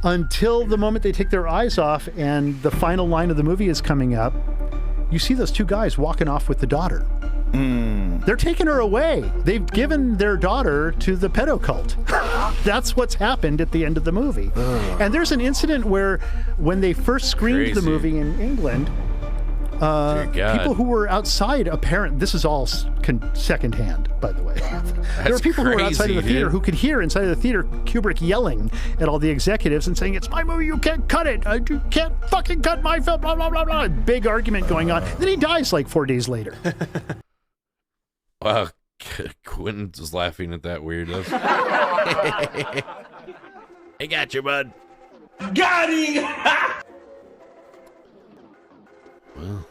until the moment they take their eyes off and the final line of the movie is coming up. You see those two guys walking off with the daughter. They're taking her away. They've given their daughter to the pedo cult. That's what's happened at the end of the movie. And there's an incident where when they first screened the movie in England, people who were outside, this is all secondhand, by the way. There were people who were outside of the theater who could hear inside of the theater Kubrick yelling at all the executives and saying, "It's my movie, you can't cut it. You can't fucking cut my film, blah, blah, blah, blah." Big argument going on. Then he dies like 4 days later. Wow, Quentin was laughing at that weirdo. I got you, bud. Got him! Well,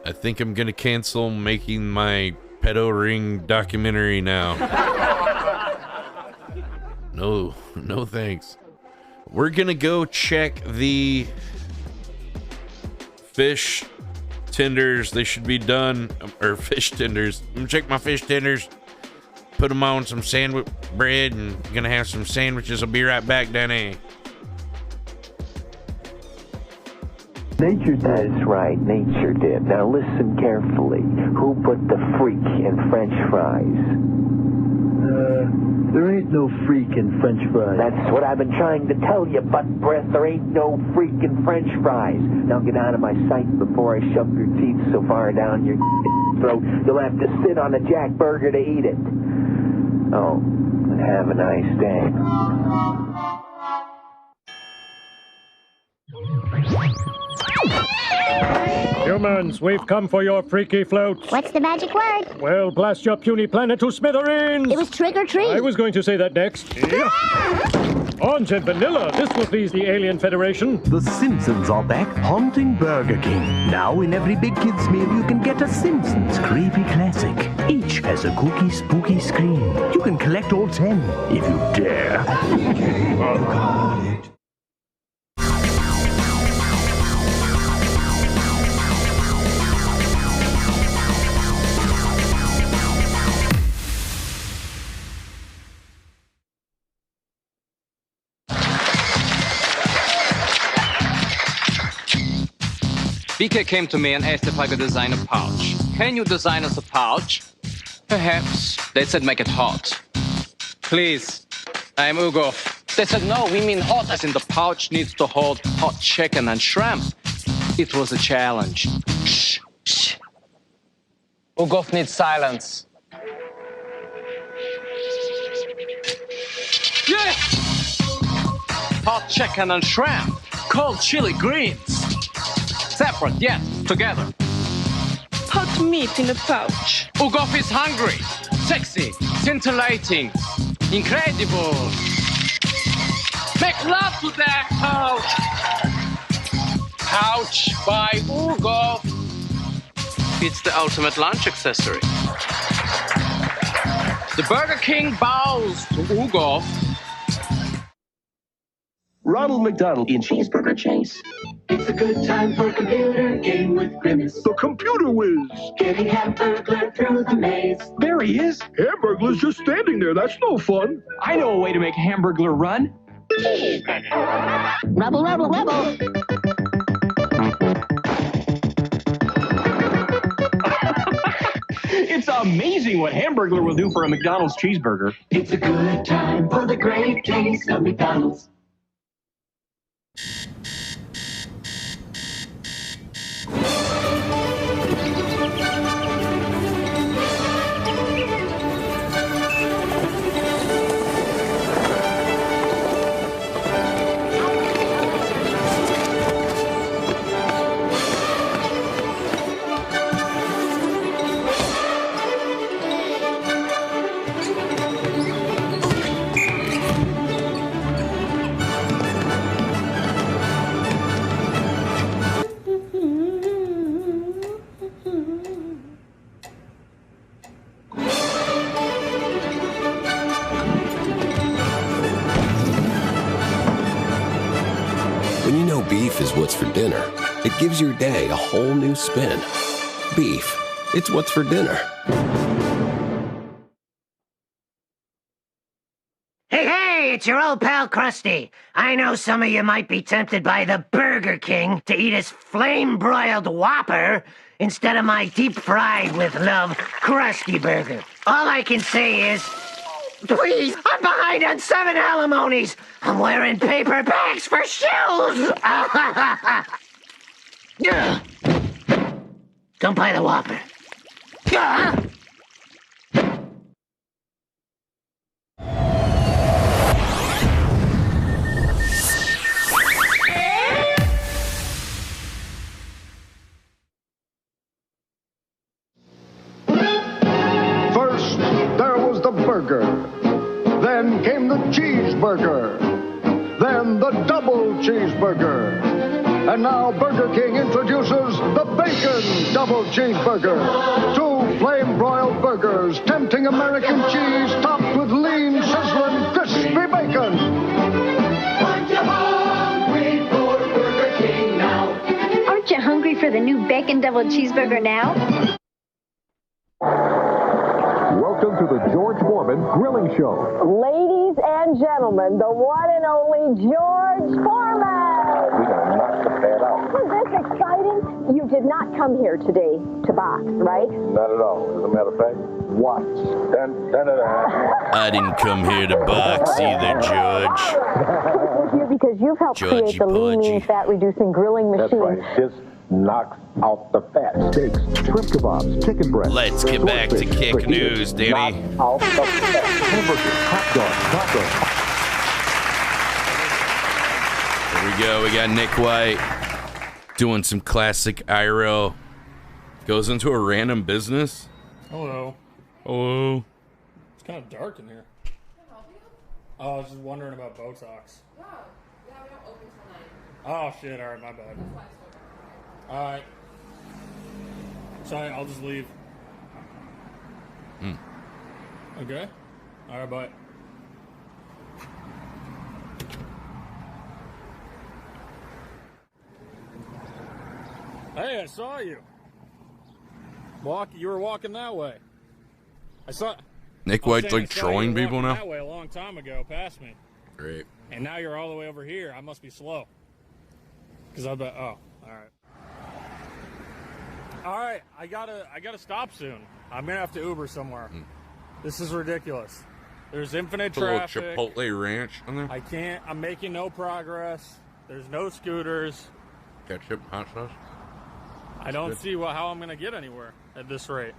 I think I'm gonna cancel making my pedo ring documentary now. No thanks. We're gonna go check the fish tenders. They should be done, or fish tenders. I'm gonna check my fish tenders, put them on some sandwich bread, and gonna have some sandwiches. I'll be right back, Danny. Nature did. That's right, nature did. Now listen carefully. Who put the freak in French fries? There ain't no freak in French fries. That's what I've been trying to tell you, butt breath. There ain't no freak in French fries. Now get out of my sight before I shove your teeth so far down your throat you'll have to sit on a Jack Burger to eat it. Oh, have a nice day. Humans, we've come for your freaky float. What's the magic word? Well, blast your puny planet to smithereens. It was trick or treat. I was going to say that next. Orange and vanilla. This will please the Alien Federation. The Simpsons are back haunting Burger King. Now in every Big Kids meal you can get a Simpsons creepy classic. Each has a kooky spooky screen. You can collect all 10 if you dare. BK came to me and asked if I could design a pouch. Can you design us a pouch? Perhaps. They said make it hot. Please. I'm Ugo. They said no, we mean hot, as in the pouch needs to hold hot chicken and shrimp. It was a challenge. Shh, shh. Ugo needs silence. Yeah! Hot chicken and shrimp. Cold chili greens. Separate, yes, together. Hot meat in a pouch. Ugoff is hungry, sexy, scintillating, incredible. Make love to that pouch. Pouch by Ugoff. It's the ultimate lunch accessory. The Burger King bows to Ugoff. Ronald McDonald in Cheeseburger Chase. It's a good time for a computer game with Grimace. The computer whiz. Getting Hamburglar through the maze. There he is. Hamburglar's just standing there. That's no fun. I know a way to make Hamburglar run. Rebel, rebel, rebel. It's amazing what Hamburglar will do for a McDonald's cheeseburger. It's a good time for the great taste of McDonald's. When you know beef is what's for dinner, it gives your day a whole new spin. Beef, it's what's for dinner. Hey, it's your old pal Krusty. I know some of you might be tempted by the Burger King to eat his flame-broiled Whopper instead of my deep-fried with love Krusty Burger. All I can say is, please, I'm behind on 7 alimonies. I'm wearing paper bags for shoes. Don't buy the Whopper. First, there was the burger. Then came the cheeseburger. Then the double cheeseburger. And now Burger King introduces the bacon double cheeseburger. 2 flame-broiled burgers, tempting American cheese topped with lean, sizzling, crispy bacon. Aren't you hungry for Burger King now? Aren't you hungry for the new bacon double cheeseburger now? Welcome to the George Foreman Grilling Show. Ladies and gentlemen, the one and only George Foreman. We gotta knock the fat out. Is this exciting? You did not come here today to box, right? Not at all. As a matter of fact, watch. Dun, dun, dun, dun. I didn't come here to box either, George. We're here because you've helped create the lean, mean, fat-reducing grilling machine. That's right. This knocks out the fat. Steaks, shrimp kebabs, chicken breast. Let's get back to kick news, Danny. Out the fat. Hamburgers, hot dogs, Here we go. We got Nick White Doing some classic IRL. Goes into a random business. Hello. Hello. It's kind of dark in here. Oh, I was just wondering about Botox. Yeah, we don't open till 9. Oh, shit. All right, my bad. All right. Sorry, I'll just leave. Okay. All right, bye. Hey, I saw you. You were walking that way. I saw. Nick White's like trolling people now. That way a long time ago, past me. Great. And now you're all the way over here. I must be slow. Cause I bet. Oh, all right. All right, I gotta stop soon. I'm gonna have to Uber somewhere. This is ridiculous. There's infinite Put a little traffic. Chipotle ranch on there. I can't. I'm making no progress. There's no scooters. Ketchup, hot sauce. I don't Good. see how I'm gonna get anywhere at this rate.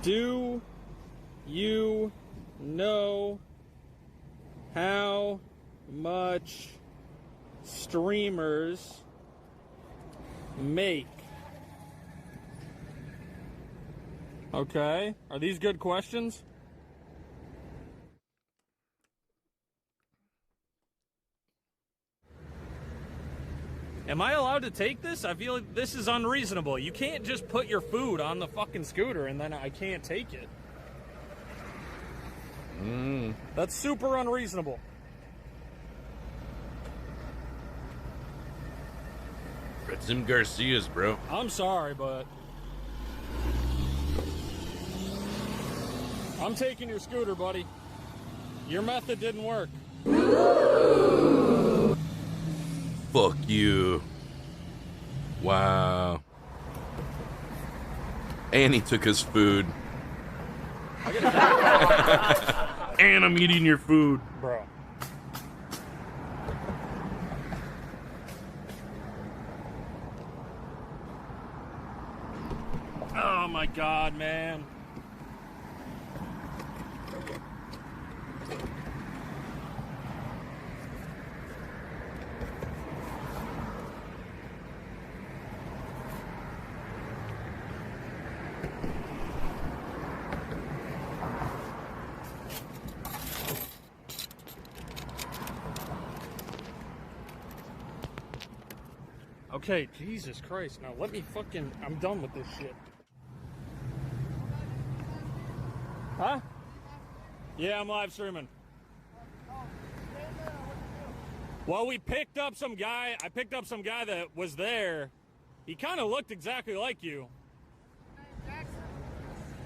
Do you know how much streamers make? Okay. Are these good questions? Am I allowed to take this? I feel like this is unreasonable. You can't just put your food on the fucking scooter and then I can't take it. That's super unreasonable. Some Garcias, bro. I'm sorry, but I'm taking your scooter, buddy. Your method didn't work. Fuck you. Wow. And he took his food. And I'm eating your food. Bro. Oh my God, man. Okay, Jesus Christ. Now let me fucking... I'm done with this shit. Huh? Yeah, I'm live streaming. Well, we picked up some guy. I picked up some guy that was there. He kind of looked exactly like you.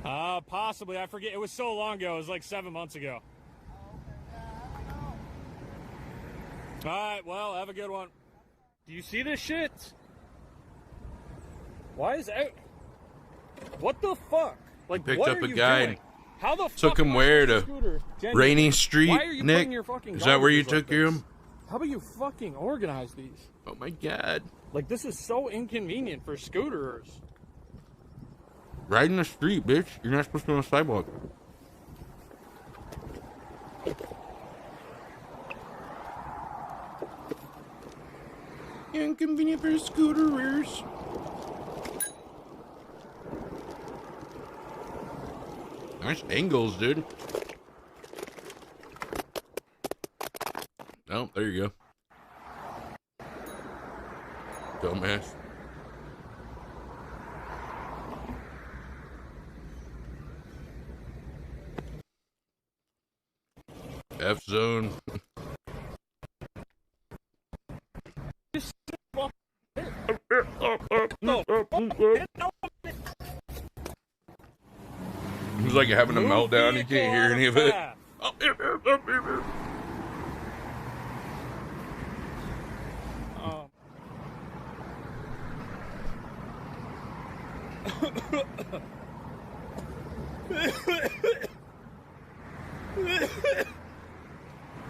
Possibly. I forget. It was so long ago. It was like 7 months ago. All right. Well, have a good one. Do you see this shit? Why is it? What the fuck? Like, Picked what up are a you guy. doing? How the fuck Took him am I where on a to scooter? Genuinely. Rainy Street, Why are you Nick? putting your fucking Is that where you garbages took like this? him? How about you fucking organize these? Oh my God. Like, this is so inconvenient for scooterers. Right in the street, bitch. You're not supposed to be on the sidewalk. Inconvenient for scooterers. Nice angles, dude. Oh, there you go. Dumbass. F zone. He's like having a meltdown. He can't hear any of it.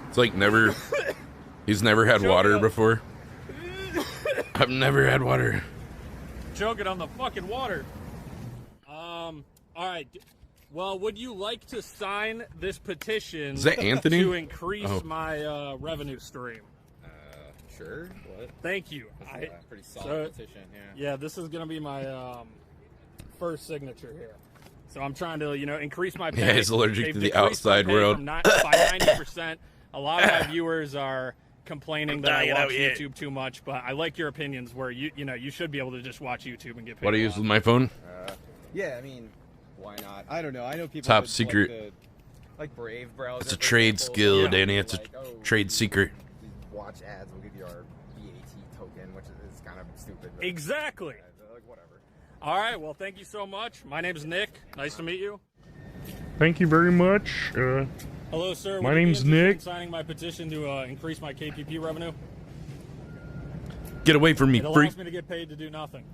It's like never. He's never had water before. I've never had water. Choking on the fucking water. All right. Well, would you like to sign this petition Is that Anthony? to increase Oh. my revenue stream? sure? What? Thank you. Pretty solid petition, yeah. This is gonna be my first signature here. So I'm trying to, increase my pay. Yeah, he's allergic They've to the decreased my outside pay world. by 90%. A lot of my viewers are complaining that I watch YouTube too much, but I like your opinions where you should be able to just watch YouTube and get paid. What do I use with my phone? Yeah, I mean, why not? I don't know. I know people Top with, secret. like Brave browser. It's a trade skill, yeah. Danny. It's a trade secret. Watch ads. We'll give you our BAT token, which is kind of stupid. But Exactly. like whatever. All right. Well, thank you so much. My name is Nick. Nice to meet you. Thank you very much. Hello, sir. My Would you be name's interested in Nick. signing my petition to increase my KPP revenue. Get away from me, It allows freak. me to get paid to do nothing.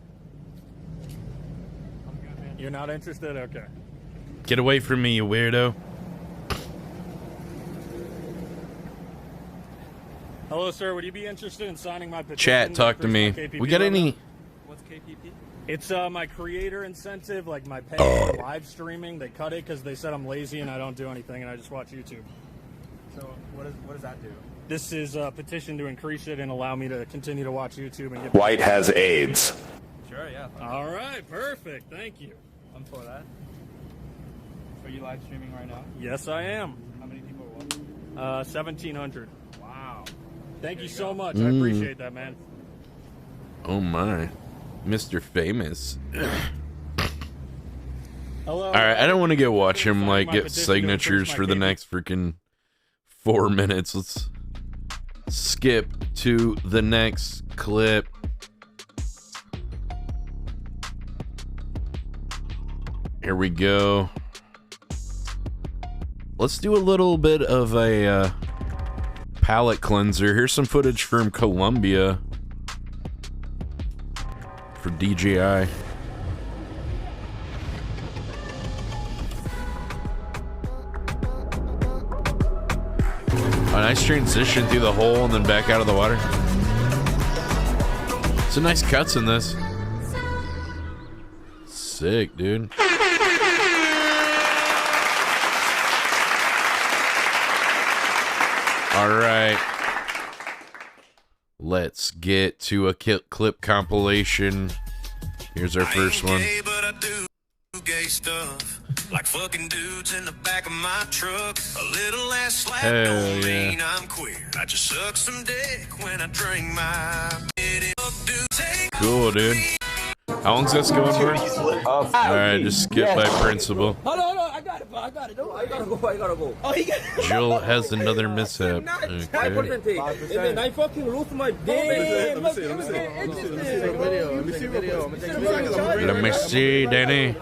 You're not interested? Okay. Get away from me, you weirdo. Hello, sir. Would you be interested in signing my petition? Chat, talk to me. increase my KPP We got revenue? any? What's KPP? It's my creator incentive, like my pay for live streaming. They cut it because they said I'm lazy and I don't do anything and I just watch YouTube. So what does that do? This is a petition to increase it and allow me to continue to watch YouTube and get. White has AIDS. Sure, yeah. All right, perfect. Thank you. I'm for that. Are you live streaming right now? Yes, I am. How many people are watching? 1,700. Wow. Thank you so much. I appreciate that, man. Oh my, Mr. Famous. Hello. All right, I don't want to go watch him Signing my get petition to signatures increase my for the KPP. next freaking 4 minutes. Let's skip to the next clip. Here we go. Let's do a little bit of a palate cleanser. Here's some footage from Colombia for DJI. A nice transition through the hole and then back out of the water. Some nice cuts in this. Sick, dude. All right. Let's get to a clip compilation. Here's our first one. Gay stuff, like fucking dudes in the back of my truck. A little ass slap Hell don't yeah. mean I'm queer. I just suck some dick when I drink my Cool, dude. How long's this going for? Alright, just skip by principle. Hold on, I got it, bro. I got it. No, I gotta go. Oh, he got it. Jill has another mishap. Okay. I fucking lose my dick. Let me see, Danny.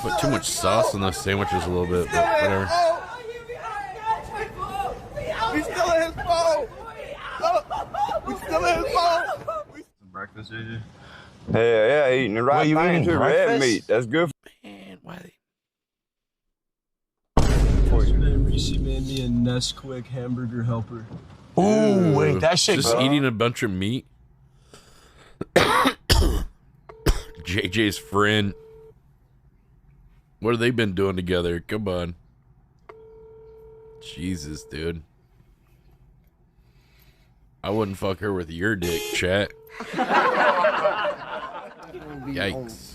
Put too much sauce on those sandwiches a little bit, but whatever. We still in his phone. We still in his phone. Breakfast, JJ? Yeah, eating the right thing to red meat. That's good. Man, why they... Reese made me a Nesquik hamburger helper. Ooh, wait, that shit Just good. eating a bunch of meat. JJ's friend. What have they been doing together? Come on. Jesus, dude. I wouldn't fuck her with your dick, chat. Yikes.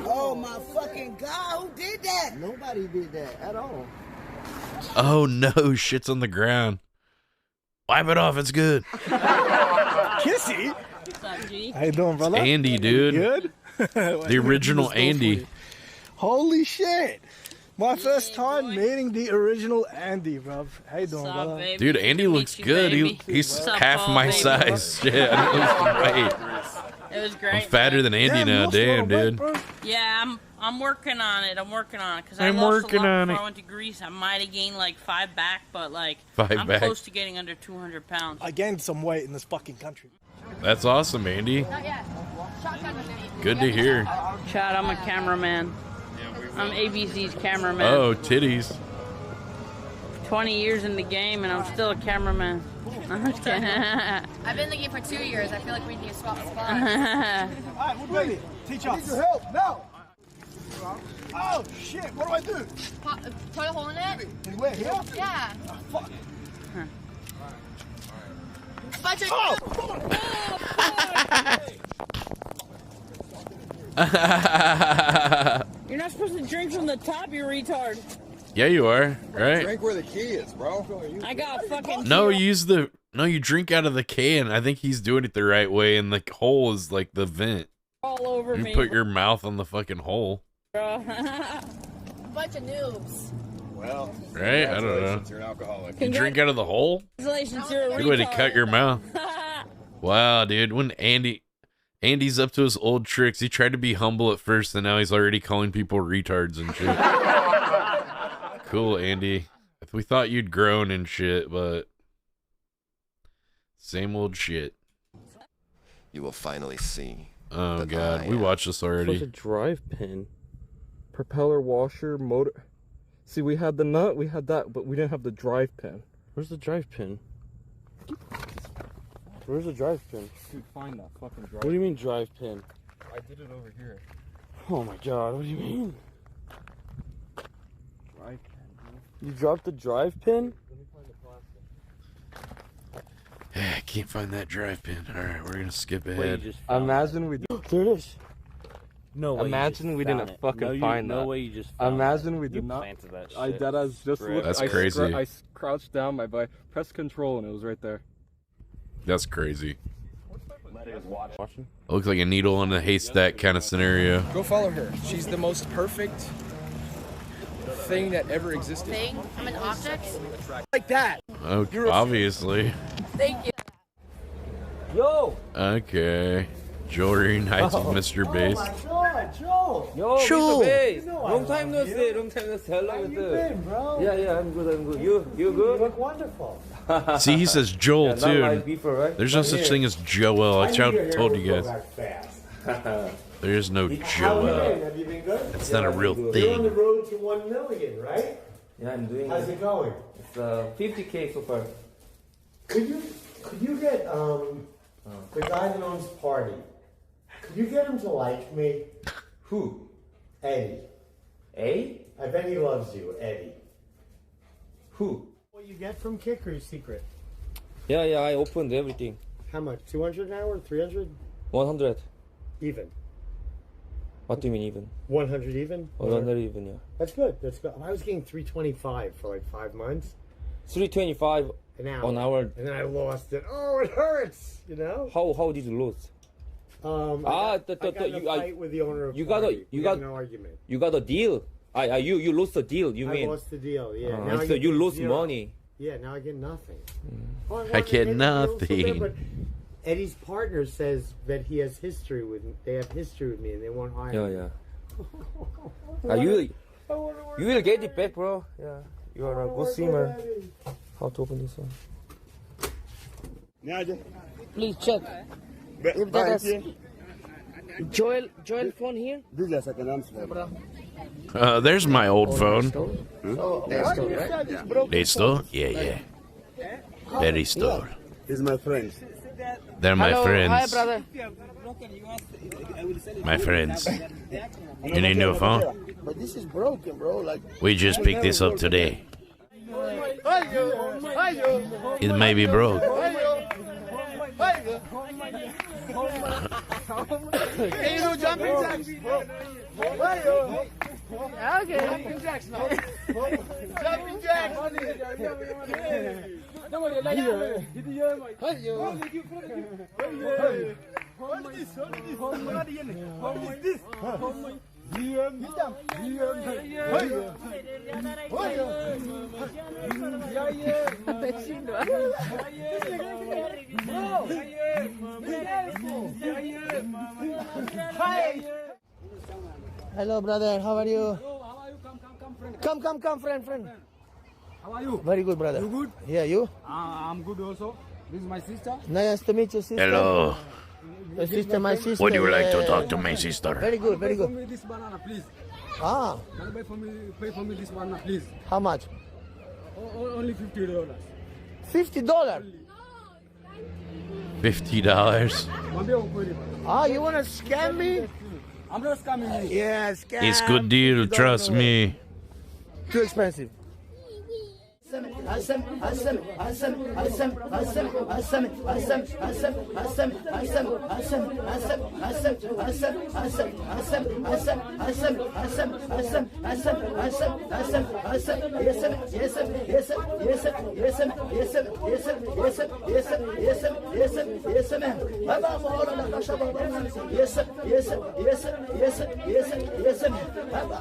Oh my fucking God, who did that? Nobody did that at all. Oh no, shit's on the ground. Wipe it off, it's good. Kissy? How you doing, brother? Andy, dude. Good? The original Andy. Holy shit. My first time meeting the original Andy, bro. How you doing, brother? Dude, Andy looks good. He's half my size. Shit, I lose weight. It was great. I'm fatter than Andy now. Damn, dude. Yeah, I'm working on it. Because I'm I lost working a lot on before it. I went to Greece. I might have gained like 5 back, but like 5 I'm back. close to getting under 200 pounds. I gained some weight in this fucking country. That's awesome, Andy. Good to hear. Chad, I'm a cameraman. I'm ABC's cameraman. Oh, titties. 20 years in the game, and I'm still a cameraman. I've been in the game for 2 years. I feel like we need to swap spots. Alright, we're ready. Teach us. I need your help now. Oh shit! What do I do? Put a hole in it. And where? Here? Yeah. Fuck. Bunch of You're not supposed to drink from the top, you retard. Yeah, you are, right? Drink where the key is, bro. I got fucking. No, you drink out of the can. I think he's doing it the right way, and the hole is like the vent. All over You me. put your mouth on the fucking hole. Bro. bunch of noobs. Well, right? I don't know. You're an alcoholic. You drink out of the hole? Congratulations, you're a Good way to retard. cut your mouth. Wow, dude. When Andy's up to his old tricks. He tried to be humble at first, and now he's already calling people retards and shit. Cool, Andy. We thought you'd grown and shit, but same old shit. You will finally see. Oh god, we watched this already. It's a drive pin, propeller washer, motor. See, we had the nut, we had that, but we didn't have the drive pin. Where's the drive pin? Where's the drive pin? Dude, find that fucking drive. What do you mean drive pin? I did it over here. Oh my god, what do you mean? Drive pin. You dropped the drive pin? Let me find the plastic. I can't find that drive pin. Alright, we're gonna skip Wait, ahead. you just imagine we. There it is. No way. Imagine we didn't fucking find that. No way you just found Imagine we You did not. planted that I shit. dead as just looked. That's crazy. I crouched down my bike, pressed control, and it was right there. That's crazy. Watching? It looks like a needle in a haystack kind of scenario. Go follow her. She's the most perfect thing that ever existed. Thing? I'm an object? Like that. Oh, obviously. Thank you. Yo! Okay. Jewelry Knights of Mr. Bass. God, Joe! Yo, Joel. Mr. Bass. You know Long I time no love see. you. Long time no see. Hello, How you Mr. been, bro? Yeah, I'm good. I'm good. You good? You look wonderful. See, he says Joel Yeah, not too. like before, right? There's no Not such here. thing as Joel. I knew your hair told would you grow guys. back fast. There is no How have you Joel. been? Have you been good? That's not a real You're on thing. the road to 1 million, right? Yeah, I'm doing How's it going? It's 50K so far. Could you get the guy that owns Party? Could you get him to like me? Who? Eddie. Eddie? I bet he loves you, Eddie. Who? What you get from Kicker's Secret? Yeah, I opened everything. How much? 200 an hour? 300? 100. Even. What do you mean even? 100 even? 100 even, yeah. That's good. That's good. I was getting 325 for like 5 months. 325 an hour. an hour. And then I lost it. Oh, it hurts. You know. How did you lose? I got in a fight with the owner of you Party. you We got had an argument. You got a deal. You lost the deal. You mean? I lost the deal. Yeah. Uh-huh. Now I So get you lose 0. money. Yeah. Now I get nothing. Oh, I get nothing. But Eddie's partner says that he has history with me. They have history with me, and they won't hire me. Yeah. You will get it back, bro. Yeah. You are a good singer. How to open this one? Please check. If that is Joel phone here? There's my old phone. They stole, right? They stole? Yeah. Very stole. He's my friend. They're my Hello. friends. Hi, brother. My friends. You need a new phone? But this is broken, bro. Like We just picked this up today. It may be broke. Can you do jumping jacks? Okay. Jumping jacks now. Jumping jacks. Hello, brother. How are you? Come, friend. How are you? Very good, brother. You good? Yeah, you? I'm good also. This is my sister. Nice to meet you, sister. Hello. Your sister, my sister. Would you like to yeah. talk to my sister? Very good, very Pay for good. me this banana, please. Ah, Can you pay for me this banana, please? how much? Only $50. $50. $50. Ah, you wanna scam me? I'm not scamming you. Yeah, scam. It's good deal, trust me. Too expensive.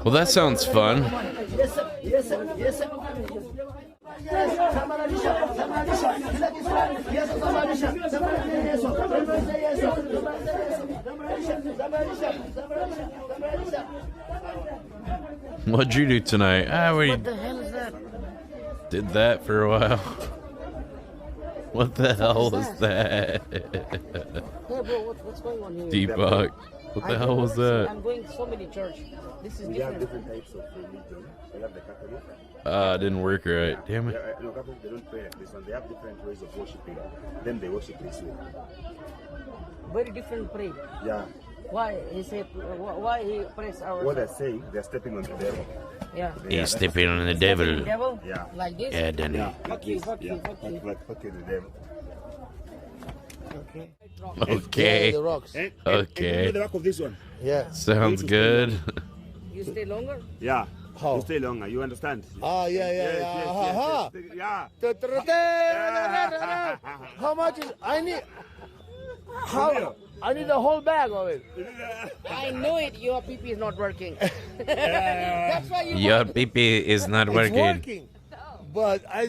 Well, that sounds fun. What'd you do tonight? What the hell is that? Did that for a while. What the hell was that? Yeah, bro, what's going on here? Deepak. What the hell was that? I'm going to so many church. This is We have different. different types of religion. We have the Catholic. Didn't work right. Damn it. No, Catholic, they don't pray like this one. They have different ways of worshiping. Then they worship this way. Very different pray. Yeah. Why he said? Why he prays our? What they're saying, they're stepping on the devil. Yeah. He's stepping on the devil. Devil? Yeah. Like this? Yeah, Danny. Yeah. Fuck you, fuck you, Yeah. fuck you. Like fucking the devil. Okay. Okay. The rocks. And Okay. the back of this one. Yeah. Sounds good. You stay longer? Yeah. How? You stay longer. You understand? Ah, yeah. Yes. How much is I need? How? I need the whole bag of it. I know it. Your PP is not working. That's why you. Your pee is not It's working. working. But I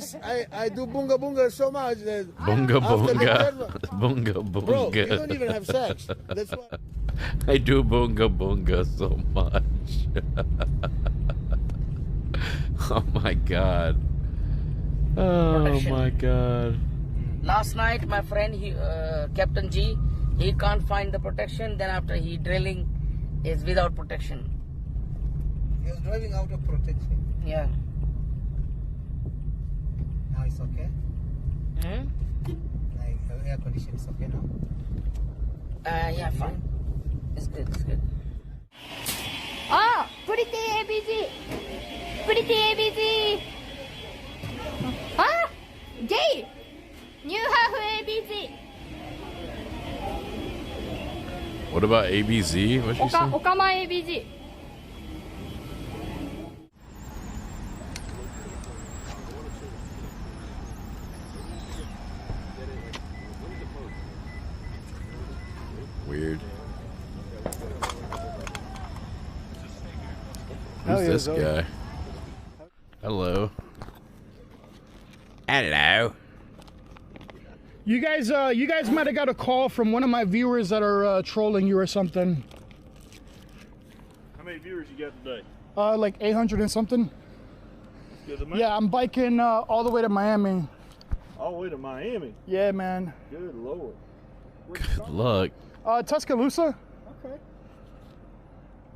do bunga bunga so much that Bunga after the bunga. third one- Bunga bunga. Bro, you don't even have sex. That's why. I do bunga bunga so much. Oh my god. Oh Protection. my god. Last night, my friend, Captain G, he can't find the protection. Then after he drilling, is without protection. He was driving out of protection. Yeah. Now it's okay. Hmm? Like air condition is okay now. Yeah, fine. It's good. It's good. Oh, pretty ABG. Pretty ABG. Ah, gay. New half ABG. What about ABZ? What'd you say? Okama ABG. Weird. Hell Who's yeah, this Zoe. guy? Hello. Hello. You guys might have got a call from one of my viewers that are trolling you or something. How many viewers you got today? Like 800 and something. Good amount. Yeah, I'm biking all the way to Miami. All the way to Miami. Yeah, man. Good lord. Good luck. Tuscaloosa.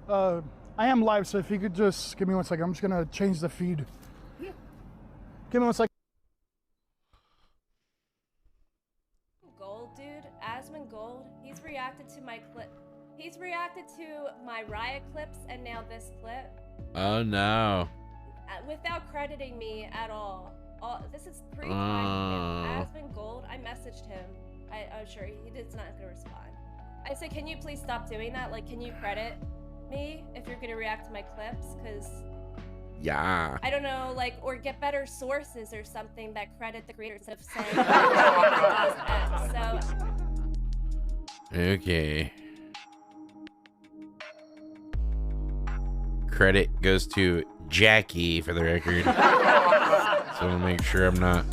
Okay. I am live, so if you could just give me 1 second. I'm just gonna change the feed. Yeah. Give me 1 second. Gold, dude, Asmon Gold, he's reacted to my clip. He's reacted to my Riot clips and now this clip Oh no. without crediting me at all. This is pre-time. Asmon Gold, I messaged him. I'm sure he did not gonna respond. I said, can you please stop doing that? Like, can you credit me if you're gonna react to my clips? Because Yeah. I don't know, like, or get better sources or something that credit the creators of saying so. Okay. Credit goes to Jackie for the record. So I'll make sure I'm not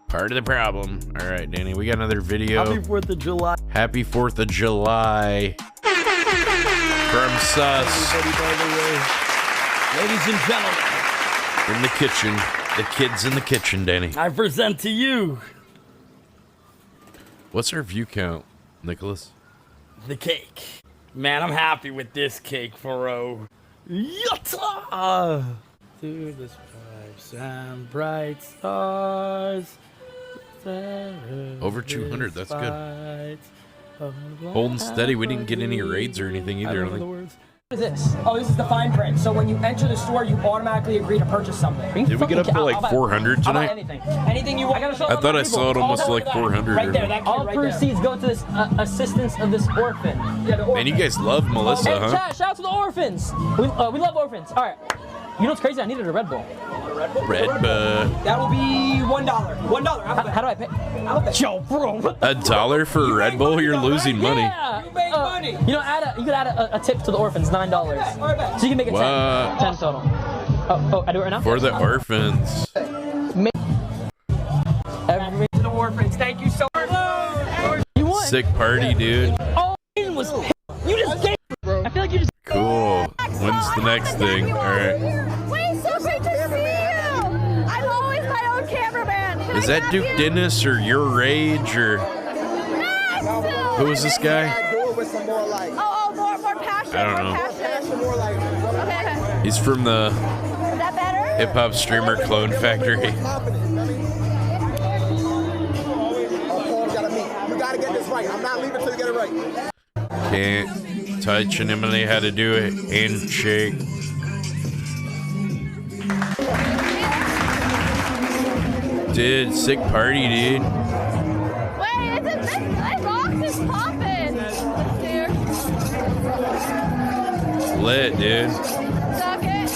part of the problem. All right, Danny, we got another video. Happy 4th of July. Happy 4th of July from Sus. Ladies and gentlemen, In the kitchen. The kids in the kitchen, Danny. I present to you What's our view count, Nicholas? the cake. Man, I'm happy with this cake, Faro. Yatta! To the stripes and bright stars. Over 200, that's good. Holding steady. We didn't get any raids or anything either. I don't think. What is this? Oh, this is the fine print. So when you enter the store, you automatically agree to purchase something. Did we get up to like 400 How about tonight? anything? Anything you want. I thought I saw it almost like 400. Right there. That All proceeds go to this assistance of this orphan. Yeah, the orphan. Man, you guys love Melissa, Hey, huh? chat, shout out to the orphans. We love orphans. All right. You know what's crazy? I needed a Red Bull. Red Bull. That will be $1. $1. How do I pay? Yo, bro. $1 for a Red Bull? You're losing money. Yeah. You made money. You know, you could add a tip to the orphans, $9. So you can make it 10 total. Oh, I do it right now? For the orphans. Every to the orphans. Thank you so much. You won. Sick party, dude. Oh, it was. You just gave. I feel like you just. Cool. When's the next thing? All right. Wait, so great to see you! I'm always my own cameraman. Is that Duke Dennis or Your Rage or who is this guy? Oh, more passion. I don't know. More passion. Okay. He's from the Is that better? Hip Hop Streamer Clone Factory. You gotta get this right. I'm not leaving till you get it right. Can't touch and Emily how to do it. Handshake. Dude, sick party, dude. Wait, this box is popping. Lit, dude. Suck it.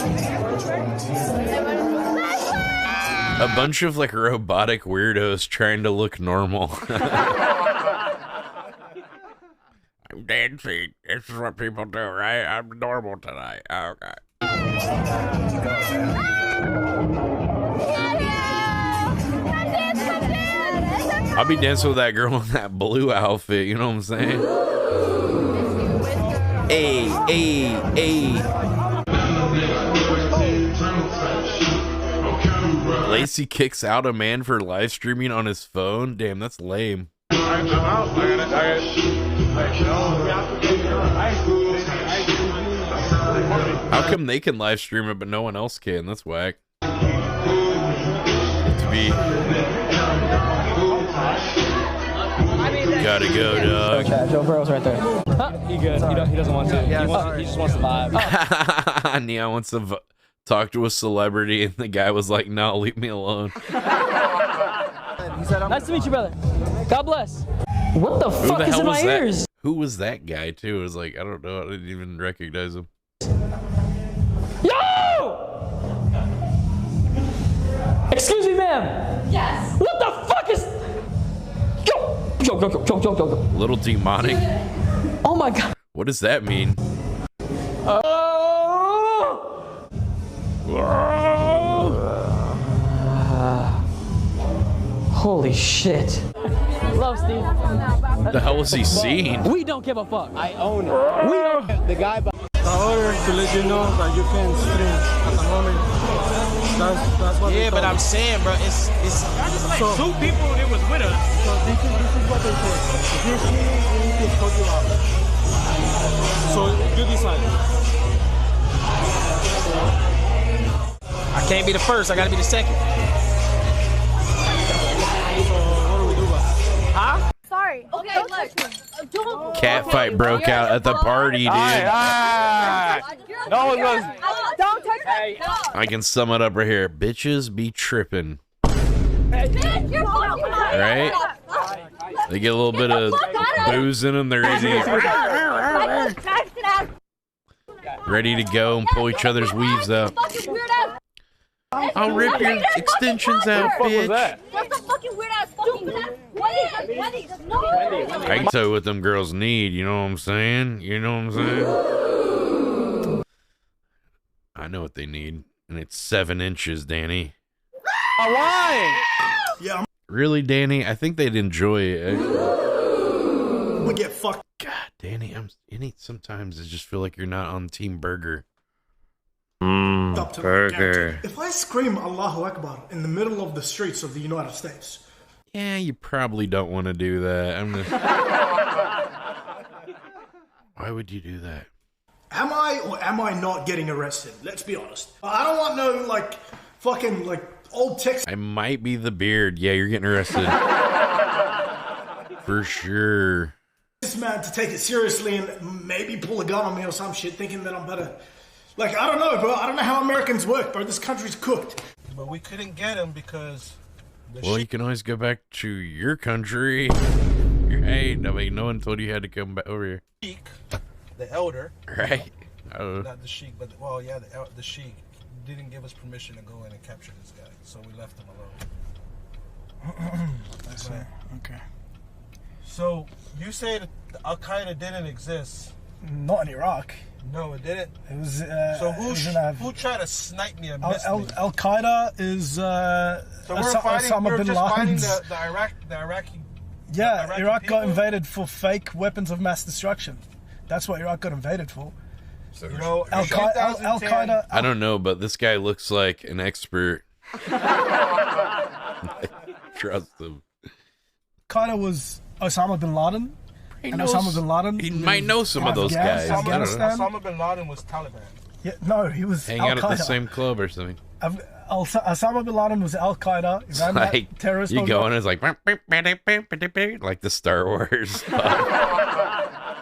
A bunch of like robotic weirdos trying to look normal. I'm dancing. This is what people do, right? I'm normal tonight. Okay. I'll be dancing with that girl in that blue outfit, you know what I'm saying? Hey, hey, hey. Lacey kicks out a man for live streaming on his phone? Damn, that's lame. How come they can live stream it but no one else can? That's whack. To be. Gotta go, dog. Okay, Joe Burrow's right there. Huh? He good. He doesn't want to. He just wants to vibe. Nia wants to talk to a celebrity, and the guy was like, "No, leave me alone." Nice to meet you, brother. God bless. What the Who fuck the is hell in was my that? ears? Who was that guy too? It was like, I don't know. I didn't even recognize him. Yo! Excuse me, ma'am. Yes. What the fuck is? Yo. Little demonic. Oh my god. What does that mean? Holy shit. Love, Steve. What the hell was he seeing? We don't give a fuck. I own it. We own The guy. I ordered to let you know that you can stream at the moment. That's what Yeah, but I'm saying, bro, it's so, two people that was with us. So this is what they say. If you're streaming, you need to cut you out. So you decide. I can't be the first. I gotta be the second. So what do we do about it? Huh? Sorry. Okay, look. Cat fight broke out at the party, dude. No one goes. Don't touch me. I can sum it up right here. Bitches be tripping. Bitch, you're fucking Right? They get a little bit of booze in them. They're ready to go and pull each other's weaves out. I'll rip your extensions out, bitch. That's a fucking weird ass fucking. Wendy, no. I can tell you what them girls need, you know what I'm saying? You know what I'm saying? I know what they need, and it's 7 inches, Danny. Why? Yeah. Really, Danny? I think they'd enjoy it. I'm gonna get fucked. God, Danny, sometimes I just feel like you're not on Team Burger. Burger. If I scream Allahu Akbar in the middle of the streets of the United States. Yeah, you probably don't want to do that. Why would you do that? Am I or am I not getting arrested? Let's be honest. I don't want no, fucking, old text. I might be the beard. Yeah, you're getting arrested. For sure. this man to take it seriously and maybe pull a gun on me or some shit, thinking that I'm better. Like, I don't know, bro. I don't know how Americans work, bro. This country's cooked. But we couldn't get him because... Well, you can always go back to your country. Right? I mean, no one told you had to come back over here. Sheik, the elder. Right? Not the Sheik, but, well, yeah, the Sheik didn't give us permission to go in and capture this guy. So we left him alone. I see. Okay. So, you say that Al-Qaeda didn't exist. Not in Iraq. No, it didn't. It was. So who tried to snipe me and miss me? Al Qaeda is. So we're fighting. We're just fighting the Iraqi. Yeah, Iraqi Iraq people? got invaded for fake weapons of mass destruction. That's what Iraq got invaded for. So you know, Al Qaeda. I don't know, but this guy looks like an expert. Trust him. Qaeda was Osama bin Laden. Osama bin Laden. He might know some of those guys. Osama bin Laden was Taliban. Yeah, no, he was hang Al-Qaeda. out at the same club or something. Osama bin Laden was Al Qaeda. It's like terrorist. You go and it's like the Star Wars.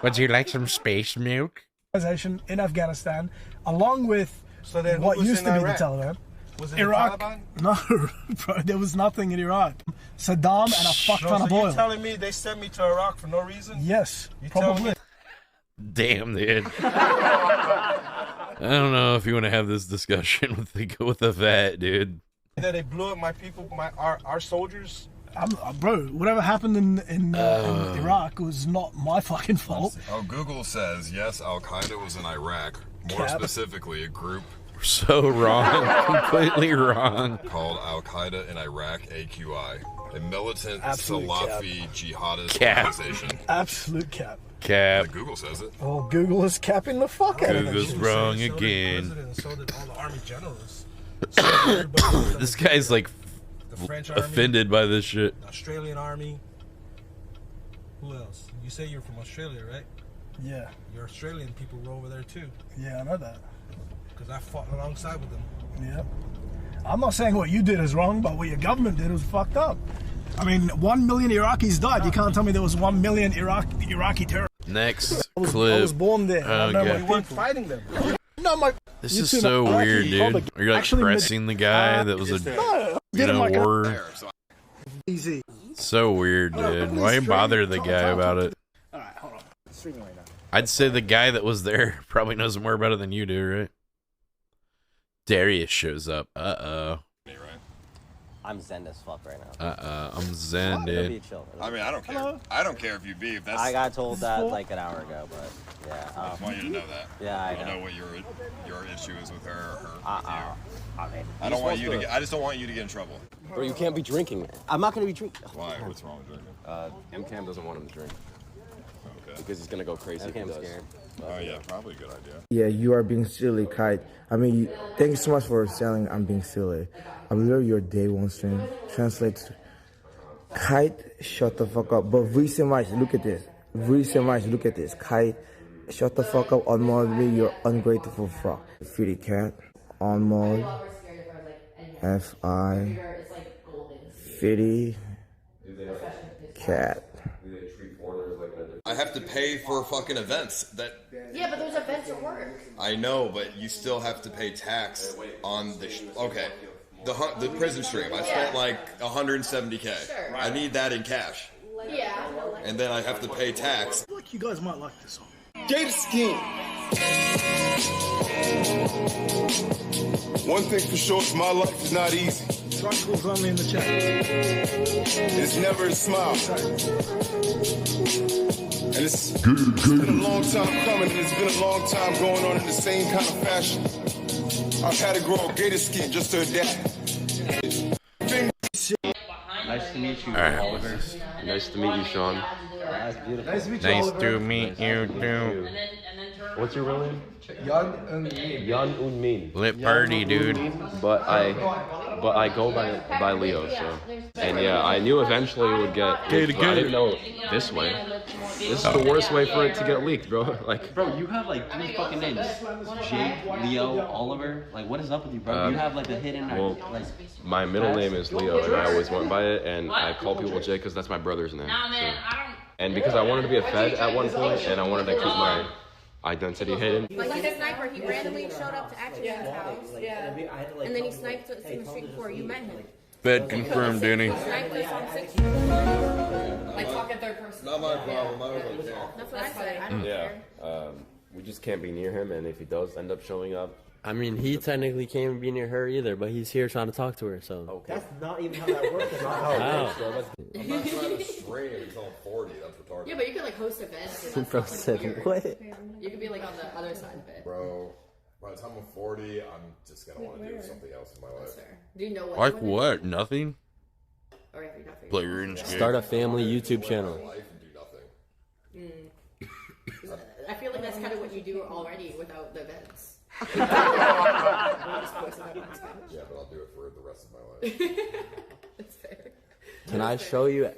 Would you like some space milk? In Afghanistan, along with what used to be the Taliban. Was it Iraq? The Taliban? No, bro, there was nothing in Iraq. Saddam and a fuck ton of oil. You're telling me they sent me to Iraq for no reason? Yes, probably. Damn, dude. I don't know if you want to have this discussion with the vet, dude. That they blew up my people, our soldiers. Bro, whatever happened in Iraq was not my fucking fault. Oh, Google says yes, Al Qaeda was in Iraq. More specifically, a group. So wrong, completely wrong. Called Al Qaeda in Iraq, AQI, a militant Absolute Salafi jihadist organization. Absolute cap. Cap. Google says it. Oh, Google is capping the fuck out of it. Google's wrong again. So did all the army generals. This guy's like offended by this shit. Australian army. Who else? You say you're from Australia, right? Yeah. Your Australian people were over there too. Yeah, I know that. Because I fought alongside with them. Yeah. I'm not saying what you did is wrong, but what your government did was fucked up. I mean, 1 million Iraqis died. You can't tell me there was 1 million Iraqi terrorists. Next I clip. was born there. I know We weren't fighting them. No, my. This is so weird, dude. Are you like pressing the guy that was a war? Easy. So weird, dude. Why bother the guy about it? Alright, hold on. Streaming right now. I'd say the guy that was there probably knows more about it than you do, right? Darius shows up. Uh-oh. I'm zen as fuck right now. I'm zen, dude. I mean, I don't care. Hello? I don't care if you beef. That's. I got told that like an hour ago, but yeah. I just want you to know that. Yeah, I don't know. know what your issue is with her or her with you. Okay. I don't want you to get. I just don't want you to get in trouble. Bro, you can't be drinking. I'm not gonna be drinking. Why? What's wrong with drinking? MCAM doesn't want him to drink. Okay. Because he's gonna go crazy if he does. Scared. Oh yeah, probably a good idea. Yeah, you are being silly, Kite. I mean, thank you so much for saying I'm being silly. I literally your day one stream translates Kite, shut the fuck up. But recent match, look at this. Recent match, look at this. Kite, shut the fuck up. On mod, you're ungrateful fuck. Fitty cat, on mod, F-I, Fitty cat. I have to pay for fucking events. Yeah, but there's events at work. I know, but you still have to pay tax on the. Okay, the prison stream. I spent like 170K. Sure. I need that in cash. Yeah. And then I have to pay tax. I like you guys might like this song. Gator skin. One thing for sure, my life is not easy. Truckles only in the chat. It's never a smile. And it's been a long time coming, and it's been a long time going on in the same kind of fashion. I've had to grow a gator skin just to adapt. Nice to meet you, Right. Oliver. Nice to meet you, Sean. That's beautiful. Nice to meet you, Nice Oliver. to meet you, too. What's your real name? Yan Un-Min. Yan Un-Min. Lit party, dude. But I go by Leo, so. And yeah, I knew eventually it would get leaked, but I didn't know this way. This is the worst way for it to get leaked, bro. Like, bro, you have like 3 fucking names: Jake, Leo, Oliver. Like, what is up with you, bro? You have like a hidden. well, my middle name is Leo, and I always went by it, and I call people Jake because that's my brother's name. So. And because I wanted to be a Fed at one point, and I wanted to keep my identity hidden. Like he's a sniper. He randomly showed up to Actionman's house. Yeah. And then he sniped us in the street before. You met him. Fed confirmed, Danny. He sniped us on 6. Like talking third person. Not my problem. I don't care. That's what I said. I don't care. We just can't be near him, and if he does end up showing up, I mean, he technically can't be near her either, but he's here trying to talk to her, so. Okay. That's not even how that works. That's not how it works. I'm not trying to string until I'm 40. That's retarded. Yeah, but you could like host events. Bro said, what? You could be like on the other side of it. Bro, by the time I'm 40, I'm just gonna want to do something else in my life. Do you know what? Like what? Nothing? Or if you're not Play your RuneScape. Start a family YouTube channel. I feel like that's kind of what you do already without the events. Yeah, but I'll do it for the rest of my life. That's fair. Can I show you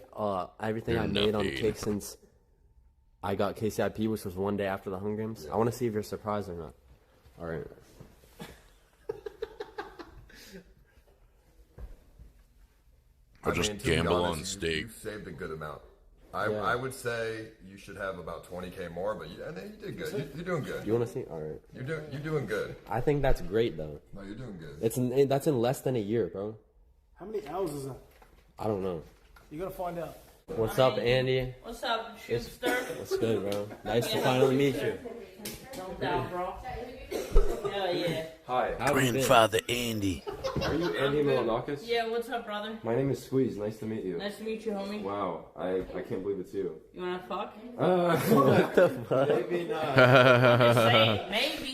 everything I made on the cake since I got KCIP, which was one day after the Hunger Games? I want to see if you're surprised or not. All right. I'll just gamble on steak. You saved a good amount. I would say you should have about 20K more, but you did good. You're doing good. You want to see? All right. You're doing good. I think that's great, though. No, you're doing good. That's in less than a year, bro. How many hours is that? I don't know. You're gonna find out. What's up, Andy? What's up, Shoopster? What's good, bro? Nice to finally meet you. No doubt, bro. Hell yeah. Hi. Grandfather Andy. Are you Andy Milanakis? Yeah, what's up, brother? My name is Squeeze. Nice to meet you. Nice to meet you, homie. Wow, I can't believe it's you. You wanna fuck? What the fuck? Maybe not. Just saying, maybe.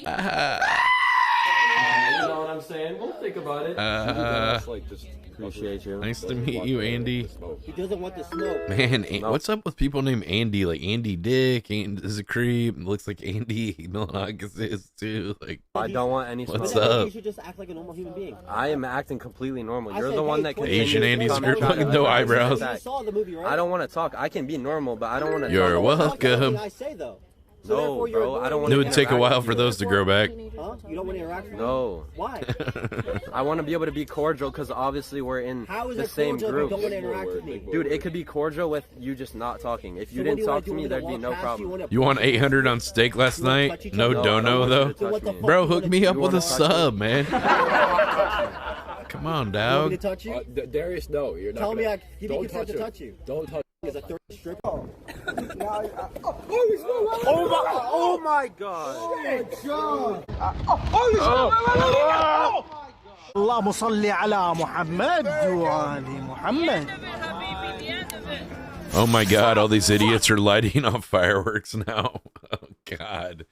You know what I'm saying? We'll think about it. Just appreciate you. Nice to meet you, Andy. He doesn't want the smoke. Man, what's up with people named Andy? Like Andy Dick, Andy is a creep. Looks like Andy Milanakis is too. Like, I don't want any smoke. What's up? You should just act like a normal human being. I am acting completely normal. You're the one that can Asian Andy's no eyebrows. You saw the movie, right? I don't want to talk. I can be normal, but I don't want to. You're welcome. I say though. No, bro, I don't want It to. would take a while for those to grow back. Huh? You don't want to interact with me? No. Why? I want to be able to be cordial because obviously we're in How is the it same cordial if group. you don't want to interact with me? Dude, it could be cordial with you just not talking. If you So what do didn't you wanna talk to do me, with the there'd be walk no past? problem. You won 800 on steak last night? No No, I don't dono want you though. to touch me. Bro, hook me up You with a wanna touch me? sub, man. Come on, You want me dog. to touch you? Darius, no, you're not. Tell me, gonna, give me don't consent touch to him. touch you. Don't touch. Is a third strip? Oh my god! Oh my god! اللهم صل على محمد وآل محمد. Oh my god, all these idiots are lighting off fireworks now. Oh god.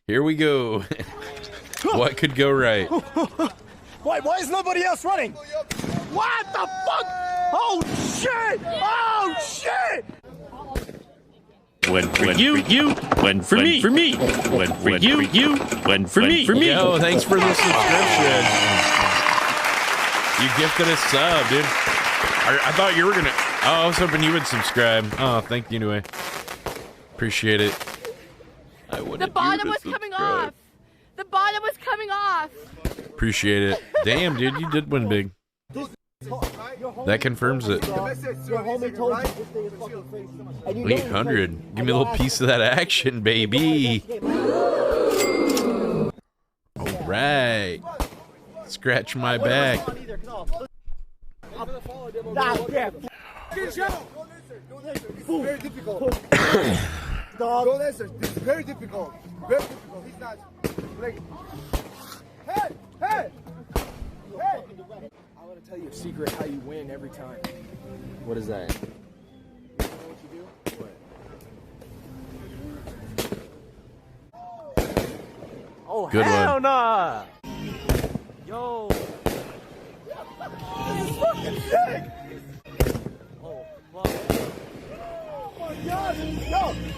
Here we go. What could go right? Why is nobody else running? What the fuck? Oh shit! Oh shit! One for you, one for me, one for you, one for me. Yo, thanks for the subscription. You gifted a sub, dude. I thought you were gonna. Oh, I was hoping you would subscribe. Oh, thank you anyway. Appreciate it. The bottom was coming off. The bottom was coming off. Appreciate it. Damn, dude, you did win big. That confirms it. Your homie told you this thing is fucking crazy. And you know he's 800. crazy. Give me a little piece of that action, baby. All right. Scratch my back. Very difficult. Dog. Go answer. This is very difficult. Very difficult. He's not like. Hey! Hey! Hey! I want to tell you a secret how you win every time. What is that? You know what you do? What? Oh, Good hell one. nah! Yo! This is fucking sick!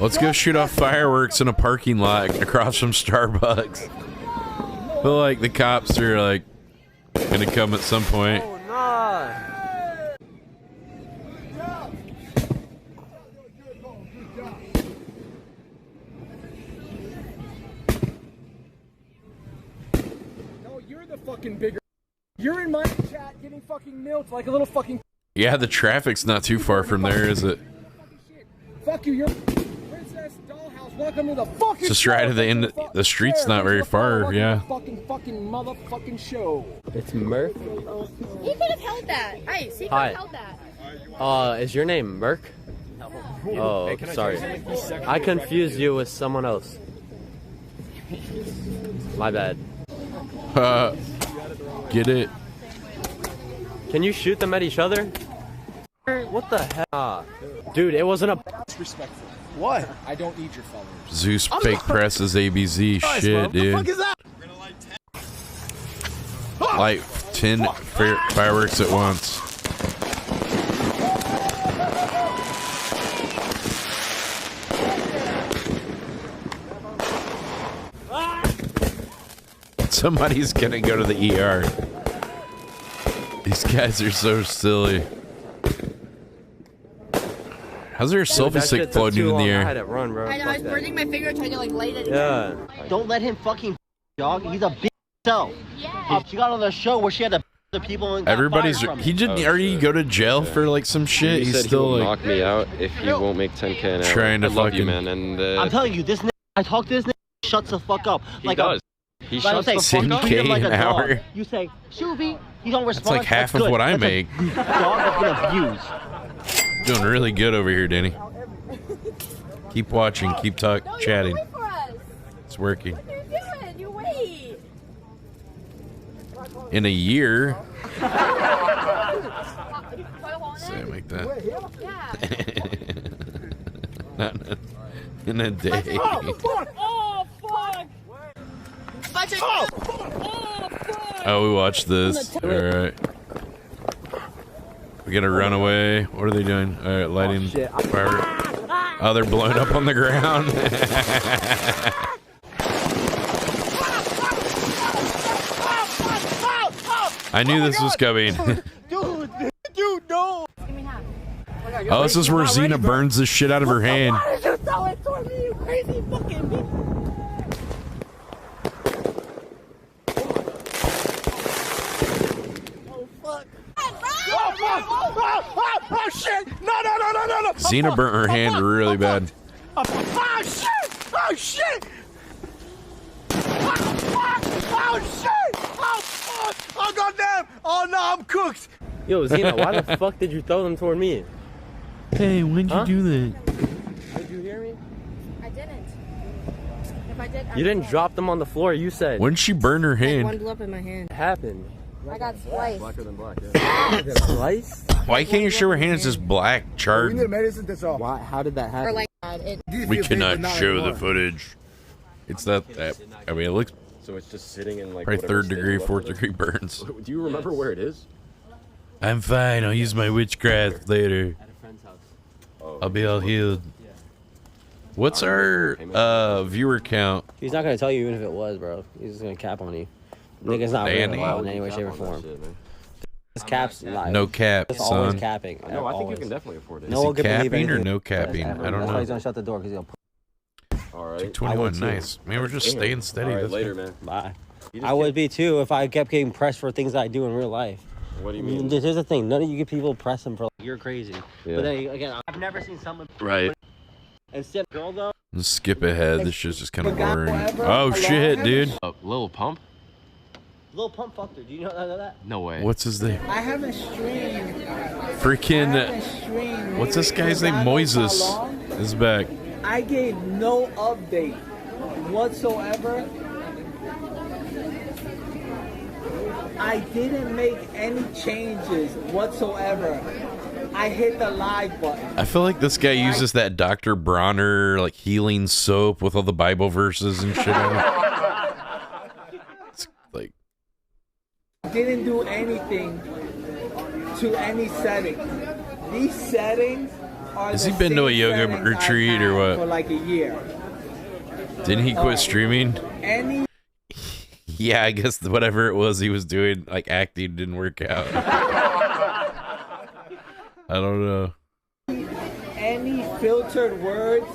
Let's go shoot off fireworks in a parking lot across from Starbucks. I feel like the cops are like gonna come at some point. Oh, nah! No, you're the fucking bigger. You're in my chat getting fucking milked like a little fucking. Yeah, the traffic's not too far from there, is it? Fuck you, you're Princess Dollhouse. Welcome to the fucking Just right at the end. The street's not very far. Yeah. fucking motherfucking show. It's Murph. He could have held that. Ice, he could Hi. have held that. Is your name Merc? Oh, sorry. I confused you with someone else. My bad. Get it? Can you shoot them at each other? What the hell? Dude, it wasn't a... Disrespectful. What? I don't need your followers. Zeus fake presses ABZ shit, dude. What the fuck is that? Light 10 fireworks at once. Somebody's gonna go to the ER. These guys are so silly. How's there a selfie stick floating in the air? I know, I was burning my finger trying to like light it. Yeah. Don't let him fucking dog. He's a bitch self. Yeah. She got on the show where she had to the people and got Everybody's. fired from He it. didn't already go to jail for like some shit. He He's said still he will like knock me out if he won't make 10K an hour. Trying to I love you, fucking- man. And I'm telling you, this nigga, I talk to this nigga, shuts the fuck up. he Like does. He Like I'm shuts saying, the fuck up. treat him like a 10K an dog. hour? You say, Shuby, he don't That's respond. like half of good. what I That's a make. dog that's been abused. Doing really good over here, Danny. Keep watching. Keep chatting. It's working. What are you doing? You wait. In a year. Say like that. Not in a day. Oh, fuck. Budget. Oh, fuck. Oh, we watched this. All right. We gotta run away. What are they doing? All right, lighting fire. Oh, they're blowing up on the ground. I knew this was coming. Dude, no. Oh, this is where Xena burns the shit out of her hand. Why did you throw it toward me, you crazy fucking bitch? Oh, fuck. Oh, shit! No! Xena burnt her hand really bad. Oh, shit! Oh, shit! Oh, shit! Oh, fuck! Oh, goddamn! Oh, no, I'm cooked! Yo, Xena, why the fuck did you throw them toward me? Hey, when'd you do that? Did you hear me? I didn't. If I did, You didn't drop them on the floor, you said. When'd she burn her One hand? blew up in my hand. What happened? I got spliced. Blacker than black, yeah. Slice? Why can't you show her hand is just black, charred? medicine that's all. Why? How did that happen? Or like, it. We cannot show the footage. It's that. I mean, it looks So it's just sitting in like probably whatever third state degree, you left fourth it in. degree burns. Do you remember where it is? I'm fine. I'll use my witchcraft later. I'll be all healed. What's our viewer count? He's not gonna tell you even if it was, bro. He's just gonna cap on you. Nigga's not Danny. real in any way, shape, or form. This cap's live. No cap, It's always son. capping. No, I think you Always. can definitely afford it. No Is one he can believe capping or anything. no capping? I don't That's why know. he's gonna shut the door because he'll. All right. 21, nice. Man, we're just staying steady. All right, That's later, good. man. Bye. I would be too if I kept getting pressed for things that I do in real life. What do you mean? Here's the thing: none of you get people pressing for. You're crazy. Yeah. But then again, I've never seen someone. Right. Instead, girl though. Let's skip ahead. This shit's just kind of boring. Oh shit, dude. Lil Pump? Lil Pump fucked her. Do you know that? No way. What's his name? I haven't streamed. Freaking. What's this guy's name? Moises is back. I gave no update whatsoever. I didn't make any changes whatsoever. I hit the live button. I feel like this guy uses that Dr. Bronner like healing soap with all the Bible verses and shit on it. It's like Didn't do anything to any settings. These settings are Has the he been to a same yoga settings I've retreat or had what? For like a year. Didn't he quit streaming? Any Yeah, I guess whatever it was he was doing, like acting, didn't work out. I don't know. any filtered words,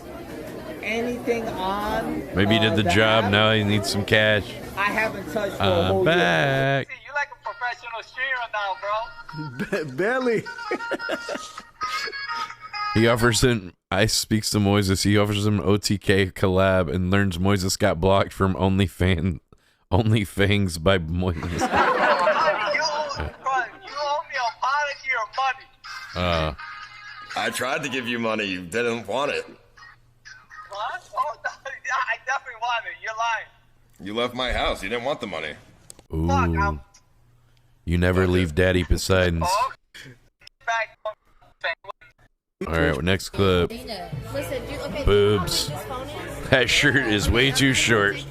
anything on. Maybe he did the job. app, Now he needs some cash. I haven't touched for a I'm whole back. You like a professional streamer now, bro. Barely. He offers him. Ice speaks to Moises. He offers him OTK collab and learns Moises got blocked from OnlyFans by Moises. You owe me a apology or money. I tried to give you money. You didn't want it. What? Oh, I definitely want it. You're lying. You left my house. You didn't want the money. Ooh. You never leave Daddy Poseidon's. Alright, well, next clip. Boobs. That shirt is way too short.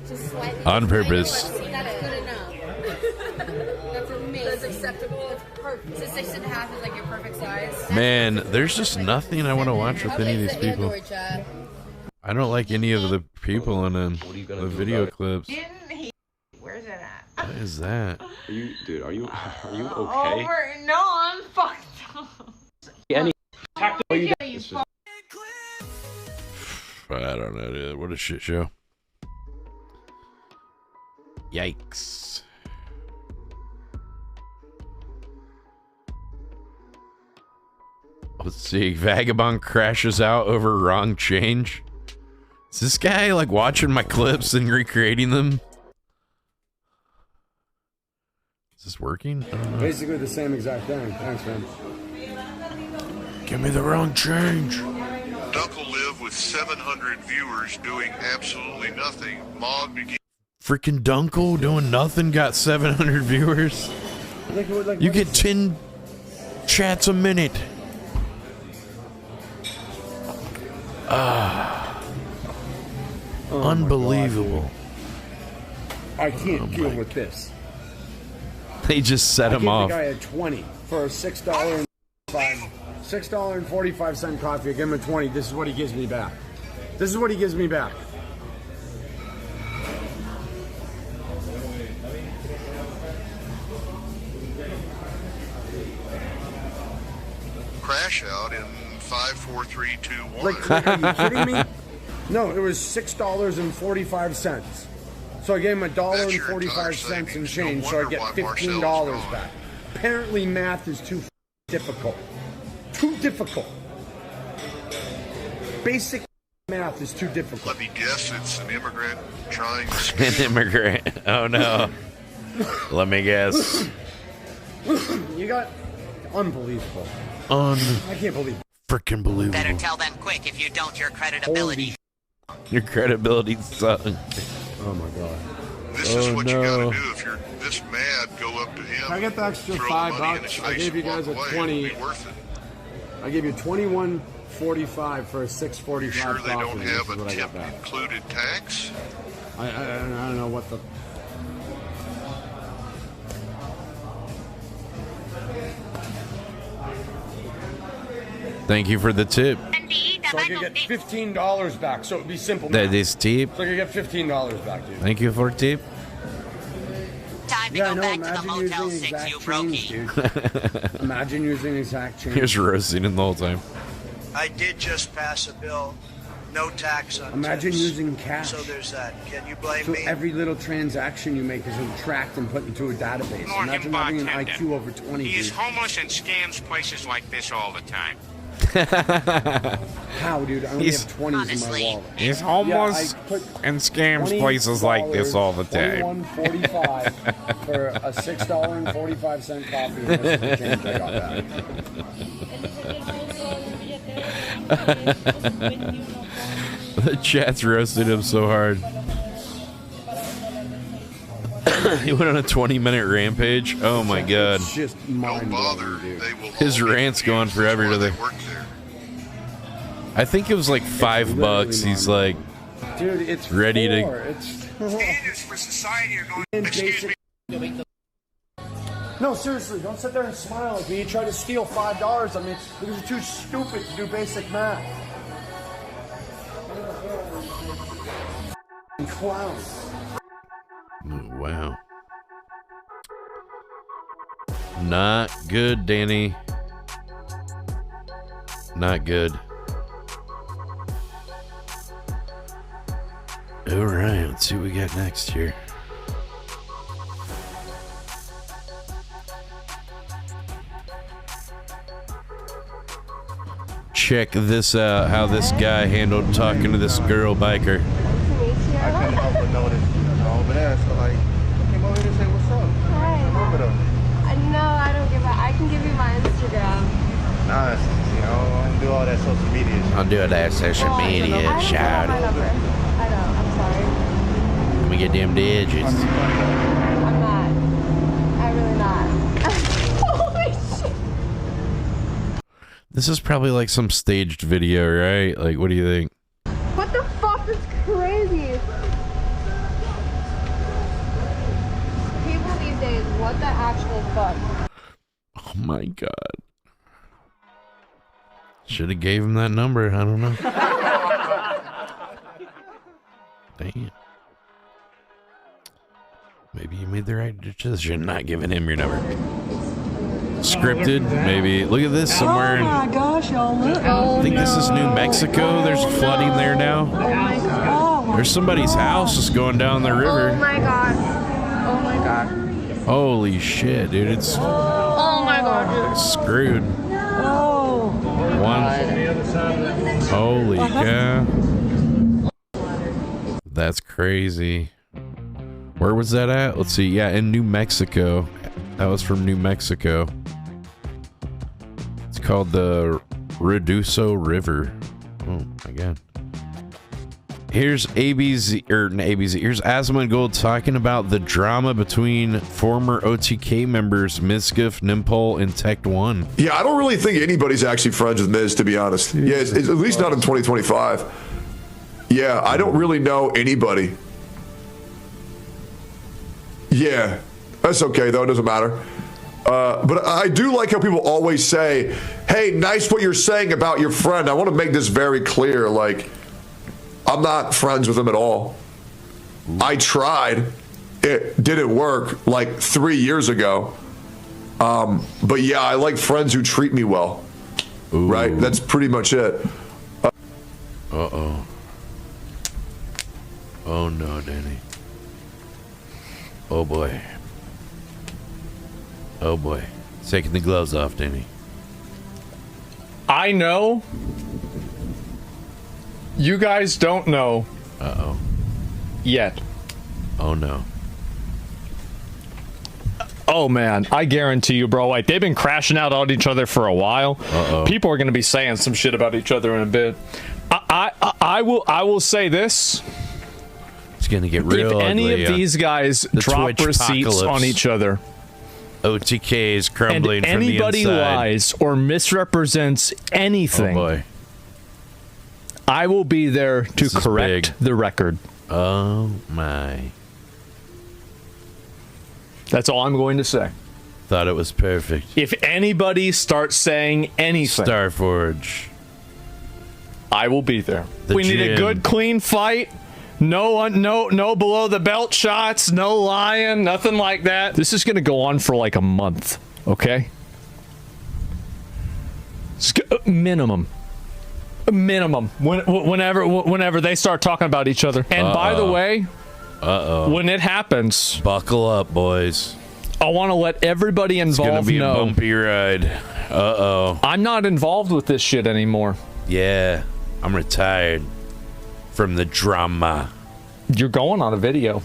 On purpose. That's good enough. That's amazing. That's acceptable. It's perfect. So 6.5 is like your perfect size. Man, there's just nothing I want to watch with any of these people. I don't like any of the people in them. The video clips. Where's it at? What is that? Are you okay? No, I'm fucked up. Any I don't know, dude. What a shit show. Yikes. Let's see. Vagabond crashes out over wrong change. Is this guy like watching my clips and recreating them? Is this working? I don't know. Basically the same exact thing. Thanks, man. Give me the wrong change. Dunkel live with 700 viewers doing absolutely nothing. Mog begin. Freaking Dunkel doing nothing got 700 viewers. You get 10 chats a minute. Unbelievable. I can't deal with this. They just set him off. The guy had 20 for a $6.45 coffee. I give him a 20. This is what he gives me back. This is what he gives me back. Crash out in 5, 4, 3, 2, 1. Like, are you kidding me? No, it was $6.45. So I gave him $1.45 and change, so I get $15 back. Apparently, math is too difficult. Too difficult. Basic math is too difficult. Let me guess, it's an immigrant trying to An immigrant. Oh no. Let me guess. You got unbelievable. I can't believe it. Freaking believable. Better tell them quick. If you don't, your credibility. Your credibility sucks. Oh my god. This is what you gotta do if you're this mad. Go up to him. I get the extra throw $5. the money in his I face gave you and walk guys a away. 20. It'll be worth it. I gave you $21.45 for a $6.45 Sure they coffee. don't This have is what a I tip got back. included tax? I don't know what the. Thank you for the tip. So I could get $15 back. So it'd be simple. That math. is tip. So I could get $15 back, dude. Thank you for tip. Time to Yeah, I go know. back to the Imagine Motel using 6, exact you change, brokey. dude. Imagine using exact change. Here's roasting him the whole time. I did just pass a bill, no tax on Imagine tips. using cash. So there's that. Can you blame So me? every little transaction you make is tracked and put into a database. Morgan Imagine having an bartender. IQ over 20. He is dude. homeless and scams places like this all the time. How, dude? I only He's- have 20s in my wallet. He's homeless Yeah, I put and scams $20 places like this all the time. $21.45 for a $6.45 coffee. And this is the change I got back. The chat's roasted him so hard. He went on a 20-minute rampage. Oh my god. It's just mind-blowing, dude. His rant's going forever today. I think it was like $5. He's like, Dude, it's ready to. It's Standards for society are going. Excuse me. No, seriously, don't sit there and smile at me. You try to steal $5. I mean, because you're too stupid to do basic math. Clown. Wow. Not good, Danny. Not good. All right, let's see what we got next here. check this out, how this guy handled talking to this girl biker. I couldn't help but notice over there, so like, I came over here to say what's up. Hi. Come over though. No, I don't give a. I can give you my Instagram. Nah, you know, I don't do all that social media shit. I'll do that social media, shout My it. number. I don't. I'm sorry. Let me get them digits. I'm not. I'm really not. Holy shit. This is probably like some staged video, right? Like, what do you think? What the fuck is crazy? People these days, what the actual fuck? Oh my god. Should have gave him that number. I don't know. Damn. Maybe you made the right decision not giving him your number. Scripted, maybe. Look at this somewhere. Oh my gosh, y'all look. I think this is New Mexico. There's flooding there now. Oh my god. There's somebody's house just going down the river. Oh my god. Oh my god. Holy shit, dude. It's Oh my god, dude. screwed. Oh. Holy cow. That's crazy. Where was that at? Let's see. Yeah, in New Mexico. That was from New Mexico. It's called the Reduso River. Oh my god. Here's ABZ, or not ABZ, here's Asmongold talking about the drama between former OTK members Mizkif, Nimpol, and Tech One. Yeah, I don't really think anybody's actually friends with Miz, to be honest. Yeah, it's at least not in 2025. Yeah, I don't really know anybody. Yeah, that's okay though, it doesn't matter. But I do like how people always say, hey, nice what you're saying about your friend. I want to make this very clear, like, I'm not friends with him at all. I tried. It didn't work like 3 years ago. But yeah, I like friends who treat me well. Ooh. Right? That's pretty much it. Uh-oh. Oh no, Danny. Oh boy. Oh boy. Taking the gloves off, Danny. I know. You guys don't know. Uh-oh. Yet. Oh no. Oh man, I guarantee you, bro. Like, they've been crashing out on each other for a while. Uh-oh. People are gonna be saying some shit about each other in a bit. I will say this. It's gonna get real If any ugly, of these guys drop Twitch receipts on each other, OTK is crumbling and from the anybody inside. lies or misrepresents anything, Oh boy. I will be there to This is correct big. the record. Oh my. That's all I'm going to say. Thought it was perfect. If anybody starts saying anything, Starforge. I will be there. The We need a gym. good, clean fight. No below the belt shots. No lying. Nothing like that. This is gonna go on for like a month. Okay. Minimum. Whenever they start talking about each other. And by the way, when it happens, buckle up, boys. I want to let everybody It's gonna involved be know. a bumpy ride. Uh-oh. I'm not involved with this shit anymore. Yeah, I'm retired from the drama. You're going on a video.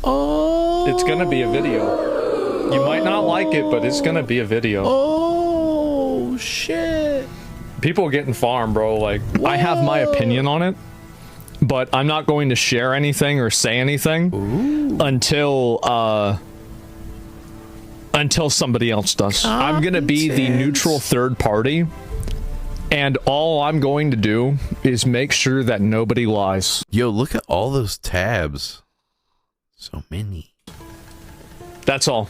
Oh. It's gonna be a video. You might not like it, but it's gonna be a video. Oh shit. People are getting farmed, bro. Like, I have my opinion on it, but I'm not going to share anything or say anything until somebody else does. I'm gonna be the neutral third party, and all I'm going to do is make sure that nobody lies. Yo, look at all those tabs. So many. That's all.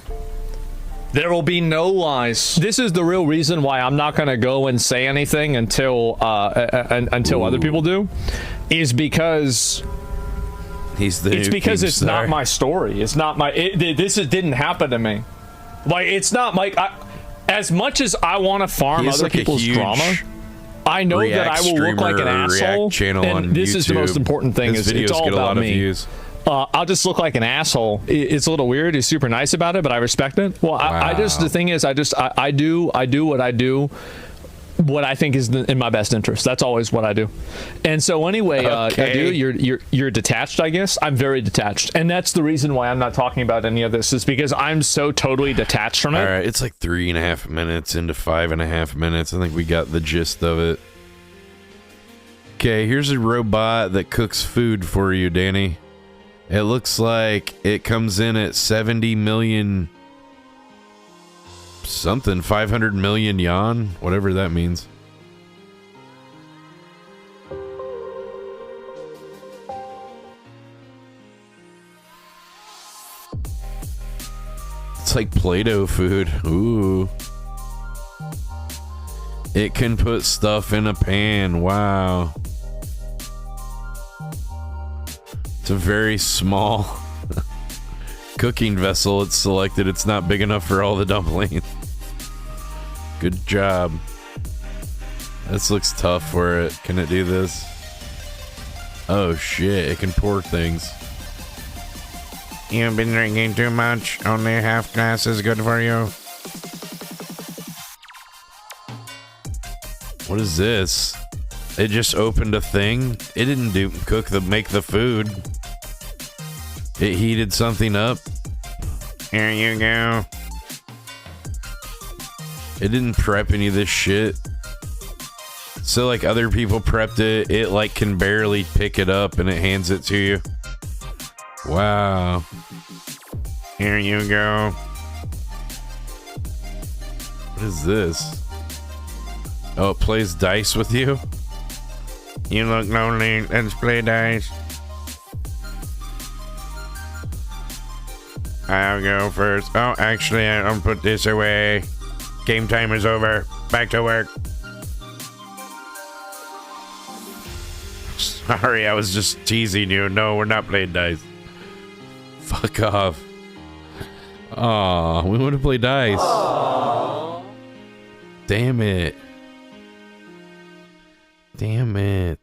There will be no lies. This is the real reason why I'm not going to go and say anything until other people do, is because it's not my story. It's not my. Didn't happen to me. Like, it's not like as much as I want to farm other people's drama. I know that I will look like an asshole. And this is the most important thing. Is it's all about me. I'll just look like an asshole. It's a little weird. He's super nice about it, but I respect it. Well, I just, the thing is, I do what I do what I think is in my best interest. That's always what I do. And so anyway, you're detached, I guess. I'm very detached. And that's the reason why I'm not talking about any of this, is because I'm so totally detached from it. All right, it's like 3.5 minutes into 5.5 minutes. I think we got the gist of it. Okay, here's a robot that cooks food for you, Danny. It looks like it comes in at 70 million... something, 500 million yuan, whatever that means. It's like Play-Doh food. Ooh. It can put stuff in a pan. Wow. It's a very small cooking vessel it's selected. It's not big enough for all the dumplings. Good job. This looks tough for it. Can it do this? Oh shit, it can pour things. You've been drinking too much. Only half glass is good for you. What is this? It just opened a thing? It didn't make the food. It heated something up. Here you go. It didn't prep any of this shit. So like other people prepped it, it like can barely pick it up and it hands it to you. Wow. Here you go. What is this? Oh, it plays dice with you? You look lonely. Let's play dice. I'll go first. Oh, actually, I'll put this away. Game time is over. Back to work. Sorry, I was just teasing you. No, we're not playing dice. Fuck off. Aw, we want to play dice. Aww. Damn it. Damn it.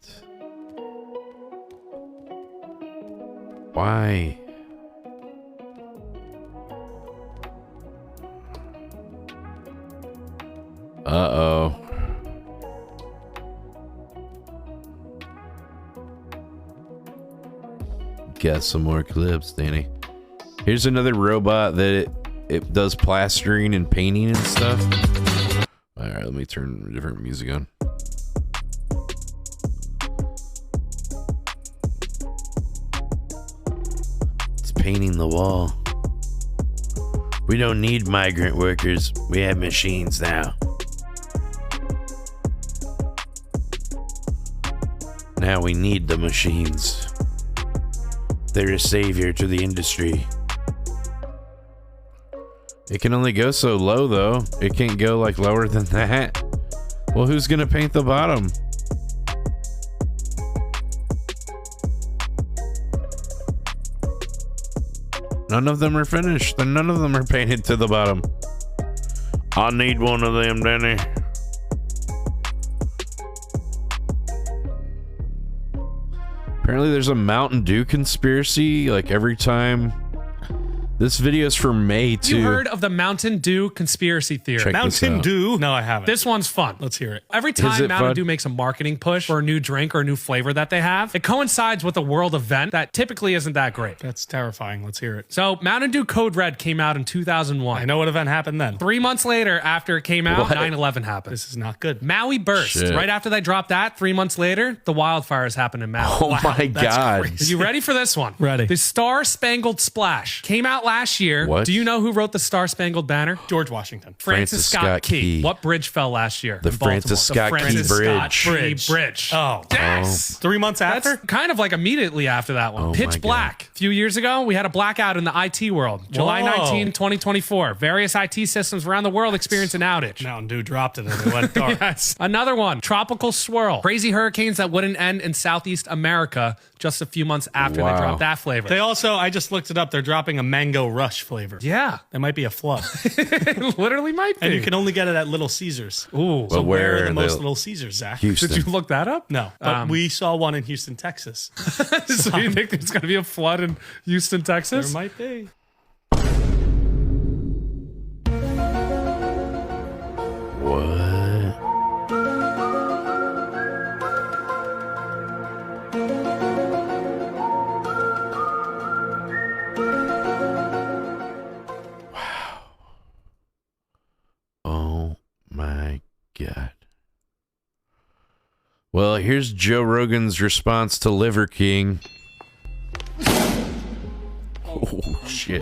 Why? Uh-oh. Got some more clips, Danny. Here's another robot that it does plastering and painting and stuff. Alright, let me turn different music on. It's painting the wall. We don't need migrant workers. We have machines now. Now we need the machines. They're a savior to the industry. It can only go so low, though. It can't go, like, lower than that. Well, who's gonna paint the bottom? None of them are finished. None of them are painted to the bottom. I need one of them, Danny. Apparently there's a Mountain Dew conspiracy, like every time. This video is for May, too. You heard of the Mountain Dew conspiracy theory? Check Mountain Dew? No, I haven't. This one's fun. Let's hear it. Every time Mountain Dew makes a marketing push for a new drink or a new flavor that they have, it coincides with a world event that typically isn't that great. That's terrifying. Let's hear it. So Mountain Dew Code Red came out in 2001. I know what event happened then. 3 months later, after it came out, 9/11 happened. This is not good. Maui burst. Shit. Right after they dropped that, 3 months later, the wildfires happened in Maui. Oh my God. Are you ready for this one? Ready. The Star Spangled Splash came out last year. What? Do you know who wrote the Star Spangled Banner? George Washington. Francis Scott Key. What bridge fell last year? The Francis Scott Key Bridge. Oh, yes. 3 months after? That's kind of like immediately after that one. Oh my Pitch Black. A few years ago, we had a blackout in the IT world. July 19, 2024. Various IT systems around the world experienced an outage. Mountain Dew dropped it and it went dark. Yes. Another one. Tropical Swirl. Crazy hurricanes that wouldn't end in Southeast America just a few months after they dropped that flavor. They also, I just looked it up, they're dropping a Mango Rush flavor. Yeah. That might be a flood. It literally might be. And you can only get it at Little Caesars. Ooh. So where are the most Little Caesars, Zach? Houston. Did you look that up? No. But we saw one in Houston, Texas. So you think there's going to be a flood in Houston, Texas? There might be. What? God. Well, here's Joe Rogan's response to Liver King. Oh, shit.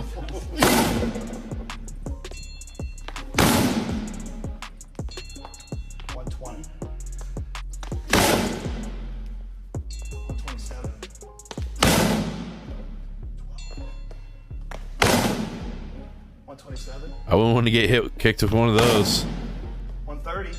I wouldn't want to get kicked with one of those. 130.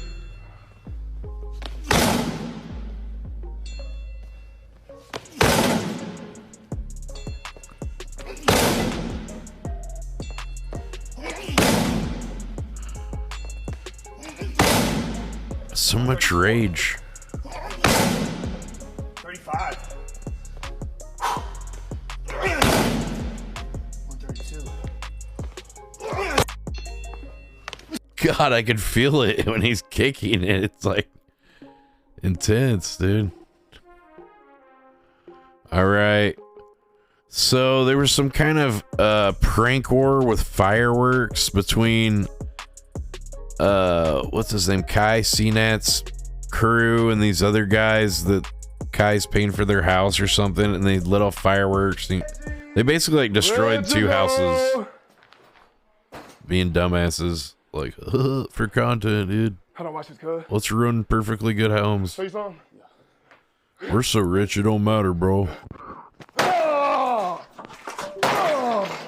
So much rage. 35. 132. God, I can feel it when he's kicking it. It's like intense, dude. All right. So there was some kind of prank war with fireworks between what's his name, Kai Cenat's crew and these other guys that Kai's paying for their house or something, and they lit off fireworks. They basically like destroyed two houses, being dumbasses. Like, for content, dude. How do I watch this, cuz? Let's ruin perfectly good homes. Say something? We're so rich, it don't matter, bro.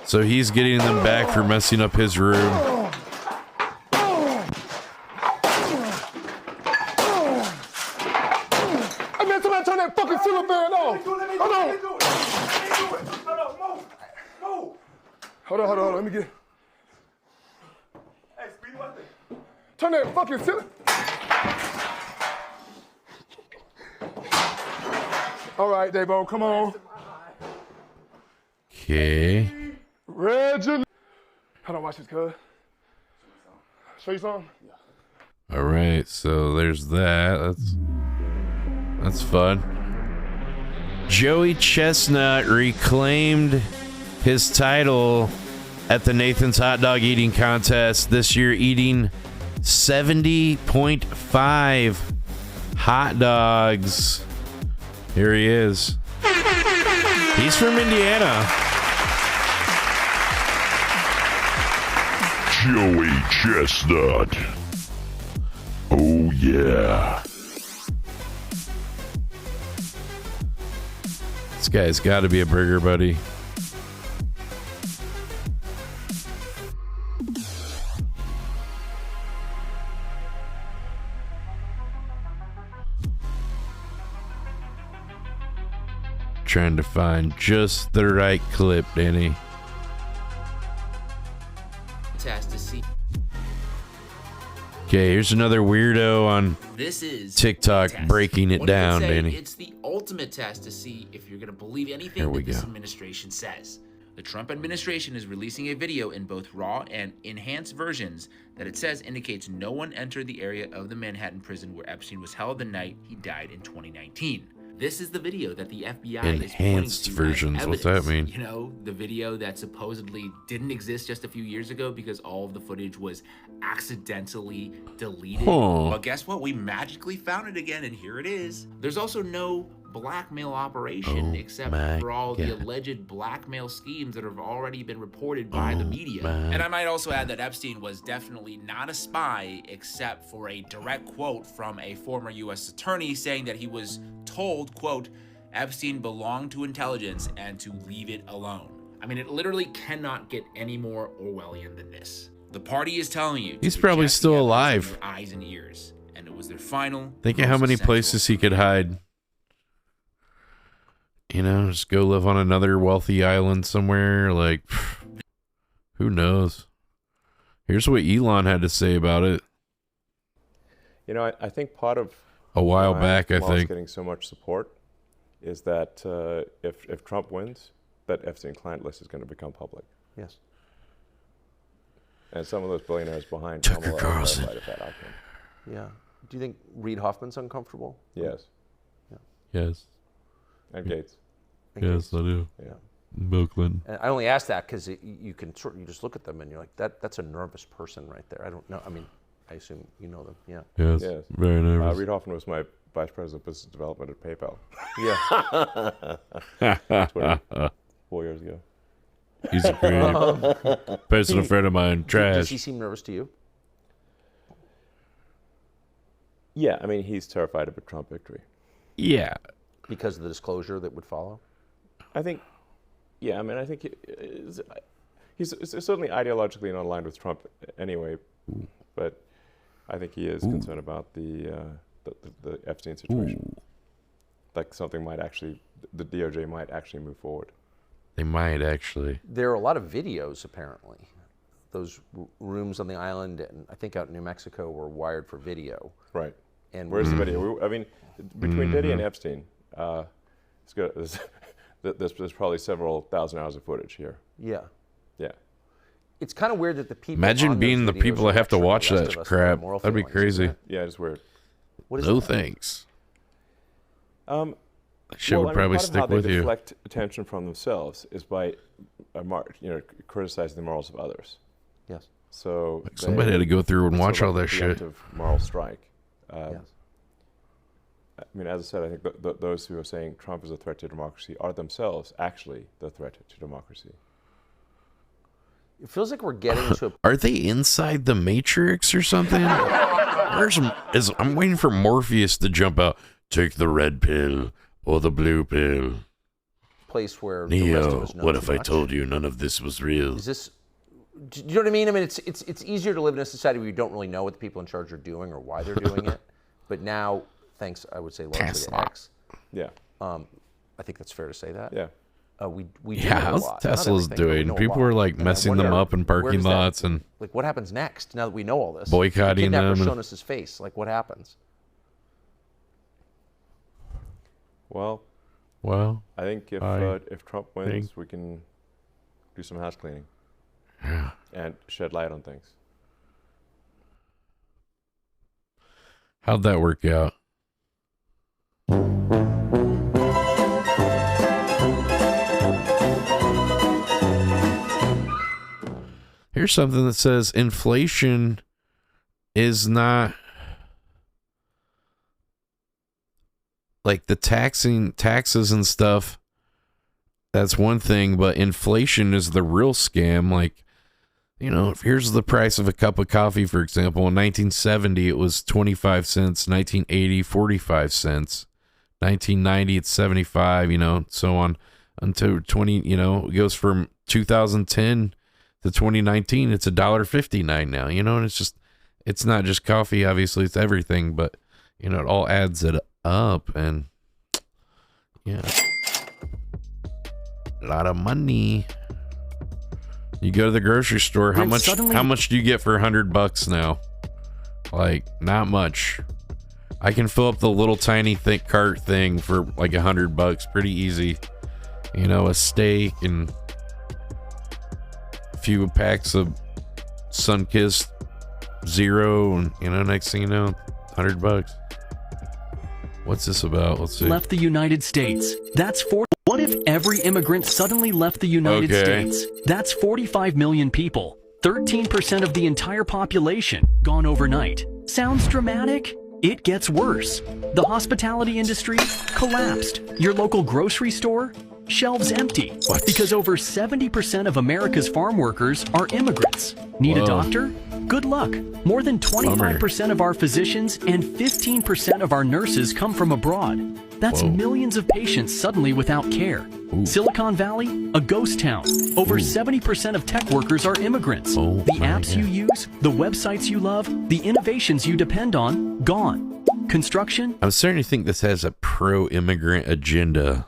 So he's getting them back for messing up his room. I meant somebody turn that fucking ceiling fan off. Hold on. Hold on. Let me get. Hey, speed weapon. Turn that fucking ceiling. All right, Davo, come on. Okay. Reggie. How do I watch this, cuz? Show you something? All right, so there's that. That's fun. Joey Chestnut reclaimed his title at the Nathan's Hot Dog Eating Contest this year, eating 70.5 hot dogs. Here he is. He's from Indiana. Joey Chestnut. Oh, yeah. This guy's got to be a burger buddy. Trying to find just the right clip, Danny. Okay, here's another weirdo on TikTok breaking it down, Danny. It's the ultimate test to see if you're going to believe anything that this administration says. The Trump administration is releasing a video in both raw and enhanced versions that it says indicates no one entered the area of the Manhattan prison where Epstein was held the night he died in 2019. This is the video that the FBI enhanced is versions. What's that mean? You know, the video that supposedly didn't exist just a few years ago because all of the footage was accidentally deleted. Huh. But guess what? We magically found it again, and here it is. There's also no blackmail operation except for all the alleged blackmail schemes that have already been reported by the media. And I might also add that Epstein was definitely not a spy except for a direct quote from a former U.S. attorney saying that he was told, quote, Epstein belonged to intelligence and to leave it alone. I mean, it literally cannot get any more Orwellian than this. The party is telling you He's probably still alive. Eyes and ears, and it was their final. Think of how many places he could hide. You know, just go live on another wealthy island somewhere. Like, who knows? Here's what Elon had to say about it. You know, I think part of a while back, I think, getting so much support is that if Trump wins, that Epstein client list is going to become public. Yes. And some of those billionaires behind Tucker Carlson. Yeah. Do you think Reid Hoffman's uncomfortable? Yes. Yeah. Yes. And Gates. Yes, I do. Yeah. Bill Clinton. And I only ask that because you just look at them and you're like, that's a nervous person right there. I don't know. I mean, I assume you know them. Yeah. Yes. Very nervous. Reid Hoffman was my vice president of business development at PayPal. Yeah. 4 years ago. He's a great personal friend of mine. Trash. Does he seem nervous to you? Yeah, I mean, he's terrified of a Trump victory. Yeah. Because of the disclosure that would follow? I think, yeah, I mean, I think he's certainly ideologically not aligned with Trump anyway, but I think he is concerned about the Epstein situation. Like something might actually, the DOJ might actually move forward. They might actually. There are a lot of videos, apparently. Those rooms on the island, and I think out in New Mexico, were wired for video. Right. And where's the video? I mean, between Diddy and Epstein, there's probably several thousand hours of footage here. Yeah. Yeah. It's kind of weird that the people. Imagine being the people that have to watch the rest that of us crap. moral That'd be feelings, crazy. isn't it? Yeah, it's weird. What is no that? thanks. That shit would probably stick with They you. deflect attention from themselves is by, criticizing the morals of others. Yes. So Like somebody had to go through and it's watch sort all of that a shit. preemptive moral strike. Yes. I mean, as I said, I think those who are saying Trump is a threat to democracy are themselves actually the threat to democracy. It feels like we're getting to. Are they inside the Matrix or something? I'm waiting for Morpheus to jump out. Take the red pill or the blue pill. Place where the rest of Neo, us know what too if I much. told you none of this was real? Is this? Do you know what I mean? I mean, it's easier to live in a society where you don't really know what the people in charge are doing or why they're doing it. But now, thanks, I would say largely to X. Yeah. I think that's fair to say that. Yeah. We do Yeah, know a how's lot. Not Tesla's everything, but we doing? know a People lot. are like And I messing them wonder, up in where parking does that- lots and like what happens next now that we know all this? boycotting the kidnapper's them. shown us his face. Like what happens? Well, I think if Trump wins, we can do some house cleaning. Yeah. And shed light on things. How'd that work out? Here's something that says inflation is not like the taxes and stuff. That's one thing, but inflation is the real scam. Like, you know, here's the price of a cup of coffee, for example. In 1970, it was 25 cents. 1980, 45 cents. 1990, it's 75, you know, so on until it goes from 2010 to 2019, it's $1.59 now, you know, and it's not just coffee, obviously, it's everything, but, you know, it all adds it up, and, yeah. A lot of money. You go to the grocery store, how much do you get for $100 now? Like, not much. I can fill up the little tiny thick cart thing for like $100, pretty easy. You know, a steak and a few packs of Sunkist Zero, and you know, next thing you know, $100. What's this about? Let's see. Left the United States. That's What if every immigrant suddenly left the United States? That's 45 million people. 13% of the entire population gone overnight. Sounds dramatic? It gets worse. The hospitality industry collapsed. Your local grocery store? Shelves empty. What? Because over 70% of America's farm workers are immigrants. Need a doctor? Good luck. More than 25% of our physicians and 15% of our nurses come from abroad. That's millions of patients suddenly without care. Silicon Valley, a ghost town. Over 70% of tech workers are immigrants. The apps you use, the websites you love, the innovations you depend on, gone. Construction? I'm starting to think this has a pro-immigrant agenda.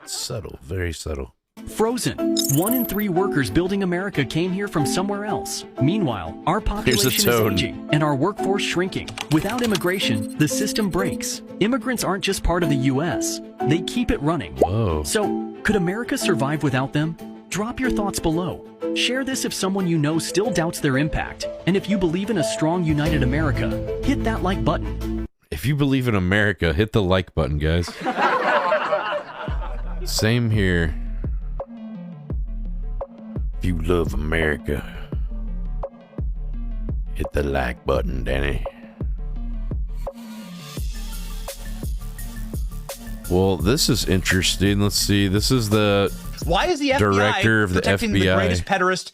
Subtle, very subtle. Frozen. 1 in 3 workers building America came here from somewhere else. Meanwhile, our population is aging and our workforce shrinking. Without immigration, the system breaks. Immigrants aren't just part of the U.S. They keep it running. Whoa. So, could America survive without them? Drop your thoughts below. Share this if someone you know still doubts their impact. And if you believe in a strong, united America, hit that like button. If you believe in America, hit the like button, guys. Same here. If you love America, Hit the like button, Danny. Well, this is interesting. Let's see. This is the Why is the FBI director of the protecting FBI. the greatest pederast,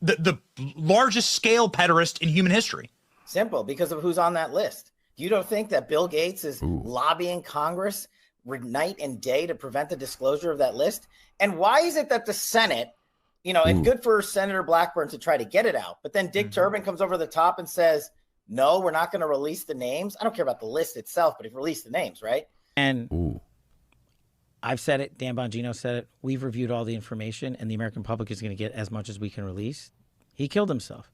the largest scale pederast in human history? Simple, because of who's on that list. You don't think that Bill Gates is lobbying Congress night and day to prevent the disclosure of that list? And why is it that the Senate, and good for Senator Blackburn to try to get it out, but then Dick Durbin comes over the top and says, no, we're not going to release the names. I don't care about the list itself, but if release the names, right? And I've said it, Dan Bongino said it, we've reviewed all the information, and the American public is going to get as much as we can release. He killed himself.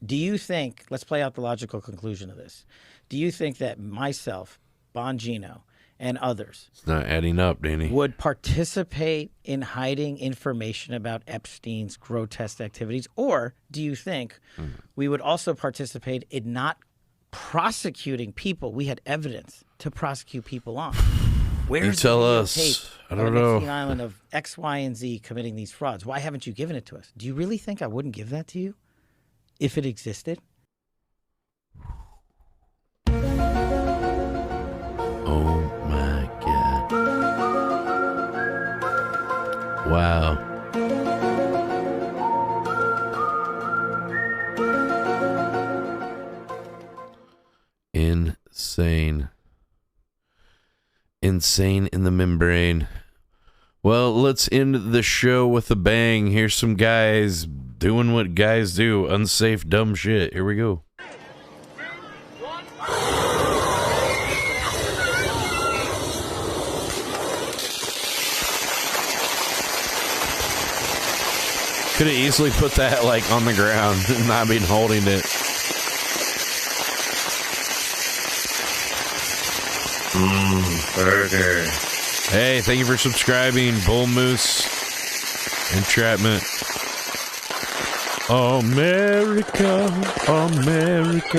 Do you think, let's play out the logical conclusion of this. Do you think that myself, Bongino, and others It's not adding up, Danny. would participate in hiding information about Epstein's grotesque activities? Or do you think we would also participate in not prosecuting people we had evidence to prosecute people on? You tell us. I don't know. The island of X, Y, and Z committing these frauds. Why haven't you given it to us? Do you really think I wouldn't give that to you if it existed? Oh my God. Wow. Insane. Insane in the membrane. Well, let's end the show with a bang. Here's some guys doing what guys do. Unsafe, dumb shit. Here we go. Could have easily put that like on the ground and not been holding it. Burger. Hey, thank you for subscribing, Bull Moose Entrapment. America, America.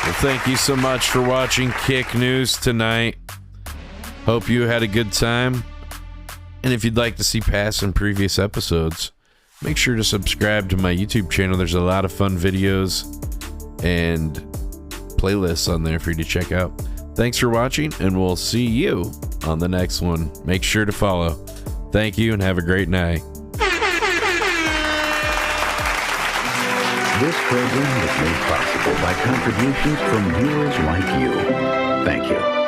Well, thank you so much for watching Kick News tonight. Hope you had a good time. And if you'd like to see past and previous episodes, make sure to subscribe to my YouTube channel. There's a lot of fun videos and playlists on there for you to check out. Thanks for watching, and we'll see you on the next one. Make sure to follow. Thank you, and have a great night. This program was made possible by contributions from viewers like you. Thank you.